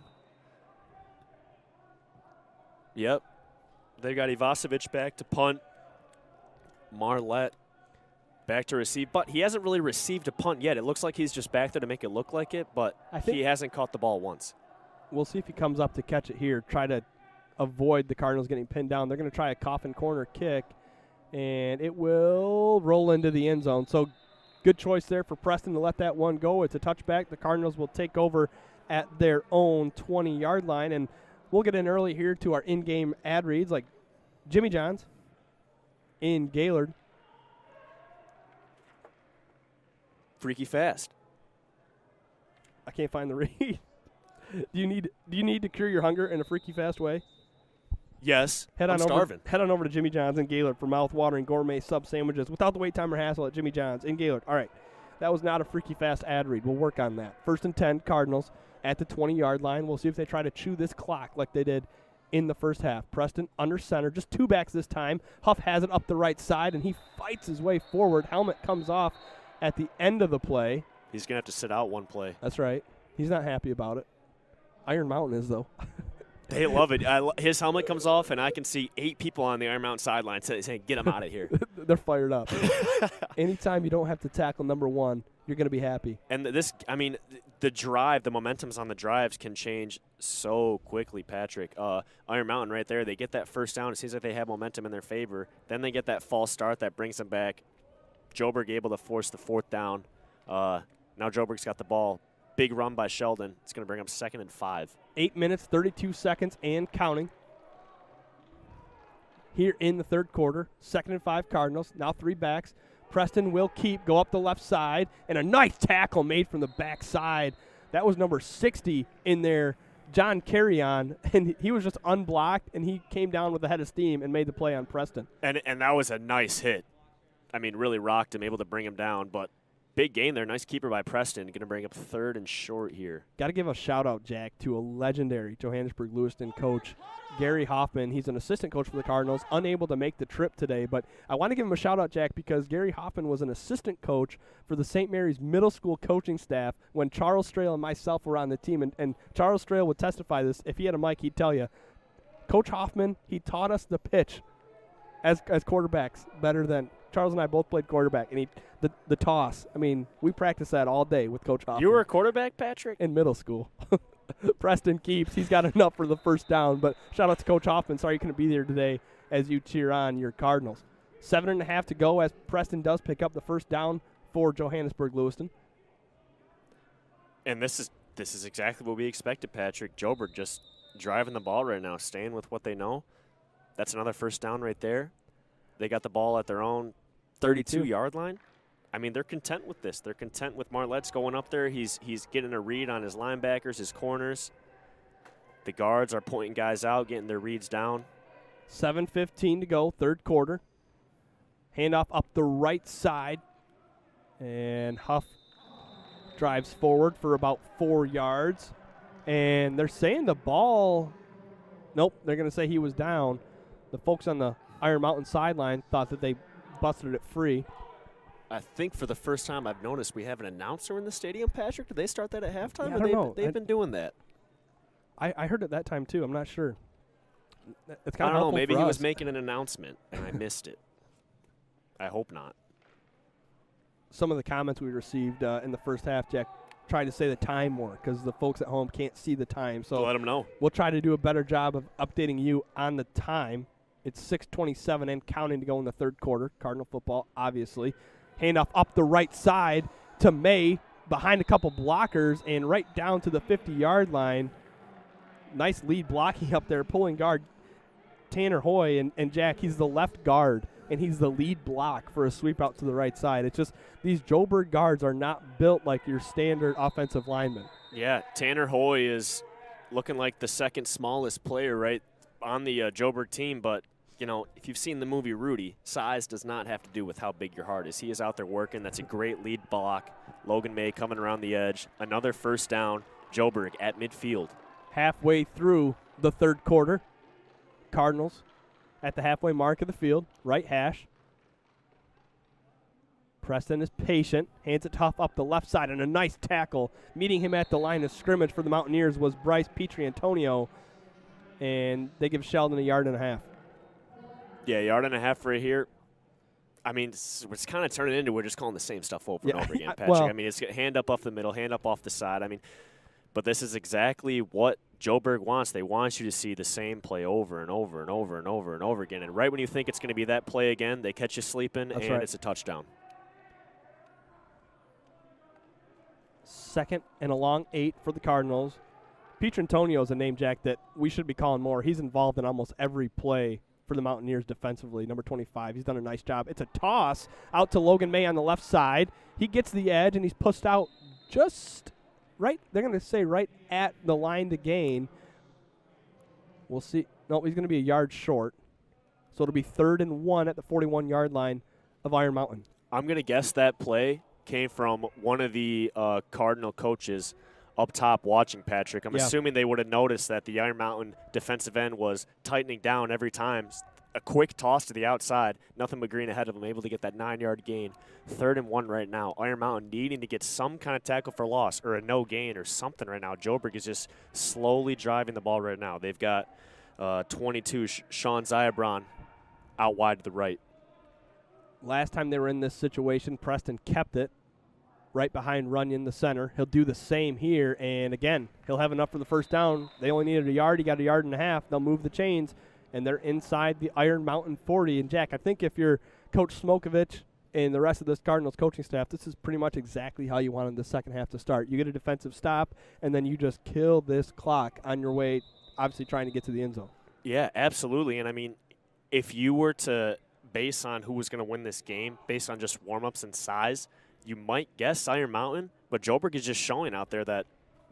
Yep. They got Ivasovic back to punt. Marlette back to receive. But he hasn't really received a punt yet. It looks like he's just back there to make it look like it, but he hasn't caught the ball once. We'll see if he comes up to catch it here. Try to avoid the Cardinals getting pinned down. They're going to try a coffin corner kick, and it will roll into the end zone. So good choice there for Preston to let that one go. It's a touchback. The Cardinals will take over at their own 20-yard line, and we'll get in early here to our in-game ad reads like Jimmy John's in Gaylord. Freaky fast. I can't find the read. Do you need to cure your hunger in a freaky fast way? Yes. I'm starving. Head on over to Jimmy John's in Gaylord for mouth-watering gourmet sub sandwiches without the wait time or hassle at Jimmy John's in Gaylord. All right, that was not a freaky fast ad read. We'll work on that. 1st and 10, Cardinals at the 20-yard line. We'll see if they try to chew this clock like they did in the first half. Preston under center, just 2 backs this time. Huff has it up the right side, and he fights his way forward. Helmet comes off at the end of the play. He's going to have to sit out one play. That's right. He's not happy about it. Iron Mountain is, though. They love it. His helmet comes off, and I can see 8 people on the Iron Mountain sideline saying, get him out of here. They're fired up. Anytime you don't have to tackle number 1, you're going to be happy. And the drive, the momentums on the drives can change so quickly, Patrick. Iron Mountain right there, they get that first down. It seems like they have momentum in their favor. Then they get that false start that brings them back. Joburg able to force the 4th down. Now Joburg's got the ball. Big run by Sheldon. It's going to bring up 2nd and 5. 8 minutes, 32 seconds, and counting. Here in the 3rd quarter, 2nd and 5 Cardinals. Now 3 backs. Preston will go up the left side, and a nice tackle made from the backside. That was number 60 in there, John Carrion, and he was just unblocked, and he came down with a head of steam and made the play on Preston. And that was a nice hit. I mean, really rocked him, able to bring him down, but big gain there. Nice keeper by Preston. Going to bring up 3rd and short here. Got to give a shout-out, Jack, to a legendary Johannesburg Lewiston coach, Gary Hoffman. He's an assistant coach for the Cardinals, unable to make the trip today. But I want to give him a shout-out, Jack, because Gary Hoffman was an assistant coach for the St. Mary's middle school coaching staff when Charles Strail and myself were on the team. And Charles Strail would testify this. If he had a mic, he'd tell you, Coach Hoffman, he taught us the pitch as quarterbacks better than Charles and I both played quarterback. And the toss, I mean, we practiced that all day with Coach Hoffman. You were a quarterback, Patrick? In middle school. Preston keeps. He's got enough for the first down. But shout out to Coach Hoffman. Sorry you couldn't be there today as you cheer on your Cardinals. 7.5 to go as Preston does pick up the first down for Johannesburg Lewiston. And this is exactly what we expected, Patrick. Joburg just driving the ball right now, staying with what they know. That's another first down right there. They got the ball at their own 32-yard line. I mean, they're content with this. They're content with Marlette's going up there. He's getting a read on his linebackers, his corners. The guards are pointing guys out, getting their reads down. 7:15 to go, third quarter. Handoff up the right side. And Huff drives forward for about 4 yards. And they're saying the ball, nope, they're going to say he was down. The folks on the Iron Mountain sideline thought that they busted it free. I think for the first time I've noticed we have an announcer in the stadium, Patrick. Did they start that at halftime? Yeah, I don't know. They've been doing that. I heard it that time, too. I'm not sure. It's kind I of don't know. Maybe he was us. making an announcement, and I missed it. I hope not. Some of the comments we received in the first half, Jack, tried to say the time more because the folks at home can't see the time. So let them know. We'll try to do a better job of updating you on the time. It's 6:27 and counting to go in the third quarter. Cardinal football, obviously. Handoff up the right side to May, behind a couple blockers, and right down to the 50-yard line. Nice lead blocking up there, pulling guard Tanner Hoy. And Jack, he's the left guard, and he's the lead block for a sweep out to the right side. It's just these Joburg guards are not built like your standard offensive linemen. Yeah, Tanner Hoy is looking like the second smallest player right on the Joburg team, but you know, if you've seen the movie Rudy, size does not have to do with how big your heart is. He is out there working. That's a great lead block. Logan May coming around the edge. Another first down. Joburg at midfield. Halfway through the third quarter, Cardinals at the halfway mark of the field, right hash. Preston is patient, hands it tough up the left side, and a nice tackle. Meeting him at the line of scrimmage for the Mountaineers was Bryce Petrie-Antonio, and they give Sheldon 1.5 yards. Yeah, 1.5 yards right here. I mean, it's kind of turning into we're just calling the same stuff over and over again, Patrick. Well, I mean, it's hand up off the middle, hand up off the side. I mean, but this is exactly what Joburg wants. They want you to see the same play over and over and over and over and over again. And right when you think it's going to be that play again, they catch you sleeping, That's and right. It's a touchdown. 2nd and a long 8 for the Cardinals. Petrie-Antonio is a name, Jack, that we should be calling more. He's involved in almost every play for the Mountaineers defensively, number 25. He's done a nice job. It's a toss out to Logan May on the left side. He gets the edge, and he's pushed out just right. They're going to say right at the line to gain. We'll see. No, he's going to be 1 yard short. So it'll be 3rd and 1 at the 41-yard line of Iron Mountain. I'm going to guess that play came from one of the Cardinal coaches up top watching, Patrick. I'm assuming they would have noticed that the Iron Mountain defensive end was tightening down every time. A quick toss to the outside, nothing but green ahead of him, able to get that 9-yard gain. 3rd and 1 right now. Iron Mountain needing to get some kind of tackle for loss or a no gain or something right now. Joburg is just slowly driving the ball right now. They've got 22, Sean Zayabron, out wide to the right. Last time they were in this situation, Preston kept it right behind Runyon, the center. He'll do the same here, and again, he'll have enough for the first down. They only needed 1 yard. He got 1.5 yards. They'll move the chains, and they're inside the Iron Mountain 40. And, Jack, I think if you're Coach Smokovich and the rest of this Cardinals coaching staff, this is pretty much exactly how you wanted the second half to start. You get a defensive stop, and then you just kill this clock on your way, obviously trying to get to the end zone. Yeah, absolutely. And, I mean, if you were to base on who was going to win this game based on just warm-ups and size, you might guess Iron Mountain, but Joburg is just showing out there that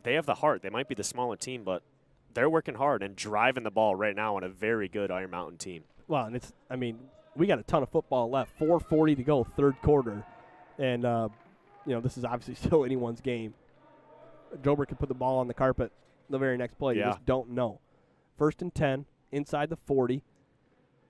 they have the heart. They might be the smaller team, but they're working hard and driving the ball right now on a very good Iron Mountain team. Well, and it's, I mean, we got a ton of football left. 4:40 to go, third quarter. And, you know, this is obviously still anyone's game. Joburg could put the ball on the carpet the very next play. You just don't know. 1st and 10, inside the 40.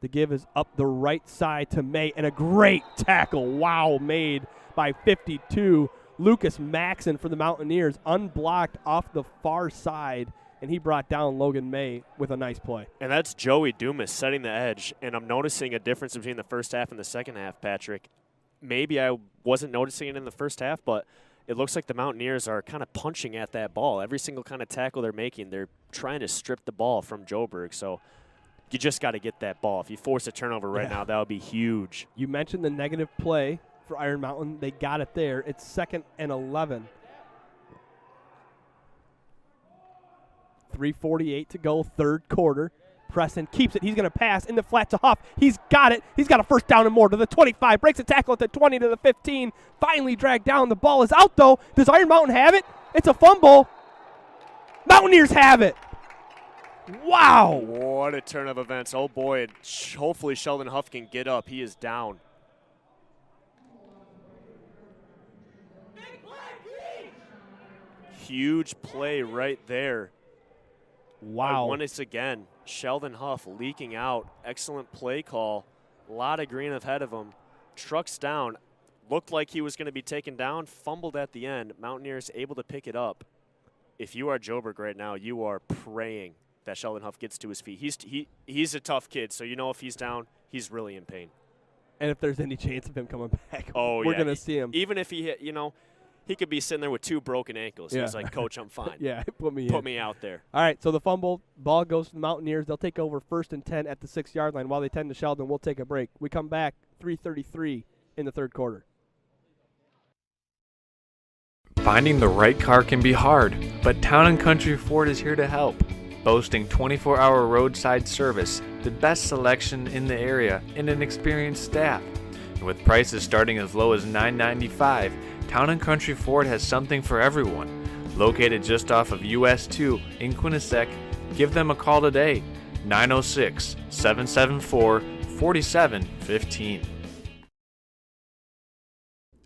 The give is up the right side to May, and a great tackle, wow, made by 52. Lucas Maxon for the Mountaineers, unblocked off the far side, and he brought down Logan May with a nice play. And that's Joey Dumas setting the edge, and I'm noticing a difference between the first half and the second half, Patrick. Maybe I wasn't noticing it in the first half, but it looks like the Mountaineers are kind of punching at that ball. Every single kind of tackle they're making, they're trying to strip the ball from Joburg. So you just got to get that ball. If you force a turnover right now, that would be huge. You mentioned the negative play for Iron Mountain. They got it there. It's 2nd and 11. 3:48 to go, third quarter. Preston keeps it. He's going to pass in the flat to Huff. He's got it. He's got a first down and more to the 25. Breaks a tackle at the 20 to the 15. Finally dragged down. The ball is out, though. Does Iron Mountain have it? It's a fumble. Mountaineers have it. Wow. What a turn of events. Oh, boy. Hopefully Sheldon Huff can get up. He is down. Huge play right there. Wow. Once again, Sheldon Huff leaking out. Excellent play call. A lot of green ahead of him. Trucks down. Looked like he was going to be taken down. Fumbled at the end. Mountaineers able to pick it up. If you are Joburg right now, you are praying that Sheldon Huff gets to his feet. He's a tough kid, so you know if he's down, he's really in pain. And if there's any chance of him coming back, we're going to see him. Even if he hit, he could be sitting there with 2 broken ankles. Yeah. He's like, Coach, I'm fine. Yeah, put me out there. All right, so the fumble, ball goes to the Mountaineers. They'll take over 1st and 10 at the 6-yard line. While they tend to Sheldon, we'll take a break. We come back, 3:33 in the third quarter. Finding the right car can be hard, but Town & Country Ford is here to help. Boasting 24-hour roadside service, the best selection in the area, and an experienced staff. And with prices starting as low as $9.95, Town & Country Ford has something for everyone. Located just off of US 2 in Quinnipiac, give them a call today, 906-774-4715.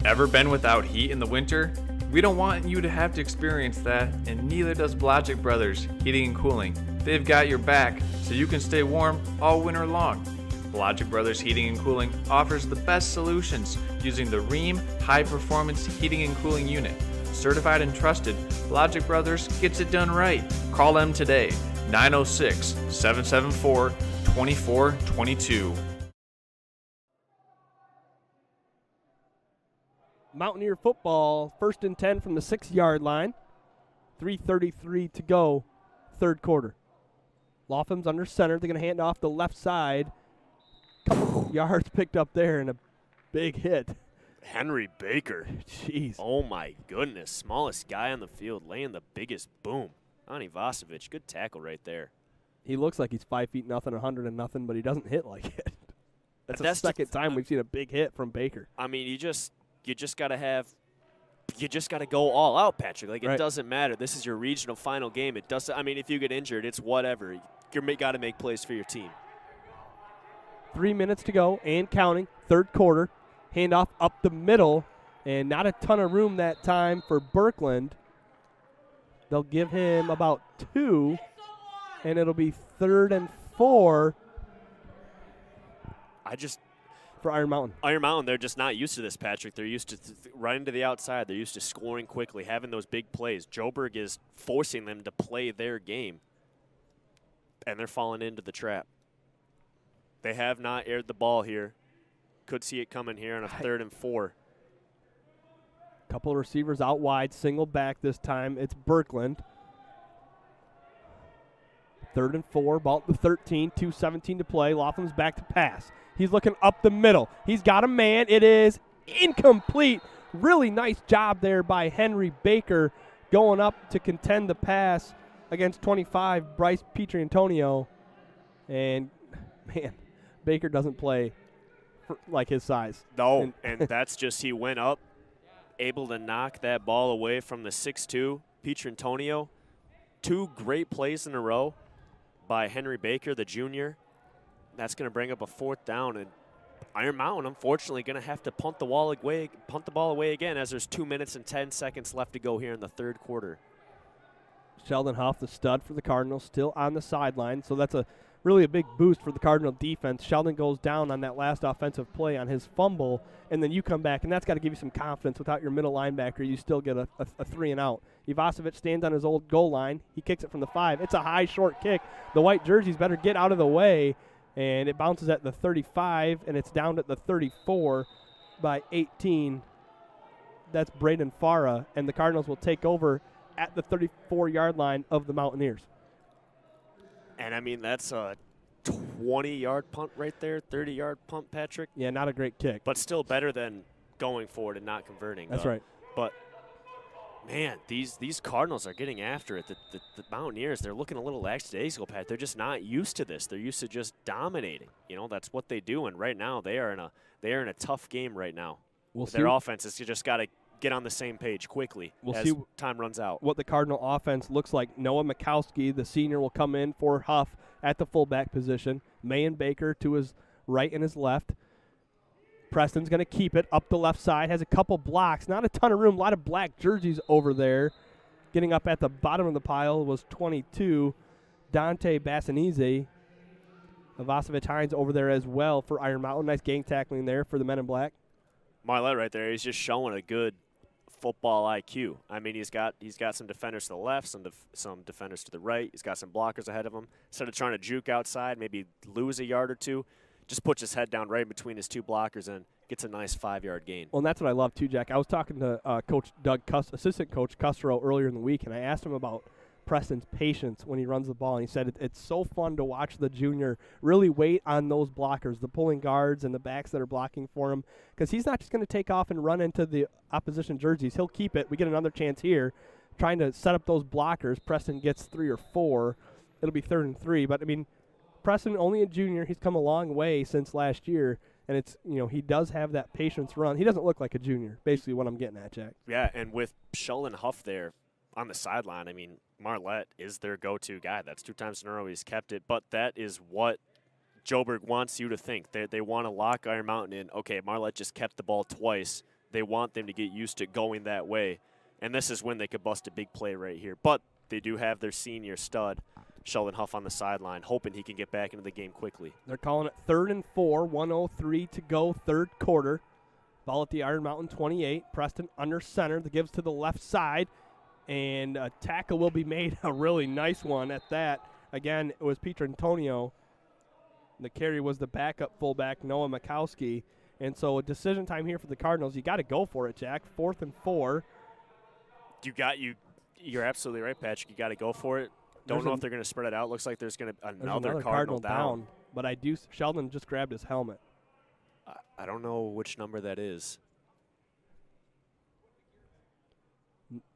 Ever been without heat in the winter? We don't want you to have to experience that, and neither does Blodgett Brothers Heating and Cooling. They've got your back, so you can stay warm all winter long. Blodgett Brothers Heating and Cooling offers the best solutions using the Rheem High Performance Heating and Cooling Unit. Certified and trusted, Blodgett Brothers gets it done right. Call them today, 906-774-2422. Mountaineer football, 1st and 10 from the 6-yard line. 3:33 to go, third quarter. Lofham's under center. They're going to hand off the left side. Couple yards picked up there and a big hit. Henry Baker. Jeez. Oh, my goodness. Smallest guy on the field laying the biggest boom. Ani Vasovic, good tackle right there. He looks like he's 5 feet nothing, 100 and nothing, but he doesn't hit like it. That's the second time we've seen a big hit from Baker. I mean, you just got to go all out, Patrick. Like, Right. It doesn't matter. This is your regional final game. It doesn't. I mean, if you get injured, it's whatever. You got to make plays for your team. 3 minutes to go and counting, third quarter. Handoff up the middle, and not a ton of room that time for Birkland. They'll give him about 2, and it'll be 3rd and 4 for Iron Mountain. Iron Mountain, they're just not used to this, Patrick. They're used to running to the outside. They're used to scoring quickly, having those big plays. Joburg is forcing them to play their game, and they're falling into the trap. They have not aired the ball here. Could see it coming here on a 3rd and 4. Couple of receivers out wide, single back this time. It's Birkland. 3rd and 4, ball at the 13, 2:17 to play. Lofham's back to pass. He's looking up the middle. He's got a man. It is incomplete. Really nice job there by Henry Baker going up to contend the pass against 25, Bryce Pietrantonio. And, man, Baker doesn't play like his size. No, and that's just he went up, able to knock that ball away from the 6'2", Pietrantonio. 2 great plays in a row by Henry Baker, the junior. That's going to bring up a 4th down, and Iron Mountain, unfortunately, going to have to punt the ball away again as there's 2 minutes and 10 seconds left to go here in the third quarter. Sheldon Huff, the stud for the Cardinals, still on the sideline. So that's a really a big boost for the Cardinal defense. Sheldon goes down on that last offensive play on his fumble, and then you come back, and that's got to give you some confidence. Without your middle linebacker, you still get a 3-and-out. Ivasovic stands on his old goal line. He kicks it from the 5. It's a high, short kick. The white jerseys better get out of the way, and it bounces at the 35, and it's down at the 34 by 18. That's Braden Farah, and the Cardinals will take over at the 34-yard line of the Mountaineers. And, I mean, that's a 20-yard punt right there, 30-yard punt, Patrick. Yeah, not a great kick. But still better than going forward and not converting. That's right. But, man, these Cardinals are getting after it. The Mountaineers, they're looking a little lackadaisical, Pat. They're just not used to this. They're used to just dominating. You know, that's what they do. And right now they are in a tough game right now. Their offense has just got to get on the same page quickly as time runs out. What the Cardinal offense looks like. Noah Mikowski, the senior, will come in for Huff at the fullback position. Mayan Baker to his right and his left. Preston's going to keep it up the left side. Has a couple blocks. Not a ton of room. A lot of black jerseys over there. Getting up at the bottom of the pile was 22, Dante Bassanize. Ivasovic Hines over there as well for Iron Mountain. Nice gang tackling there for the men in black. Marlette right there, he's just showing a good football IQ. I mean, he's got some defenders to the left, some defenders to the right. He's got some blockers ahead of him. Instead of trying to juke outside, maybe lose a yard or two, just puts his head down right between his two blockers and gets a nice 5-yard gain. Well, and that's what I love too, Jack. I was talking to Coach Doug, assistant coach Custero earlier in the week, and I asked him about Preston's patience when he runs the ball, and he said it's so fun to watch the junior really wait on those blockers, the pulling guards and the backs that are blocking for him, because he's not just going to take off and run into the opposition jerseys. He'll keep it. We get another chance here trying to set up those blockers. Preston gets 3 or 4. It'll be 3rd and 3, but I mean, Preston only a junior. He's come a long way since last year, and it's, you know, he does have that patience run. He doesn't look like a junior, basically what I'm getting at, Jack. Yeah, and with Sheldon Huff there on the sideline, I mean, Marlette is their go-to guy. That's 2 times in a row he's kept it, but that is what Joburg wants you to think. They want to lock Iron Mountain in. Okay, Marlette just kept the ball twice. They want them to get used to going that way, and this is when they could bust a big play right here. But they do have their senior stud, Sheldon Huff, on the sideline, hoping he can get back into the game quickly. They're calling it 3rd and 4, 1:03 to go, 3rd quarter. Ball at the Iron Mountain 28. Preston under center. The gives to the left side. And a tackle will be made, a really nice one at that. Again, it was Peter Antonio. The carry was the backup fullback, Noah Mikowski. And so a decision time here for the Cardinals. You got to go for it, Jack. 4th and 4. You're absolutely right, Patrick. You got to go for it. Don't know if they're going to spread it out. Looks like there's going to another Cardinal down. But Sheldon just grabbed his helmet. I don't know which number that is.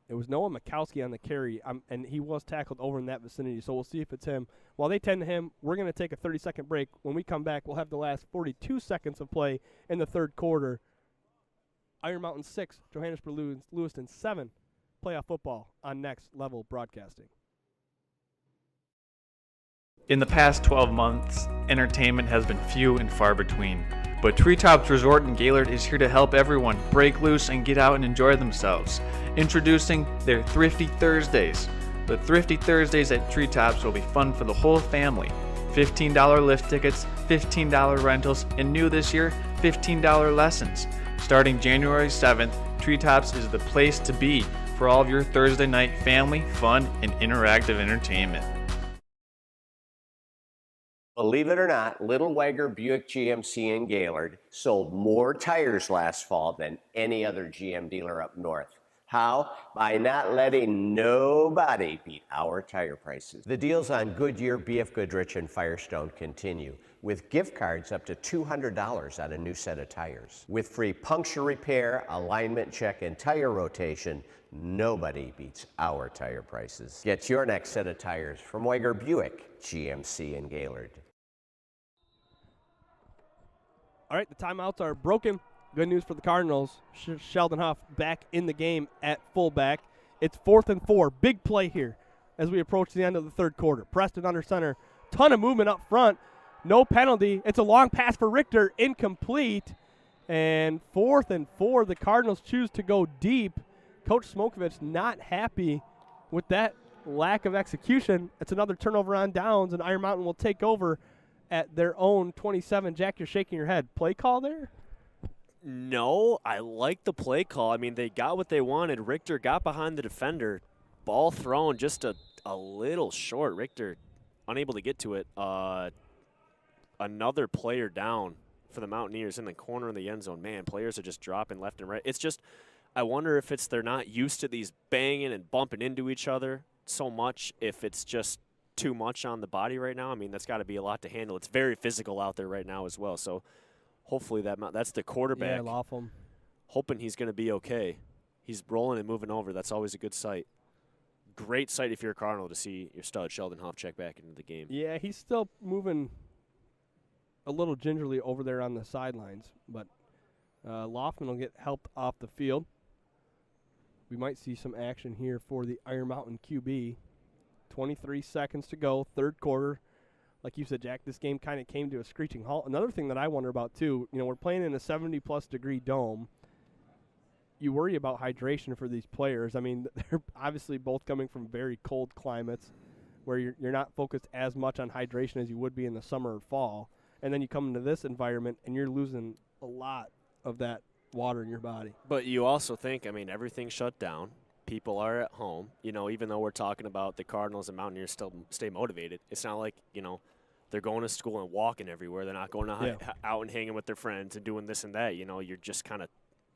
It was Noah Mikowski on the carry, and he was tackled over in that vicinity, so we'll see if it's him. While they tend to him, we're going to take a 30-second break. When we come back, we'll have the last 42 seconds of play in the 3rd quarter. Iron Mountain 6, Johannesburg Lewiston 7. Playoff football on Next Level Broadcasting. In the past 12 months, entertainment has been few and far between. But Treetops Resort in Gaylord is here to help everyone break loose and get out and enjoy themselves. Introducing their Thrifty Thursdays. The Thrifty Thursdays at Treetops will be fun for the whole family. $15 lift tickets, $15 rentals, and new this year, $15 lessons. Starting January 7th, Treetops is the place to be for all of your Thursday night family, fun, and interactive entertainment. Believe it or not, Little Wagger Buick GMC in Gaylord sold more tires last fall than any other GM dealer up north. How? By not letting nobody beat our tire prices. The deals on Goodyear, BF Goodrich, and Firestone continue, with gift cards up to $200 on a new set of tires. With free puncture repair, alignment check, and tire rotation, nobody beats our tire prices. Get your next set of tires from Wagger Buick GMC in Gaylord. All right, the timeouts are broken. Good news for the Cardinals. Sheldon Huff back in the game at fullback. It's 4th and 4. Big play here as we approach the end of the 3rd quarter. Preston under center. Ton of movement up front. No penalty. It's a long pass for Richter. Incomplete. And 4th and 4. The Cardinals choose to go deep. Coach Smokovich not happy with that lack of execution, it's another turnover on downs, and Iron Mountain will take over at their own 27. Jack, you're shaking your head. Play call there? No, I like the play call. I mean, they got what they wanted. Richter got behind the defender. Ball thrown just a little short. Richter unable to get to it. Another player down for the Mountaineers in the corner of the end zone. Man, players are just dropping left and right. It's just, I wonder if it's they're not used to these banging and bumping into each other so much, if it's just too much on the body right now. I mean, that's got to be a lot to handle. It's very physical out there right now as well. So hopefully that's the quarterback. Yeah, Laughlin. Hoping he's going to be okay. He's rolling and moving over. That's always a good sight. Great sight if you're a Cardinal to see your stud Sheldon Huff check back into the game. Yeah, he's still moving a little gingerly over there on the sidelines, but Laughlin will get helped off the field. We might see some action here for the Iron Mountain QB. 23 seconds to go, third quarter. Like you said, Jack, this game kind of came to a screeching halt. Another thing that I wonder about, too, we're playing in a 70-plus degree dome. You worry about hydration for these players. I mean, they're obviously both coming from very cold climates where you're not focused as much on hydration as you would be in the summer or fall. And then you come into this environment, and you're losing a lot of that water in your body. But you also think, I mean, everything's shut down. People are at home. Even though we're talking about the Cardinals and Mountaineers still stay motivated, it's not like, they're going to school and walking everywhere. They're not going to out and hanging with their friends and doing this and that. You're just kind of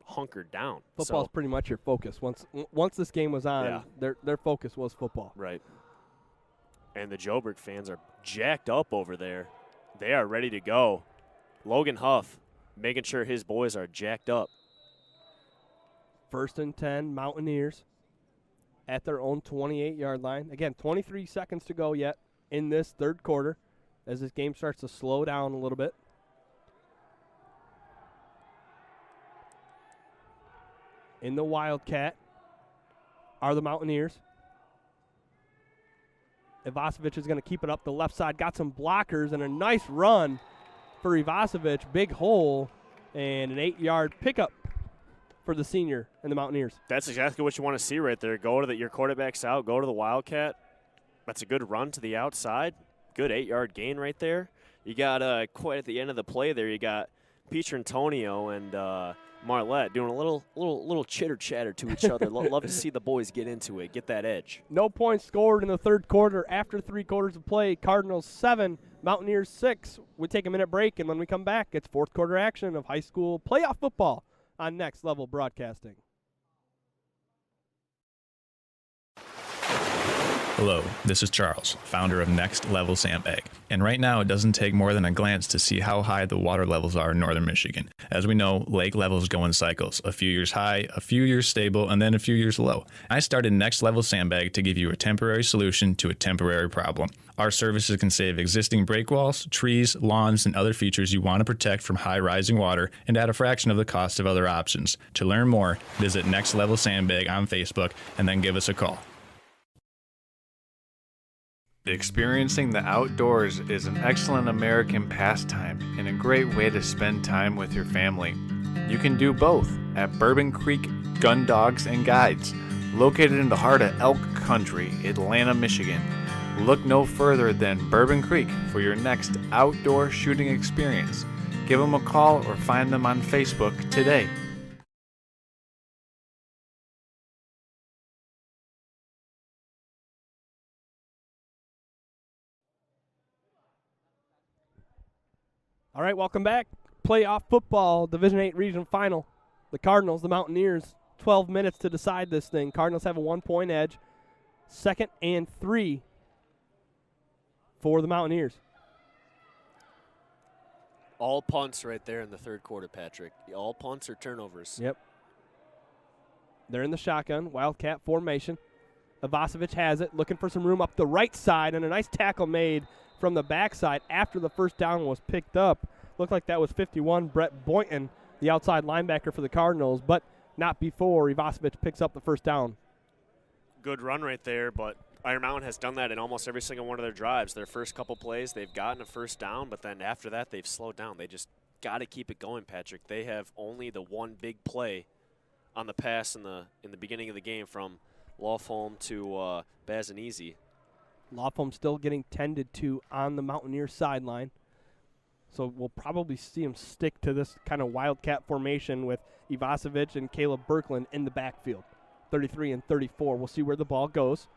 hunkered down. Football's pretty much your focus. Once this game was on, their focus was football. Right. And the Joburg fans are jacked up over there. They are ready to go. Logan Huff making sure his boys are jacked up. 1st and 10, Mountaineers at their own 28-yard line. Again, 23 seconds to go yet in this third quarter as this game starts to slow down a little bit. In the Wildcat are the Mountaineers. Ivasevic is going to keep it up the left side. Got some blockers and a nice run for Ivasevic. Big hole and an 8-yard pickup for the senior and the Mountaineers. That's exactly what you want to see right there. Go to your quarterback's out. Go to the Wildcat. That's a good run to the outside. Good 8-yard gain right there. You got quite at the end of the play there. You got Pietrantonio and Marlette doing a little chitter chatter to each other. Love to see the boys get into it, get that edge. No points scored in the third quarter after 3 quarters of play. Cardinals 7, Mountaineers 6. We take a minute break, and when we come back, it's fourth quarter action of high school playoff football on Next Level Broadcasting. Hello, this is Charles, founder of Next Level Sandbag. And right now, it doesn't take more than a glance to see how high the water levels are in northern Michigan. As we know, lake levels go in cycles, a few years high, a few years stable, and then a few years low. I started Next Level Sandbag to give you a temporary solution to a temporary problem. Our services can save existing break walls, trees, lawns, and other features you want to protect from high rising water and at a fraction of the cost of other options. To learn more, visit Next Level Sandbag on Facebook and then give us a call. Experiencing the outdoors is an excellent American pastime and a great way to spend time with your family. You can do both at Bourbon Creek Gun Dogs and Guides, located in the heart of elk country, Atlanta, Michigan. Look no further than Bourbon Creek for your next outdoor shooting experience. Give them a call or find them on Facebook today. All right, welcome back. Playoff football, Division 8 region final. The Cardinals, the Mountaineers, 12 minutes to decide this thing. Cardinals have a 1-point edge. 2nd and 3 for the Mountaineers. All punts right there in the third quarter, Patrick. All punts or turnovers. Yep. They're in the shotgun, Wildcat formation. Ivasevic has it, looking for some room up the right side, and a nice tackle made from the backside after the first down was picked up. Looked like that was 51, Brett Boynton, the outside linebacker for the Cardinals, but not before Ivasevic picks up the first down. Good run right there, but Iron Mountain has done that in almost every single one of their drives. Their first couple plays, they've gotten a first down, but then after that, they've slowed down. They just got to keep it going, Patrick. They have only the one big play on the pass in the beginning of the game from Lofholm to Bazanese. Lofholm still getting tended to on the Mountaineer sideline. So we'll probably see him stick to this kind of wildcat formation with Ivasevic and Caleb Birkland in the backfield. 33 and 34. We'll see where the ball goes.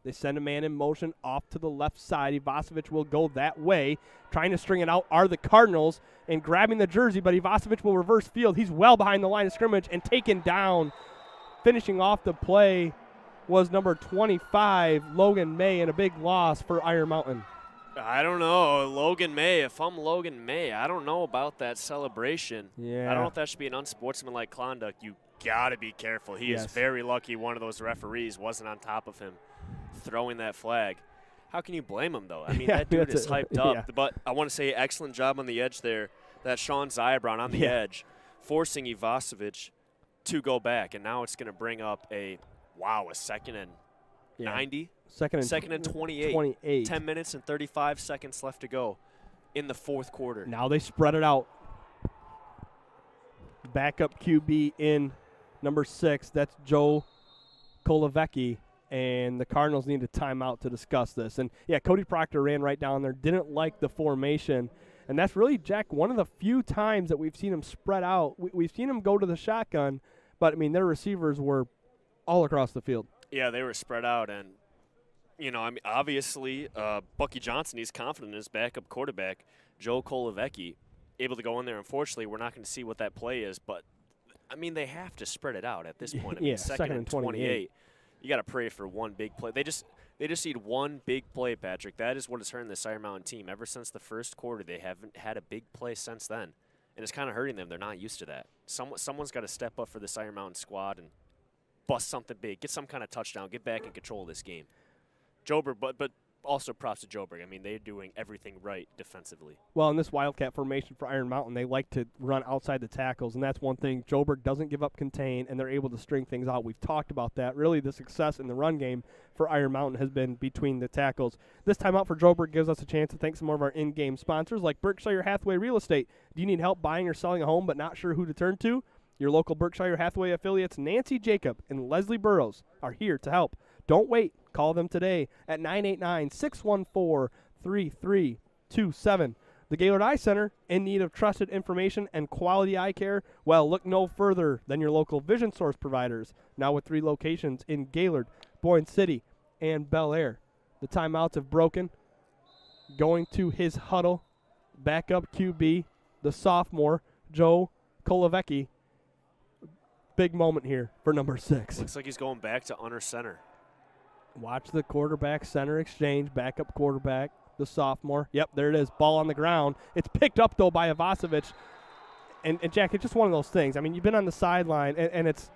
They send a man in motion off to the left side. Ivasevic will go that way. Trying to string it out are the Cardinals and grabbing the jersey, but Ivasevic will reverse field. He's well behind the line of scrimmage and taken down. Finishing off the play was number 25, Logan May, and a big loss for Iron Mountain. I don't know. Logan May, if I'm Logan May, I don't know about that celebration. Yeah. I don't know if that should be an unsportsmanlike conduct. You got to be careful. He is very lucky one of those referees wasn't on top of him throwing that flag. How can you blame him, though? I mean, that dude is hyped up. Yeah. But I want to say excellent job on the edge there. That Sean Zybron on the edge, forcing Ivasevic to go back. And now it's going to bring up a second and 90. Second and 28. 10 minutes and 35 seconds left to go in the fourth quarter. Now they spread it out. Backup QB in number 6. That's Joe Kolovecki. And the Cardinals need a timeout to discuss this. And, Cody Proctor ran right down there, didn't like the formation. And that's really, Jack, one of the few times that we've seen him spread out. We've seen him go to the shotgun, but, I mean, their receivers were all across the field. Yeah, they were spread out. And, obviously, Bucky Johnson, he's confident in his backup quarterback, Joe Kolovecki, able to go in there. Unfortunately, we're not going to see what that play is. But, I mean, they have to spread it out at this point. I mean, second and 28. You got to pray for one big play. They just need one big play, Patrick. That is what has hurt this Iron Mountain team. Ever since the first quarter, they haven't had a big play since then. And it's kind of hurting them. They're not used to that. Someone's got to step up for this Iron Mountain squad and bust something big, get some kind of touchdown, get back in control of this game. Joburg, but also props to Joburg. I mean, they're doing everything right defensively. Well, in this wildcat formation for Iron Mountain, they like to run outside the tackles, and that's one thing. Joburg doesn't give up contain, and they're able to string things out. We've talked about that. Really, the success in the run game for Iron Mountain has been between the tackles. This timeout for Joburg gives us a chance to thank some more of our in-game sponsors, like Berkshire Hathaway Real Estate. Do you need help buying or selling a home but not sure who to turn to? Your local Berkshire Hathaway affiliates, Nancy Jacob and Leslie Burrows, are here to help. Don't wait. Call them today at 989-614-3327. The Gaylord Eye Center, in need of trusted information and quality eye care? Well, look no further than your local Vision Source providers, now with 3 locations in Gaylord, Boyne City, and Bel Air. The timeouts have broken. Going to his huddle, backup QB, the sophomore, Joe Kolovecki. Big moment here for number 6. Looks like he's going back to under center. Watch the quarterback-center exchange, backup quarterback, the sophomore. Yep, there it is, ball on the ground. It's picked up, though, by Ivasevic. And Jack, it's just one of those things. I mean, you've been on the sideline, and it's,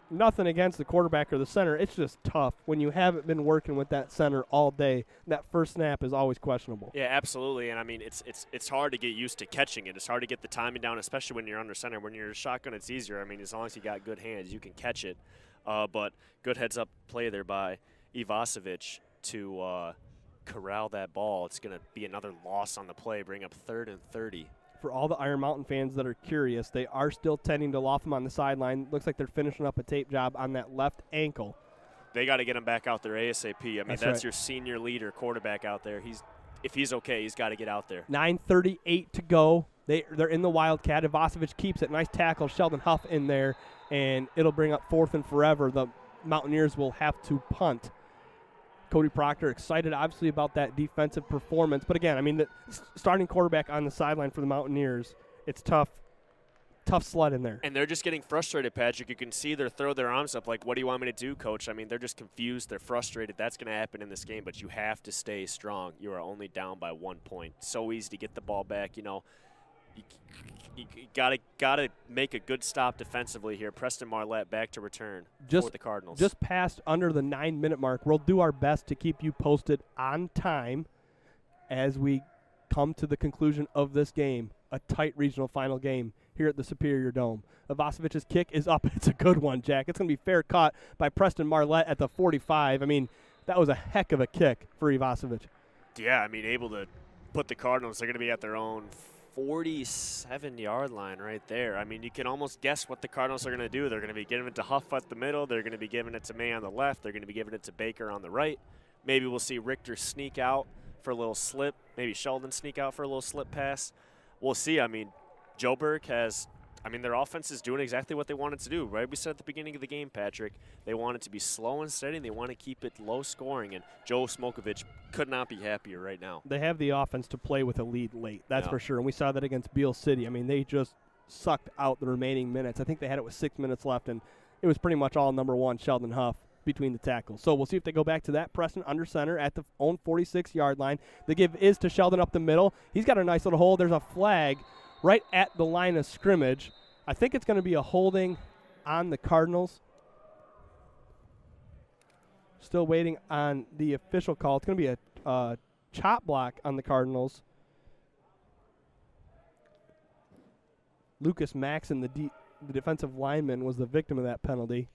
nothing against the quarterback or the center. It's just tough when you haven't been working with that center all day. That first snap is always questionable. Yeah, absolutely. And, I mean, it's hard to get used to catching it. It's hard to get the timing down, especially when you're under center. When you're a shotgun, it's easier. I mean, as long as you got good hands, you can catch it. But good heads-up play there by Ivasevic to corral that ball. It's going to be another loss on the play, bring up 3rd and 30. For all the Iron Mountain fans that are curious, they are still tending to Lofholm on the sideline. Looks like they're finishing up a tape job on that left ankle. They got to get him back out there ASAP. I mean, that's right. Your senior leader quarterback out there. If he's okay, he's got to get out there. 9:38 to go. They're in the Wildcat. Ivasevic keeps it. Nice tackle. Sheldon Huff in there, and it'll bring up 4th and forever. The Mountaineers will have to punt. Cody Proctor excited, obviously, about that defensive performance. But, again, I mean, the starting quarterback on the sideline for the Mountaineers, it's tough sled in there. And they're just getting frustrated, Patrick. You can see they throw their arms up like, what do you want me to do, Coach? I mean, they're just confused. They're frustrated. That's going to happen in this game, but you have to stay strong. You are only down by 1 point. So easy to get the ball back. You gotta make a good stop defensively here. Preston Marlette back to return for the Cardinals. Just passed under the 9-minute mark. We'll do our best to keep you posted on time as we come to the conclusion of this game, a tight regional final game here at the Superior Dome. Ivasevic's kick is up. It's a good one, Jack. It's going to be fair caught by Preston Marlette at the 45. I mean, that was a heck of a kick for Ivasevic. Yeah, I mean, able to put the Cardinals, they're going to be at their own 47-yard line right there. I mean, you can almost guess what the Cardinals are going to do. They're going to be giving it to Huff at the middle. They're going to be giving it to May on the left. They're going to be giving it to Baker on the right. Maybe we'll see Richter sneak out for a little slip. Maybe Sheldon sneak out for a little slip pass. We'll see. I mean, Joburg has – I mean, their offense is doing exactly what they wanted to do, right? We said at the beginning of the game, Patrick, they want it to be slow and steady, and they want to keep it low scoring, and Joe Smokovich could not be happier right now. They have the offense to play with a lead late, that's for sure, and we saw that against Beale City. I mean, they just sucked out the remaining minutes. I think they had it with 6 minutes left, and it was pretty much all number one, Sheldon Huff, between the tackles. So we'll see if they go back to that. Preston under center at the own 46-yard line. The give is to Sheldon up the middle. He's got a nice little hole. There's a flag right at the line of scrimmage. I think it's going to be a holding on the Cardinals. Still waiting on the official call. It's going to be a chop block on the Cardinals. Lucas Maxon, the defensive lineman, was the victim of that penalty.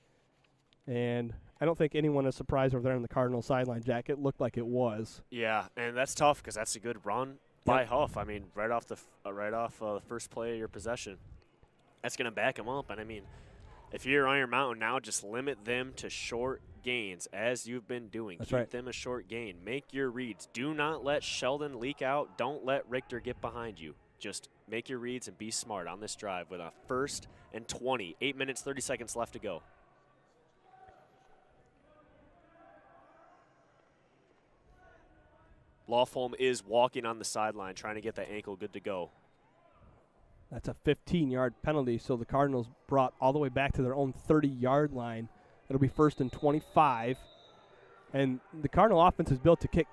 And I don't think anyone is surprised over there on the Cardinals sideline, Jack. It looked like it was. Yeah, and that's tough because that's a good run by Huff. I mean, right off the first play of your possession. That's going to back him up. And, I mean, if you're Iron Mountain now, just limit them to short gains, as you've been doing. Keep them a short gain. Make your reads. Do not let Sheldon leak out. Don't let Richter get behind you. Just make your reads and be smart on this drive with a 1st and 20. 8 minutes, 30 seconds left to go. Lofholm is walking on the sideline, trying to get that ankle good to go. That's a 15-yard penalty, so the Cardinals brought all the way back to their own 30-yard line. It'll be 1st and 25. And the Cardinal offense is built to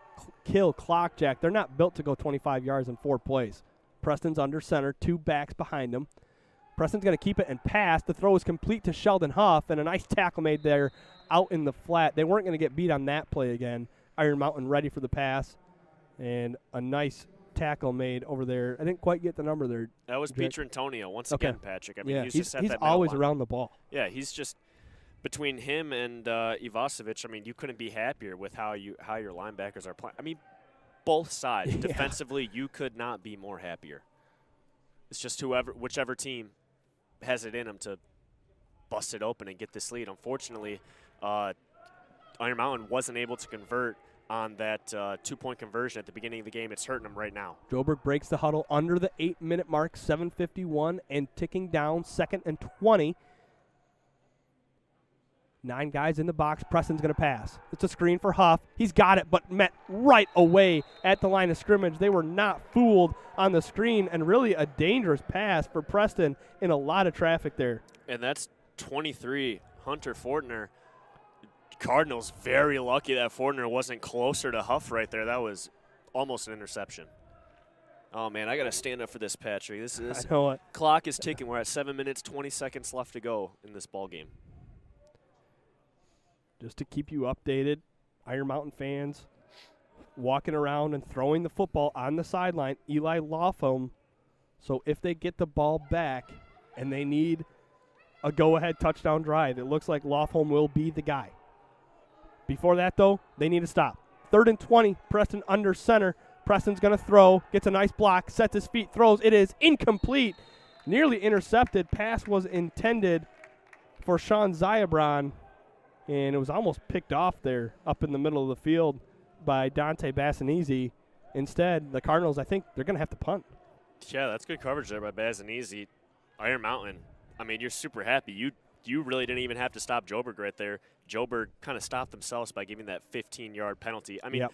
kill clock, Jack. They're not built to go 25 yards in 4 plays. Preston's under center, 2 backs behind him. Preston's going to keep it and pass. The throw is complete to Sheldon Huff, and a nice tackle made there out in the flat. They weren't going to get beat on that play again. Iron Mountain ready for the pass, and a nice tackle made over there. I didn't quite get the number there. That was Pietrantonio once again, Patrick. I mean, he's always around the ball. Yeah, he's just between him and Ivasevic. I mean, you couldn't be happier with how your linebackers are playing. I mean, both sides defensively, you could not be more happier. It's just whichever team has it in them to bust it open and get this lead. Unfortunately, Iron Mountain wasn't able to convert on that 2-point conversion at the beginning of the game. It's hurting them right now. Joburg breaks the huddle under the 8-minute mark, 7:51, and ticking down, 2nd and 20. 9 guys in the box. Preston's going to pass. It's a screen for Huff. He's got it, but met right away at the line of scrimmage. They were not fooled on the screen, and really a dangerous pass for Preston in a lot of traffic there. And that's 23, Hunter Fortner. Cardinals very lucky that Fortner wasn't closer to Huff right there. That was almost an interception. Oh, man, I got to stand up for this, Patrick. This clock is ticking. We're at 7 minutes, 20 seconds left to go in this ball game. Just to keep you updated, Iron Mountain fans walking around and throwing the football on the sideline, Eli Lofholm. So if they get the ball back and they need a go-ahead touchdown drive, it looks like Lofholm will be the guy. Before that, though, they need to stop. 3rd and 20, Preston under center. Preston's going to throw, gets a nice block, sets his feet, throws. It is incomplete. Nearly intercepted. Pass was intended for Sean Zayabron, and it was almost picked off there up in the middle of the field by Dante Bassanese. Instead, the Cardinals, I think they're going to have to punt. Yeah, that's good coverage there by Bassanese. Iron Mountain, I mean, you're super happy. You really didn't even have to stop Joburg right there. Joburg kind of stopped themselves by giving that 15-yard penalty. I mean,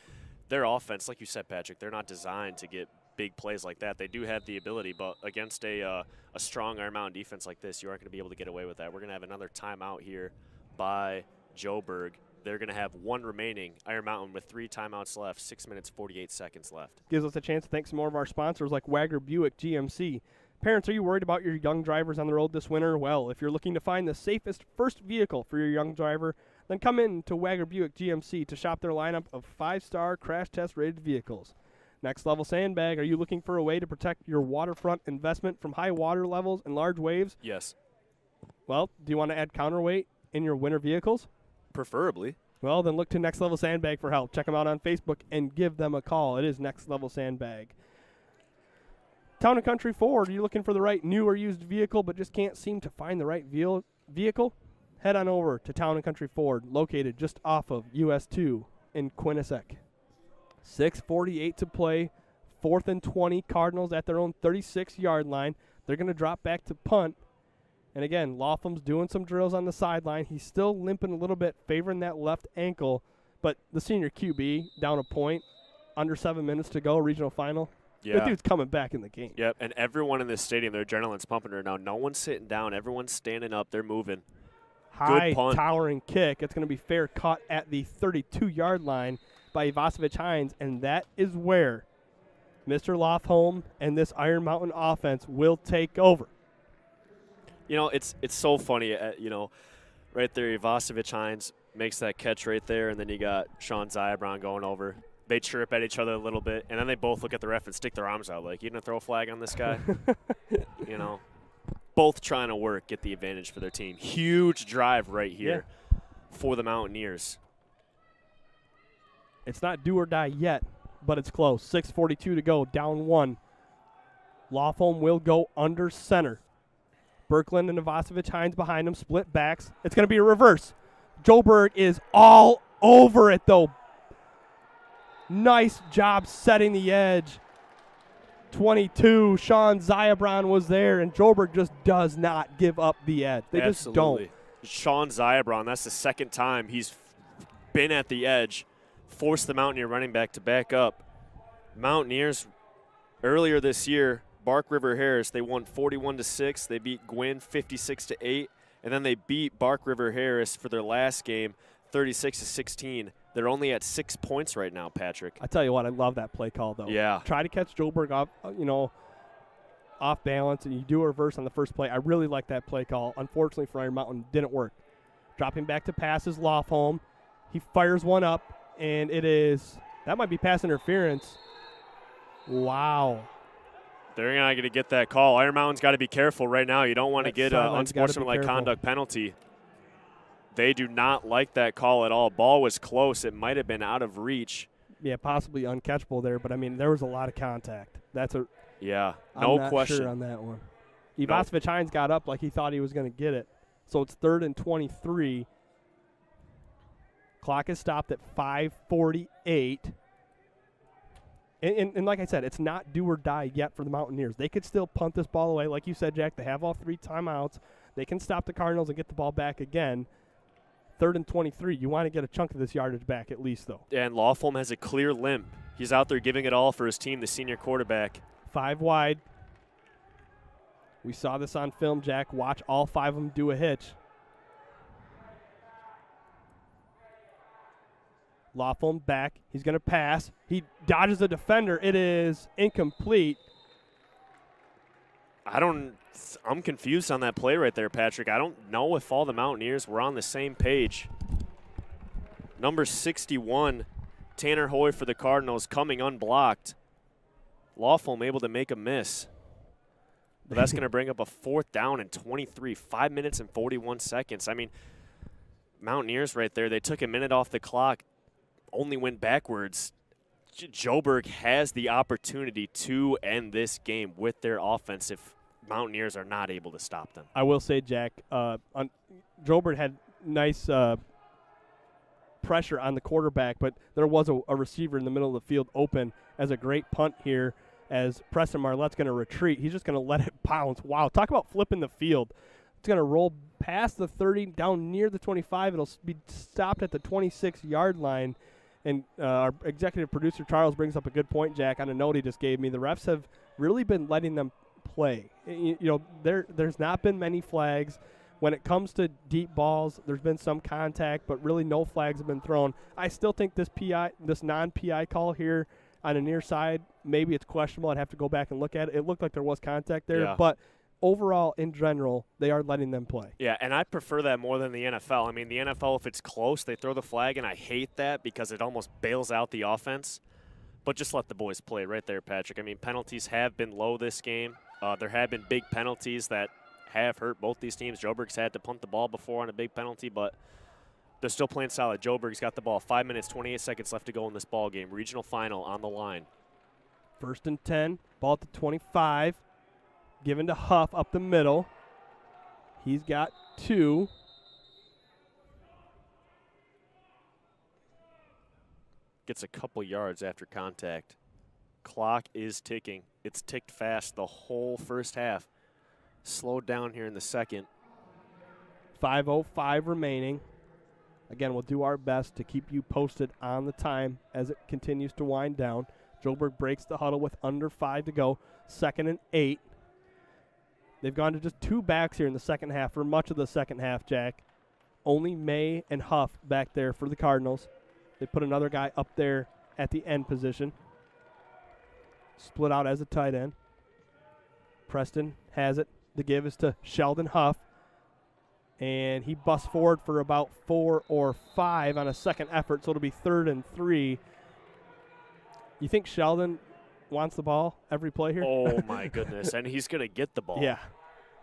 their offense, like you said, Patrick, they're not designed to get big plays like that. They do have the ability, but against a strong Iron Mountain defense like this, you aren't going to be able to get away with that. We're going to have another timeout here by Joburg. They're going to have 1 remaining. Iron Mountain with 3 timeouts left, 6 minutes, 48 seconds left. Gives us a chance to thank some more of our sponsors like Wagner Buick GMC. Parents, are you worried about your young drivers on the road this winter? Well, if you're looking to find the safest first vehicle for your young driver, then come in to Wagner Buick GMC to shop their lineup of 5-star crash test rated vehicles. Next Level Sandbag, are you looking for a way to protect your waterfront investment from high water levels and large waves? Yes. Well, do you want to add counterweight in your winter vehicles? Preferably. Well, then look to Next Level Sandbag for help. Check them out on Facebook and give them a call. It is Next Level Sandbag. Town & Country Ford, are you looking for the right new or used vehicle but just can't seem to find the right vehicle? Head on over to Town & Country Ford, located just off of US 2 in Quinnipiac. 6:48 to play, 4th and 20, Cardinals at their own 36-yard line. They're going to drop back to punt. And again, Lawfum's doing some drills on the sideline. He's still limping a little bit, favoring that left ankle. But the senior QB down a point, under 7 minutes to go, regional final. Yeah. The dude's coming back in the game. Yep, and everyone in this stadium, their adrenaline's pumping right now. No one's sitting down. Everyone's standing up. They're moving. High, Good punt. towering kick. It's going to be fair caught at the 32-yard line by Ivasovich-Hines, and that is where Mr. Lofholm and this Iron Mountain offense will take over. You know, it's so funny, you know, right there, Ivasovich-Hines makes that catch right there, and then you got Sean Ziabron going over. They chirp at each other a little bit, and then they both look at the ref and stick their arms out like, you going to throw a flag on this guy? You know, both trying to work, get the advantage for their team. Huge drive right here for the Mountaineers. It's not do or die yet, but it's close. 6:42 to go, down 1. Lofholm will go under center. Berkland and Ivasovich-Hines behind him, split backs. It's going to be a reverse. Joburg is all over it, though. Nice job setting the edge. 22, Sean Ziabron was there, and Joburg just does not give up the edge. They just don't. Sean Ziabron, that's the second time he's been at the edge, forced the Mountaineer running back to back up. Mountaineers, earlier this year, Bark River Harris, they won 41-6. They beat Gwynn 56-8, and then they beat Bark River Harris for their last game 36-16. They're only at 6 points right now, Patrick. I tell you what, I love that play call, though. Yeah. Try to catch Joburg off, off balance, and you do a reverse on the first play. I really like that play call. Unfortunately for Iron Mountain, didn't work. Dropping back to pass is Lofholm. He fires one up, and that might be pass interference. Wow. They're not going to get that call. Iron Mountain's got to be careful right now. You don't want to get an unsportsmanlike conduct penalty. They do not like that call at all. Ball was close. It might have been out of reach. Yeah, possibly uncatchable there, but, there was a lot of contact. No I'm not question. Sure on that one. Ivasovich-Hines got up like he thought he was going to get it. So it's 3rd and 23. Clock is stopped at 5:48. And like I said, it's not do or die yet for the Mountaineers. They could still punt this ball away. Like you said, Jack, they have all 3 timeouts. They can stop the Cardinals and get the ball back again. 3rd and 23. You want to get a chunk of this yardage back at least, though. And Lofholm has a clear limp. He's out there giving it all for his team, the senior quarterback. 5 wide. We saw this on film, Jack. Watch all 5 of them do a hitch. Lofholm back. He's going to pass. He dodges a defender. It is incomplete. I'm confused on that play right there, Patrick. I don't know if all the Mountaineers were on the same page. Number 61, Tanner Hoy for the Cardinals, coming unblocked. Lofholm able to make a miss. But that's going to bring up a 4th down and 23, 5 minutes and 41 seconds. Mountaineers right there, they took a minute off the clock, only went backwards. Joburg has the opportunity to end this game with their offense if Mountaineers are not able to stop them. I will say, Jack, Joburg had nice pressure on the quarterback, but there was a receiver in the middle of the field open as a great punt here as Preston Marlette's going to retreat. He's just going to let it bounce. Wow, talk about flipping the field. It's going to roll past the 30, down near the 25. It'll be stopped at the 26-yard line. And our executive producer, Charles, brings up a good point, Jack, on a note he just gave me. The refs have really been letting them play. There's not been many flags. When it comes to deep balls, there's been some contact, but really no flags have been thrown. I still think this non-PI call here on the near side, maybe it's questionable. I'd have to go back and look at it. It looked like there was contact there, but overall, in general, they are letting them play. Yeah, and I prefer that more than the NFL. The NFL, if it's close, they throw the flag, and I hate that because it almost bails out the offense. But just let the boys play right there, Patrick. Penalties have been low this game. There have been big penalties that have hurt both these teams. Joburg's had to punt the ball before on a big penalty, but they're still playing solid. Joburg's got the ball. 5 minutes, 28 seconds left to go in this ball game. Regional final on the line. First and 10, ball at the 25. Given to Huff up the middle. He's got 2. Gets a couple yards after contact. Clock is ticking. It's ticked fast the whole first half. Slowed down here in the second. 5:05 remaining. Again, we'll do our best to keep you posted on the time as it continues to wind down. Joburg breaks the huddle with under 5 to go. 2nd and 8. They've gone to just 2 backs here in the second half for much of the second half, Jack. Only May and Huff back there for the Cardinals. They put another guy up there at the end position. Split out as a tight end. Preston has it. The give is to Sheldon Huff. And he busts forward for about 4 or 5 on a second effort, so it'll be 3rd and 3. You think Sheldon wants the ball every play here? Oh, my goodness. And he's going to get the ball. Yeah.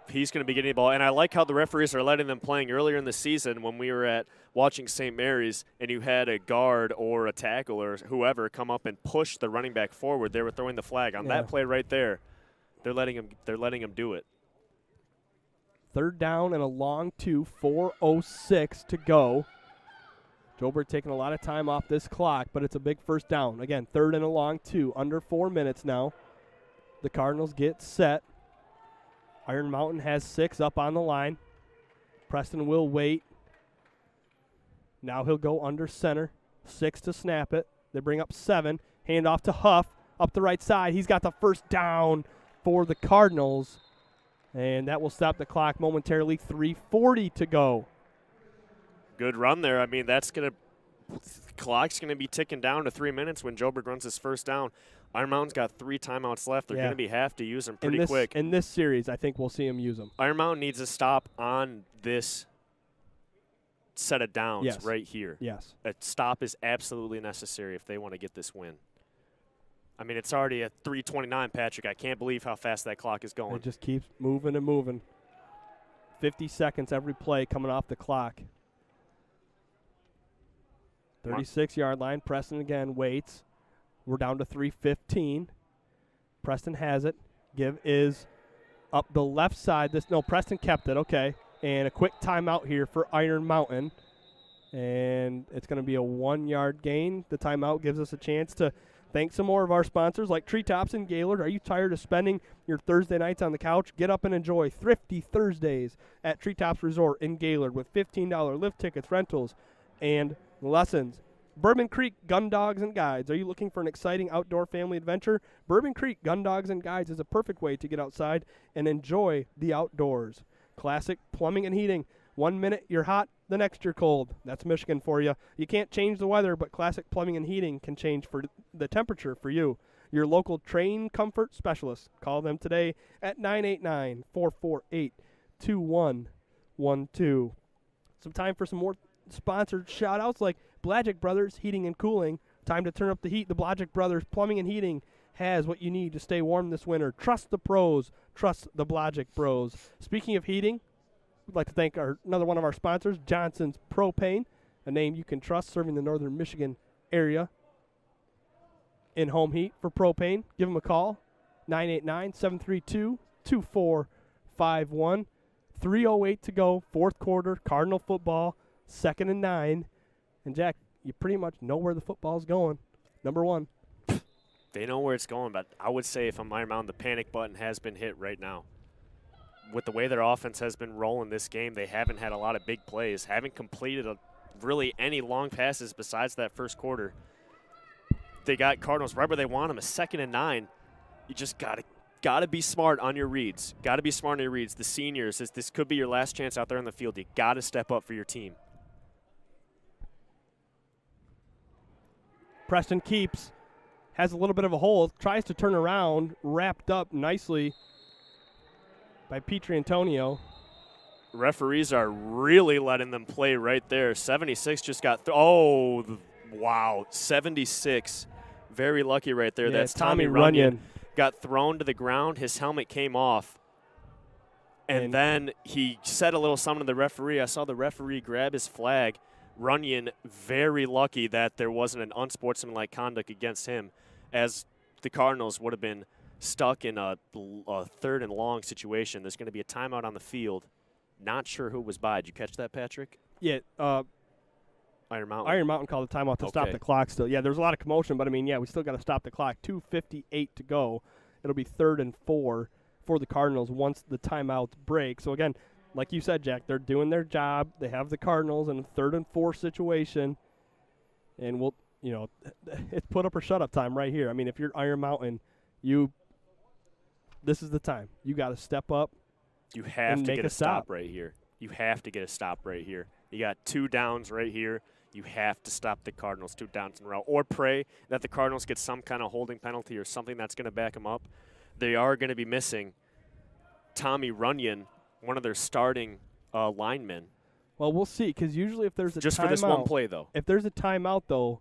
He's going to be getting the ball. And I like how the referees are letting them playing earlier in the season when we were watching St. Mary's and you had a guard or a tackle or whoever come up and push the running back forward. They were throwing the flag. On that play right there, they're letting him do it. 3rd down and a long 2, 4:06 to go. Joburg taking a lot of time off this clock, but it's a big first down. Again, 3rd and a long 2, under 4 minutes now. The Cardinals get set. Iron Mountain has 6 up on the line. Preston will wait. Now he'll go under center. 6 to snap it. They bring up 7. Hand off to Huff up the right side. He's got the first down for the Cardinals. And that will stop the clock momentarily. 3:40 to go. Good run there. I mean, clock's going to be ticking down to 3 minutes when Joburg runs his first down. Iron Mountain's got 3 timeouts left. They're going to have to use them pretty quick. In this series, I think we'll see him use them. Iron Mountain needs a stop on this set of downs right here. Yes. A stop is absolutely necessary if they want to get this win. I mean, it's already at 3:29, Patrick. I can't believe how fast that clock is going. It just keeps moving and moving. 50 seconds every play coming off the clock. 36-yard line. Preston again waits. We're down to 3:15. Preston has it. Give is up the left side. Preston kept it. Okay. And a quick timeout here for Iron Mountain. And it's going to be a 1-yard gain. The timeout gives us a chance to thank some more of our sponsors like Treetops and Gaylord. Are you tired of spending your Thursday nights on the couch? Get up and enjoy Thrifty Thursdays at Treetops Resort in Gaylord with $15 lift tickets, rentals, and lessons. Bourbon Creek Gun Dogs and Guides. Are you looking for an exciting outdoor family adventure? Bourbon Creek Gun Dogs and Guides is a perfect way to get outside and enjoy the outdoors. Classic Plumbing and Heating. 1 minute you're hot, the next you're cold. That's Michigan for you. You can't change the weather, but Classic Plumbing and Heating can change for the temperature for you. Your local Train Comfort specialist. Call them today at 989-448-2112. Some time for some more sponsored shout-outs like Blagic Brothers Heating and Cooling. Time to turn up the heat. The Blagic Brothers Plumbing and Heating has what you need to stay warm this winter. Trust the pros. Trust the Blagic Bros. Speaking of heating, we'd like to thank another one of our sponsors, Johnson's Propane, a name you can trust serving the northern Michigan area. In home heat for propane, give them a call, 989-732-2451. 3:08 to go, fourth quarter, Cardinal football, 2nd and 9. And, Jack, you pretty much know where the football's going. Number 1. They know where it's going, but I would say if I'm Iron Mountain, the panic button has been hit right now. With the way their offense has been rolling this game, they haven't had a lot of big plays, haven't completed really any long passes besides that first quarter. They got Cardinals right where they want them, a 2nd and 9. You just got to be smart on your reads. Got to be smart on your reads. The seniors, this could be your last chance out there on the field. You got to step up for your team. Preston keeps, has a little bit of a hole, tries to turn around, wrapped up nicely by Petrie Antonio. Referees are really letting them play right there. 76 just got wow, 76. Very lucky right there. Yeah, That's Tommy Runyon. Got thrown to the ground. His helmet came off. And then he said a little something to the referee. I saw the referee grab his flag. Runyon very lucky that there wasn't an unsportsmanlike conduct against him, as the Cardinals would have been stuck in a third and long situation. There's going to be a timeout on the field. Not sure who was by. Did you catch that, Patrick? Yeah. Iron Mountain. Iron Mountain called a timeout to stop the clock still. Yeah, there's a lot of commotion, but, I mean, yeah, we still got to stop the clock. 2:58 to go. It'll be 3rd and 4 for the Cardinals once the timeouts break. So, again, like you said, Jack, they're doing their job. They have the Cardinals in a 3rd and 4 situation. And we'll, it's put up or shut up time right here. I mean, if you're Iron Mountain, this is the time. You got to step up. You have to get a stop right here. You have to get a stop right here. You got 2 downs right here. You have to stop the Cardinals 2 downs in a row, or pray that the Cardinals get some kind of holding penalty or something that's going to back them up. They are going to be missing Tommy Runyon, one of their starting linemen. Well, we'll see, because usually if there's a just timeout, for this one play, though. If there's a timeout, though,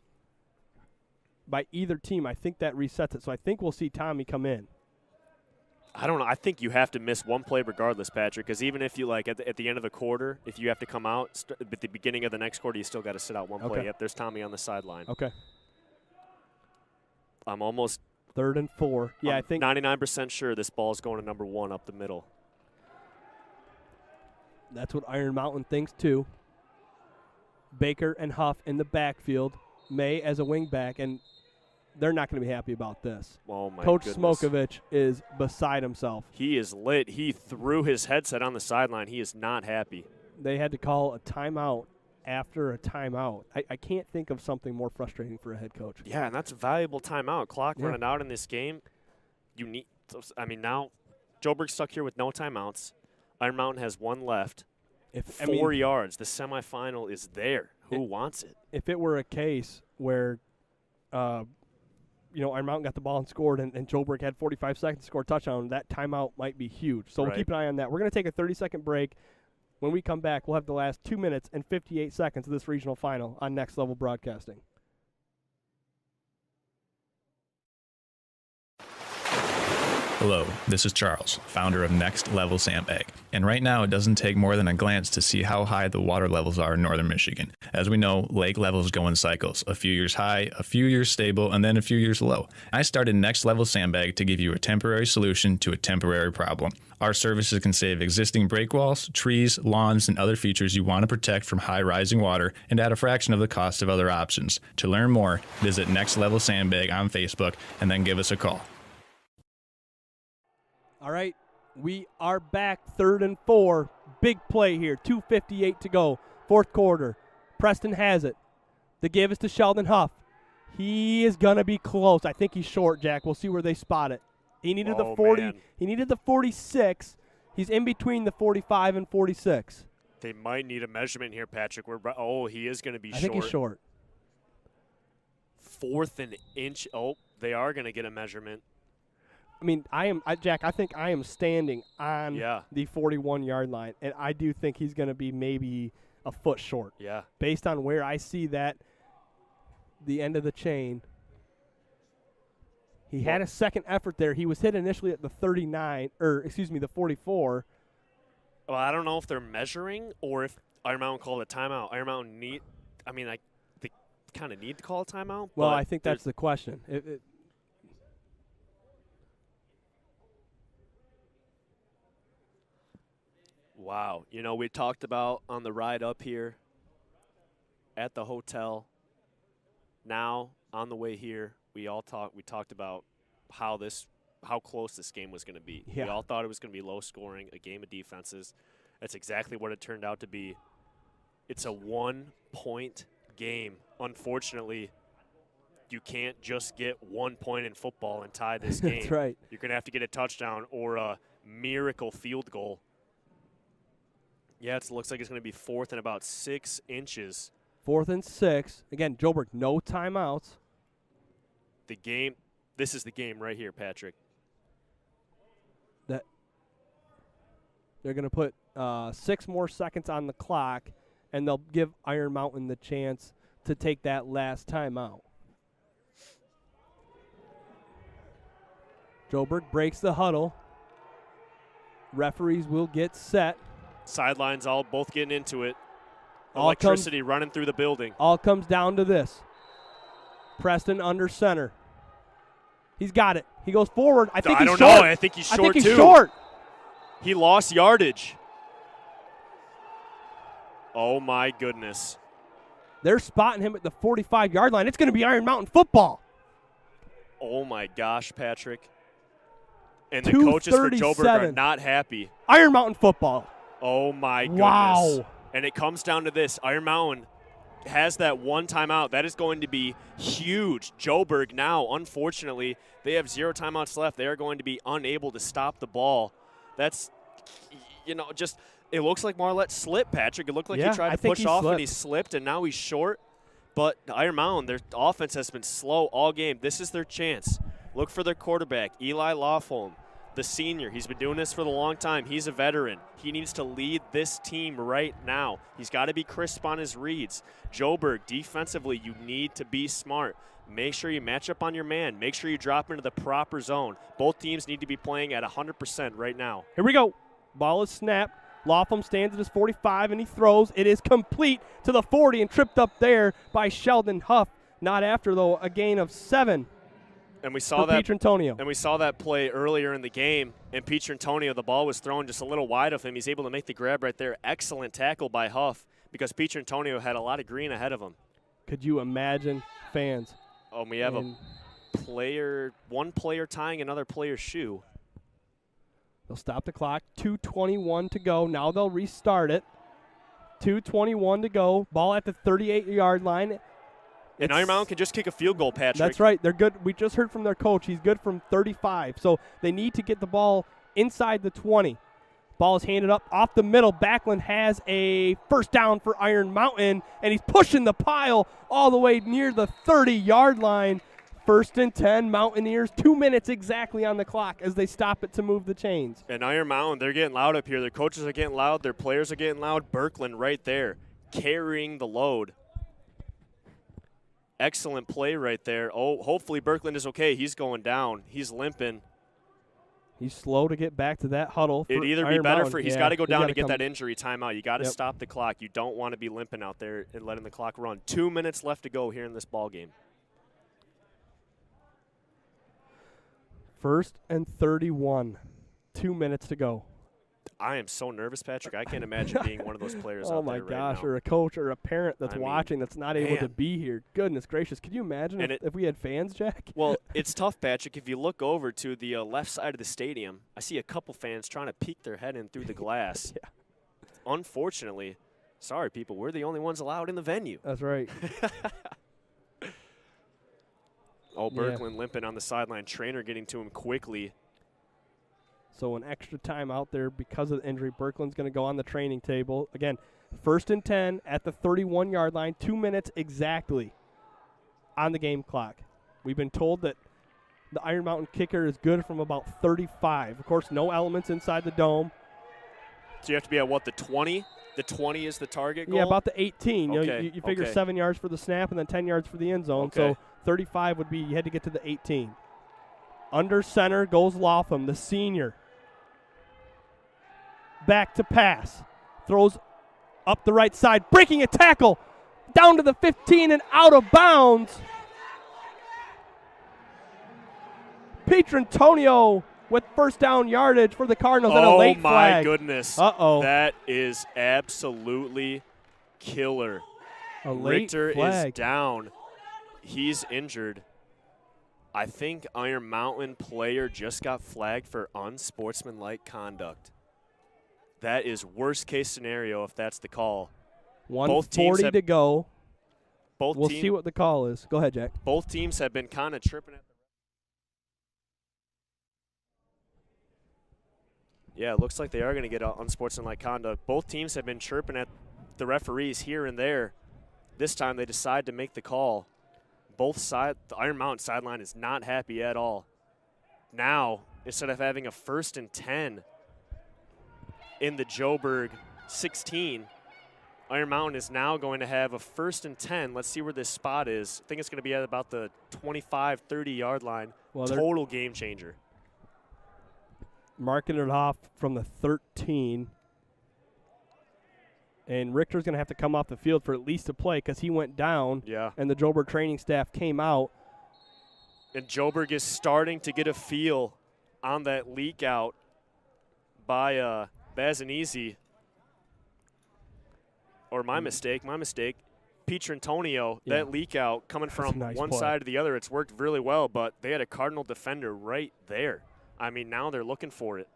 by either team, I think that resets it. So I think we'll see Tommy come in. I don't know. I think you have to miss one play regardless, Patrick, because even if you, at the end of the quarter, if you have to come out at the beginning of the next quarter, you still got to sit out one play. Yep, there's Tommy on the sideline. Okay. I'm almost 3rd and 4. Yeah, I think 99% sure this ball is going to number 1 up the middle. That's what Iron Mountain thinks, too. Baker and Huff in the backfield. May as a wingback, and they're not going to be happy about this. Oh, my Coach goodness. Smokovich is beside himself. He is lit. He threw his headset on the sideline. He is not happy. They had to call a timeout after a timeout. I can't think of something more frustrating for a head coach. Yeah, and that's a valuable timeout. Clock running out in this game. Now Joburg's stuck here with no timeouts. Iron Mountain has 1 left. 4 yards. The semifinal is there. Who wants it? If it were a case where, Iron Mountain got the ball and scored, and Joburg had 45 seconds to score a touchdown, that timeout might be huge. So we'll keep an eye on that. We're going to take a 30-second break. When we come back, we'll have the last 2 minutes and 58 seconds of this regional final on Next Level Broadcasting. Hello, this is Charles, founder of Next Level Sandbag. And right now, it doesn't take more than a glance to see how high the water levels are in northern Michigan. As we know, lake levels go in cycles, a few years high, a few years stable, and then a few years low. I started Next Level Sandbag to give you a temporary solution to a temporary problem. Our services can save existing break walls, trees, lawns, and other features you want to protect from high rising water and at a fraction of the cost of other options. To learn more, visit Next Level Sandbag on Facebook and then give us a call. All right, we are back, 3rd and 4. Big play here, 2:58 to go, 4th quarter. Preston has it. The give is to Sheldon Huff. He is going to be close. I think he's short, Jack. We'll see where they spot it. He needed the 40. Man. He needed the 46. He's in between the 45 and 46. They might need a measurement here, Patrick. He is going to be short. I think he's short. 4th and inch. Oh, they are going to get a measurement. I mean, Jack, I think I am standing on the 41-yard line, and I do think he's going to be maybe a foot short. Yeah. Based on where I see that, the end of the chain. He had a second effort there. He was hit initially at the the 44. Well, I don't know if they're measuring or if Iron Mountain called a timeout. Iron Mountain they kind of need to call a timeout. Well, I think that's the question. Wow. We talked about on the ride up here at the hotel. Now, on the way here, we talked about how close this game was going to be. Yeah. We all thought it was going to be low scoring, a game of defenses. That's exactly what it turned out to be. It's a 1-point game. Unfortunately, you can't just get 1 point in football and tie this game. That's right. You're going to have to get a touchdown or a miracle field goal. Yeah, it looks like it's going to be 4th and about 6 inches. 4th and 6. Again, Joburg, no timeouts. This is the game right here, Patrick. They're going to put 6 more seconds on the clock, and they'll give Iron Mountain the chance to take that last timeout. Joburg breaks the huddle. Referees will get set. Sidelines both getting into it. Electricity running through the building. All comes down to this. Preston under center. He's got it. He goes forward. I think he's don't short. know. I think he's short, I think he's too. short. He lost yardage. Oh, my goodness. They're spotting him at the 45-yard line. It's going to be Iron Mountain football. Oh, my gosh, Patrick. And the coaches for Joburg are not happy. Iron Mountain football. Oh, my goodness. Wow. And it comes down to this. Iron Mountain has that one timeout. That is going to be huge. Joburg now, unfortunately, they have 0 timeouts left. They are going to be unable to stop the ball. That's, just it looks like Marlette slipped, Patrick. It looked like he tried to push off and he slipped, and now he's short. But Iron Mountain, their offense has been slow all game. This is their chance. Look for their quarterback, Eli Lofholm, the senior. He's been doing this for a long time. He's a veteran. He needs to lead this team right now. He's got to be crisp on his reads. Joburg, defensively, you need to be smart. Make sure you match up on your man. Make sure you drop into the proper zone. Both teams need to be playing at 100% right now. Here we go. Ball is snapped. Lapham stands at his 45, and he throws. It is complete to the 40 and tripped up there by Sheldon Huff. Not after, though, a gain of 7. And we saw that. Pietrantonio. And we saw that play earlier in the game. And Pietrantonio, the ball was thrown just a little wide of him. He's able to make the grab right there. Excellent tackle by Huff because Pietrantonio had a lot of green ahead of him. Could you imagine fans? Oh, we have one player tying another player's shoe. They'll stop the clock. 2:21 to go. Now they'll restart it. 2:21 to go. Ball at the 38-yard line. And Iron Mountain can just kick a field goal, Patrick. That's right. They're good. We just heard from their coach. He's good from 35. So they need to get the ball inside the 20. Ball is handed up off the middle. Backlund has a first down for Iron Mountain, and he's pushing the pile all the way near the 30-yard line. 1st and 10, Mountaineers. 2 minutes exactly on the clock as they stop it to move the chains. And Iron Mountain, they're getting loud up here. Their coaches are getting loud. Their players are getting loud. Birkland right there carrying the load. Excellent play right there. Oh, hopefully Birkland is okay. He's going down. He's limping. He's slow to get back to that huddle. It'd either Iron be better Mountain. for he's got to go down and get that injury timeout. You got to stop the clock. You don't want to be limping out there and letting the clock run. 2 minutes left to go here in this ball game. 1st and 31. 2 minutes to go. I am so nervous, Patrick. I can't imagine being one of those players out there right now. Oh, my gosh, or a coach or a parent that's watching that's not able to be here. Goodness gracious. Could you imagine if we had fans, Jack? Well, it's tough, Patrick. If you look over to the left side of the stadium, I see a couple fans trying to peek their head in through the glass. Yeah. Unfortunately, sorry, people, we're the only ones allowed in the venue. That's right. Birkland limping on the sideline. Trainer getting to him quickly. So an extra time out there because of the injury. Birkland's going to go on the training table. Again, 1st and 10 at the 31-yard line. 2 minutes exactly on the game clock. We've been told that the Iron Mountain kicker is good from about 35. Of course, no elements inside the dome. So you have to be at, what, the 20? The 20 is the target goal? Yeah, about the 18. Okay. You figure 7 yards for the snap and then 10 yards for the end zone. Okay. So 35 would be you had to get to the 18. Under center goes Lapham, the senior. Back to pass. Throws up the right side. Breaking a tackle. Down to the 15 and out of bounds. Pietrantonio with first down yardage for the Cardinals and a late flag. Oh, my goodness. Uh-oh. That is absolutely killer. A late Richter flag. is down. He's injured. I think Iron Mountain player just got flagged for unsportsmanlike conduct. That is worst case scenario if that's the call. 1:40 to go. We'll see what the call is. Go ahead, Jack. Both teams have been kind of tripping at the Yeah, it looks like they are going to get unsportsmanlike conduct. Both teams have been chirping at the referees here and there. This time they decide to make the call. Both sides, the Iron Mountain sideline is not happy at all. Now, instead of having a 1st and 10 in the Joburg 16, Iron Mountain is now going to have a 1st and 10. Let's see where this spot is. I think it's going to be at about the 25, 30-yard line. Total game changer. Marking it off from the 13. And Richter's going to have to come off the field for at least a play because he went down. Yeah. And the Joburg training staff came out. And Joburg is starting to get a feel on that leak out by Bazanese. Or my mistake. Pietrantonio, Yeah. that leak out coming from nice one play. side to the other, it's worked really well, but they had a Cardinal defender right there. I mean, now they're looking for it.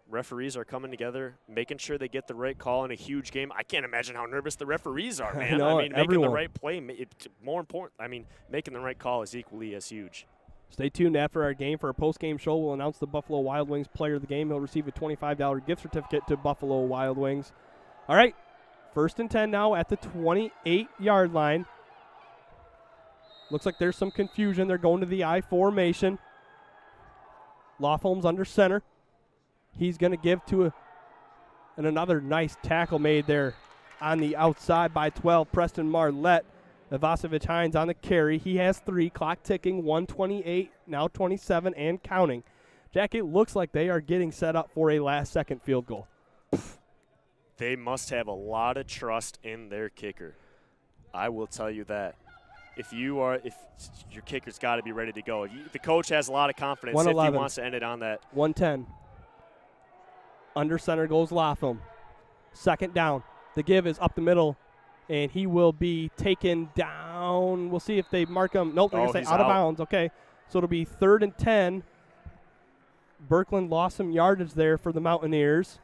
Referees are coming together, making sure they get the right call in a huge game. I can't imagine how nervous the referees are, man. know, I mean, making everyone. the right play, it's more important. I mean, making the right call is equally as huge. Stay tuned after our game for our post-game show. We'll announce the Buffalo Wild Wings player of the game. He'll receive a $25 gift certificate to Buffalo Wild Wings. All right, 1st and 10 now at the 28-yard line. Looks like there's some confusion. They're going to the I formation. Lofholm's under center. He's going to give to and another nice tackle made there on the outside by 12, Preston Marlette. Ivasovic Hines on the carry. He has 3, clock ticking, 1:28, now 27 and counting. Jack, it looks like they are getting set up for a last-second field goal. They must have a lot of trust in their kicker. I will tell you that. If your kicker's got to be ready to go. The coach has a lot of confidence if he wants to end it on that. 110. Under center goes Latham. 2nd down. The give is up the middle, and he will be taken down. We'll see if they mark him. Nope, they're going to say out of bounds. Okay, so it'll be 3rd and 10. Birkeland lost some yardage there for the Mountaineers.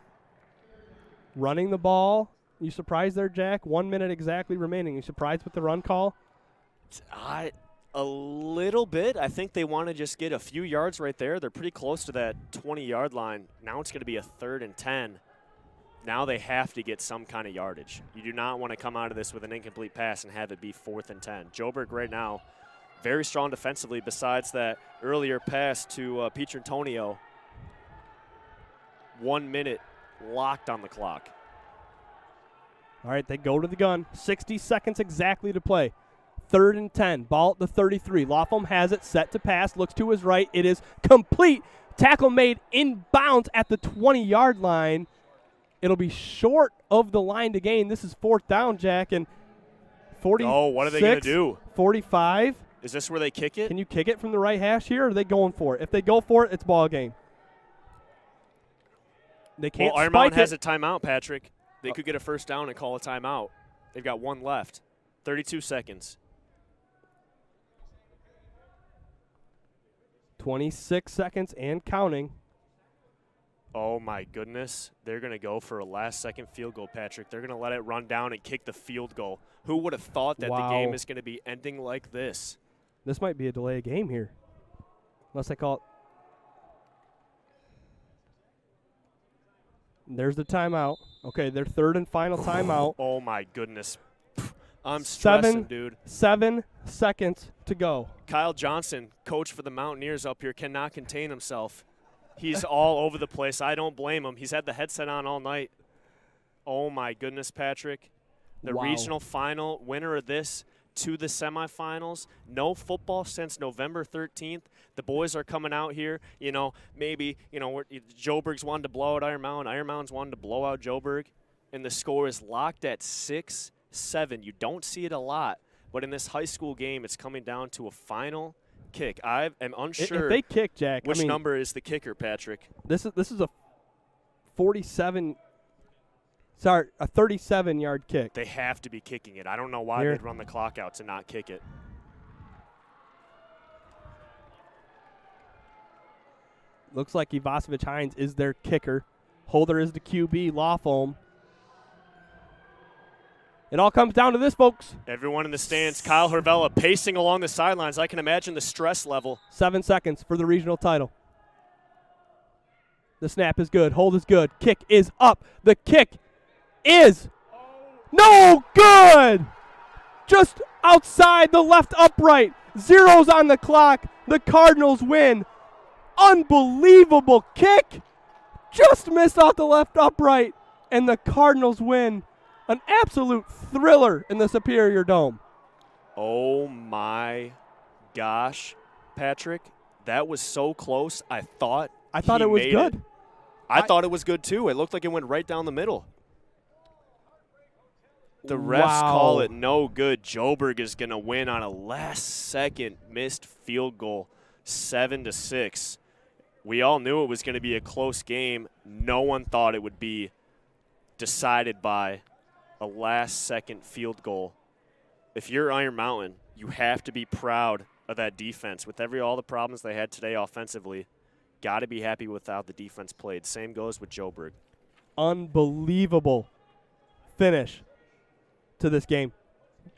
Running the ball. You surprised there, Jack? 1 minute exactly remaining. You surprised with the run call? A little bit. I think they want to just get a few yards right there. They're pretty close to that 20-yard line. Now it's going to be a 3rd and 10. Now they have to get some kind of yardage. You do not want to come out of this with an incomplete pass and have it be 4th and 10. Joburg right now, very strong defensively besides that earlier pass to Pietrantonio. 1 minute locked on the clock. All right, they go to the gun. 60 seconds exactly to play. 3rd and 10. Ball at the 33. Latham has it set to pass. Looks to his right. It is complete. Tackle made in bounds at the 20-yard line. It'll be short of the line to gain. This is 4th down, Jack, and 40. Oh, what are they going to do? 45. Is this where they kick it? Can you kick it from the right hash here, or are they going for it? If they go for it, it's ball game. They can't Iron spike Mountain it. has a timeout, Patrick. They could get a 1st down and call a timeout. They've got 1 left. 32 seconds. 26 seconds and counting. Oh, my goodness. They're going to go for a last-second field goal, Patrick. They're going to let it run down and kick the field goal. Who would have thought that the game is going to be ending like this? This might be a delay of game here. Unless they call it. There's the timeout. Okay, their 3rd and final timeout. Oh, my goodness. I'm stressing, dude. 7 seconds to go. Kyle Johnson, coach for the Mountaineers up here, cannot contain himself. He's all over the place. I don't blame him. He's had the headset on all night. Oh, my goodness, Patrick. The regional final winner of this to the semifinals. No football since November 13th. The boys are coming out here. Maybe, Joburg's wanted to blow out Iron Mountain. Iron Mountain's wanted to blow out Joburg. And the score is locked at 6-7. You don't see it a lot. But in this high school game, it's coming down to a final kick. I am unsure. If they kick, Jack, which number is the kicker, Patrick? This is a 47. Sorry, a 37-yard kick. They have to be kicking it. I don't know why they'd run the clock out to not kick it. Looks like Ivasovic Hines is their kicker. Holder is the QB, Latham. It all comes down to this, folks. Everyone in the stands, Kyle Hervella pacing along the sidelines. I can imagine the stress level. 7 seconds for the regional title. The snap is good. Hold is good. Kick is up. The kick is no good. Just outside the left upright. Zeros on the clock. The Cardinals win. Unbelievable kick. Just missed off the left upright. And the Cardinals win. An absolute thriller in the Superior Dome. Oh, my gosh, Patrick. That was so close. I thought it was good. I thought it was good, too. It looked like it went right down the middle. The refs call it no good. Joburg is going to win on a last-second missed field goal, 7-6. We all knew it was going to be a close game. No one thought it would be decided by a last-second field goal. If you're Iron Mountain, you have to be proud of that defense. With all the problems they had today offensively, got to be happy with how the defense played. Same goes with Joburg. Unbelievable finish to this game.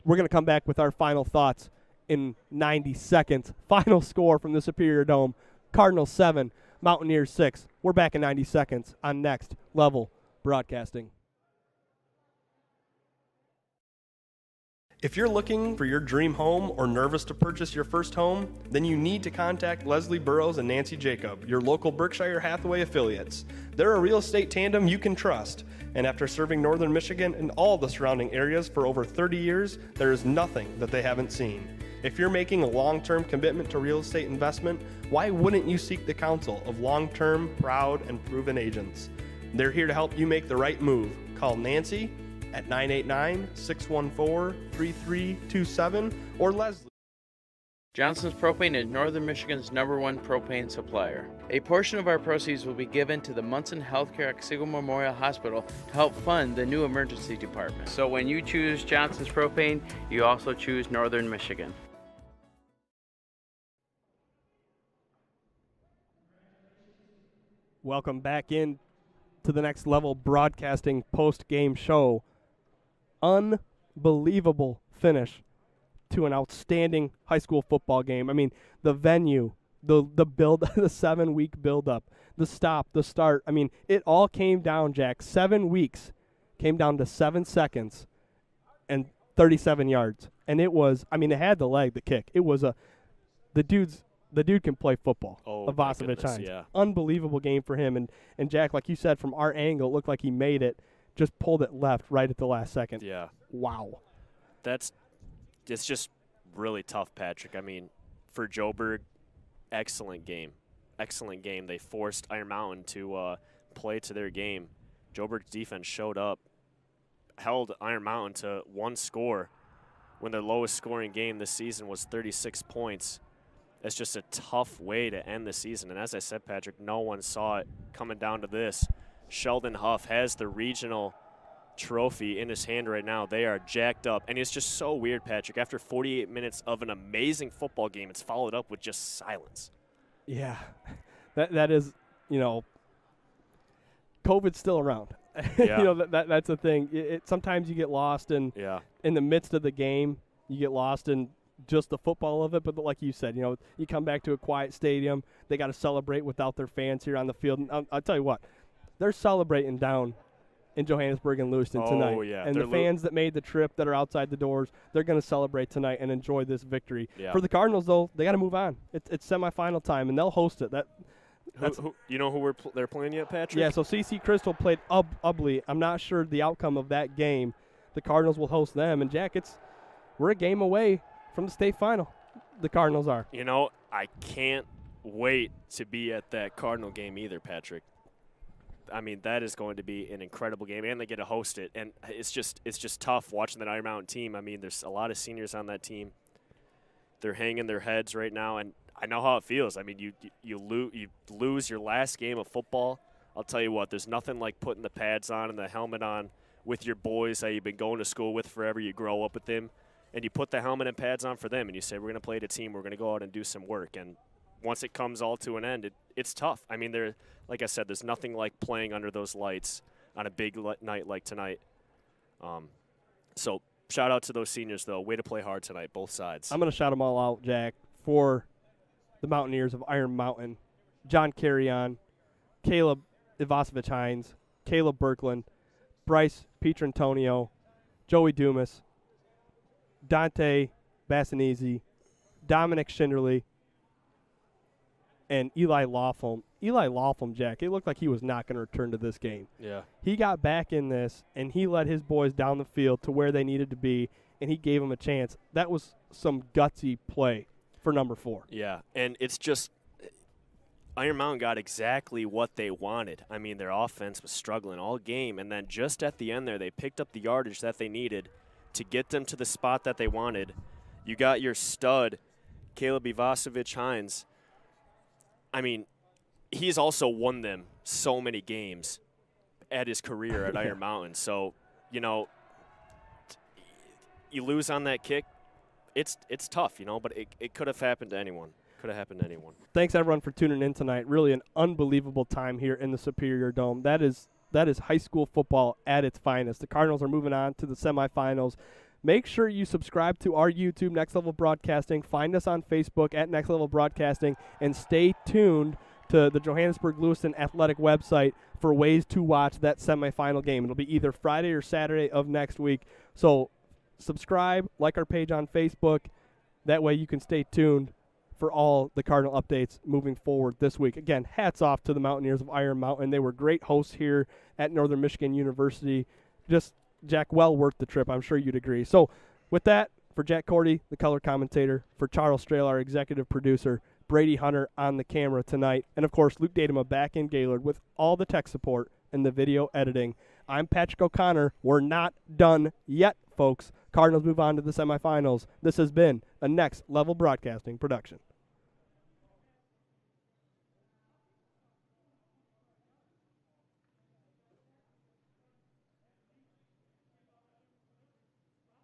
We're going to come back with our final thoughts in 90 seconds. Final score from the Superior Dome, Cardinals 7, Mountaineers 6. We're back in 90 seconds on Next Level Broadcasting. If you're looking for your dream home or nervous to purchase your first home, then you need to contact Leslie Burrows and Nancy Jacob, your local Berkshire Hathaway affiliates. They're a real estate tandem you can trust. And after serving Northern Michigan and all the surrounding areas for over 30 years, there is nothing that they haven't seen. If you're making a long-term commitment to real estate investment, why wouldn't you seek the counsel of long-term, proud, and proven agents? They're here to help you make the right move. Call Nancy at 989-614-3327 or Leslie. Johnson's Propane is Northern Michigan's #1 propane supplier. A portion of our proceeds will be given to the Munson Healthcare Otsego Memorial Hospital to help fund the new emergency department. So when you choose Johnson's Propane, you also choose Northern Michigan. Welcome back in to the Next Level Broadcasting post-game show. Unbelievable finish to an outstanding high school football game. I mean, the venue, the build, the 7-week build-up, the stop, the start. I mean, it all came down, Jack. 7 weeks came down to 7 seconds and 37 yards. And it was, I mean, it had the leg, the kick. It was the dude can play football. Oh, Varsity Football. yeah. Unbelievable game for him. And Jack, like you said, from our angle, it looked like he made it, just pulled it left right at the last second. Yeah. Wow. It's just really tough, Patrick. I mean, for Joburg, excellent game. Excellent game. They forced Iron Mountain to play to their game. Joburg's defense showed up, held Iron Mountain to one score when their lowest scoring game this season was 36 points. It's just a tough way to end the season. And as I said, Patrick, no one saw it coming down to this. Sheldon Huff has the regional trophy in his hand right now. They are jacked up. And it's just so weird, Patrick. After 48 minutes of an amazing football game, it's followed up with just silence. Yeah. That is, COVID's still around. Yeah. That's the thing. Sometimes you get lost in the midst of the game. You get lost in just the football of it. But like you said, you come back to a quiet stadium. They got to celebrate without their fans here on the field. And I'll tell you what, they're celebrating down in Johannesburg and Lewiston tonight. Oh, yeah. And the fans that made the trip that are outside the doors, they're going to celebrate tonight and enjoy this victory. Yeah. For the Cardinals, though, they got to move on. It's semifinal time, and they'll host it. You know who they're playing yet, Patrick? Yeah, so CC Crystal played Ubley. I'm not sure the outcome of that game. The Cardinals will host them. And, Jack, we're a game away from the state final. The Cardinals are. I can't wait to be at that Cardinal game either, Patrick. I mean, that is going to be an incredible game, and they get to host it. And it's just tough watching that Iron Mountain team. I mean, there's a lot of seniors on that team. They're hanging their heads right now, and I know how it feels. I mean, you lose your last game of football. I'll tell you what, there's nothing like putting the pads on and the helmet on with your boys that you've been going to school with forever. You grow up with them, and you put the helmet and pads on for them, and you say, we're going to play the team. We're going to go out and do some work. And once it comes all to an end, it's tough. I mean, like I said, there's nothing like playing under those lights on a big night like tonight. So shout out to those seniors, though. Way to play hard tonight, both sides. I'm going to shout them all out, Jack, for the Mountaineers of Iron Mountain. John Carrion, Caleb Ivasovich-Hines, Caleb Birkland, Bryce Pietrantonio, Joey Dumas, Dante Bassanese, Dominic Schinderly, and Eli Laughlin. Eli Laughlin, Jack, it looked like he was not going to return to this game. Yeah. He got back in this, and he led his boys down the field to where they needed to be, and he gave them a chance. That was some gutsy play for number 4. Yeah, and it's just Iron Mountain got exactly what they wanted. I mean, their offense was struggling all game, and then just at the end there, they picked up the yardage that they needed to get them to the spot that they wanted. You got your stud, Caleb Ivasovich-Hines. I mean, he's also won them so many games at his career at Iron Mountain. So, you know, you lose on that kick, it's tough, you know, but it could have happened to anyone. Could have happened to anyone. Thanks, everyone, for tuning in tonight. Really an unbelievable time here in the Superior Dome. That is high school football at its finest. The Cardinals are moving on to the semifinals. Make sure you subscribe to our YouTube, Next Level Broadcasting. Find us on Facebook at Next Level Broadcasting, and stay tuned to the Johannesburg Lewiston Athletic website for ways to watch that semifinal game. It'll be either Friday or Saturday of next week. So subscribe, like our page on Facebook. That way you can stay tuned for all the Cardinal updates moving forward this week. Again, hats off to the Mountaineers of Iron Mountain. They were great hosts here at Northern Michigan University. Just, Jack, well worth the trip. I'm sure you'd agree. So with that, for Jack Cordy, the color commentator, for Charles Strail, our executive producer, Brady Hunter on the camera tonight, and, of course, Luke Datema back in Gaylord with all the tech support and the video editing. I'm Patrick O'Connor. We're not done yet, folks. Cardinals move on to the semifinals. This has been a Next Level Broadcasting production.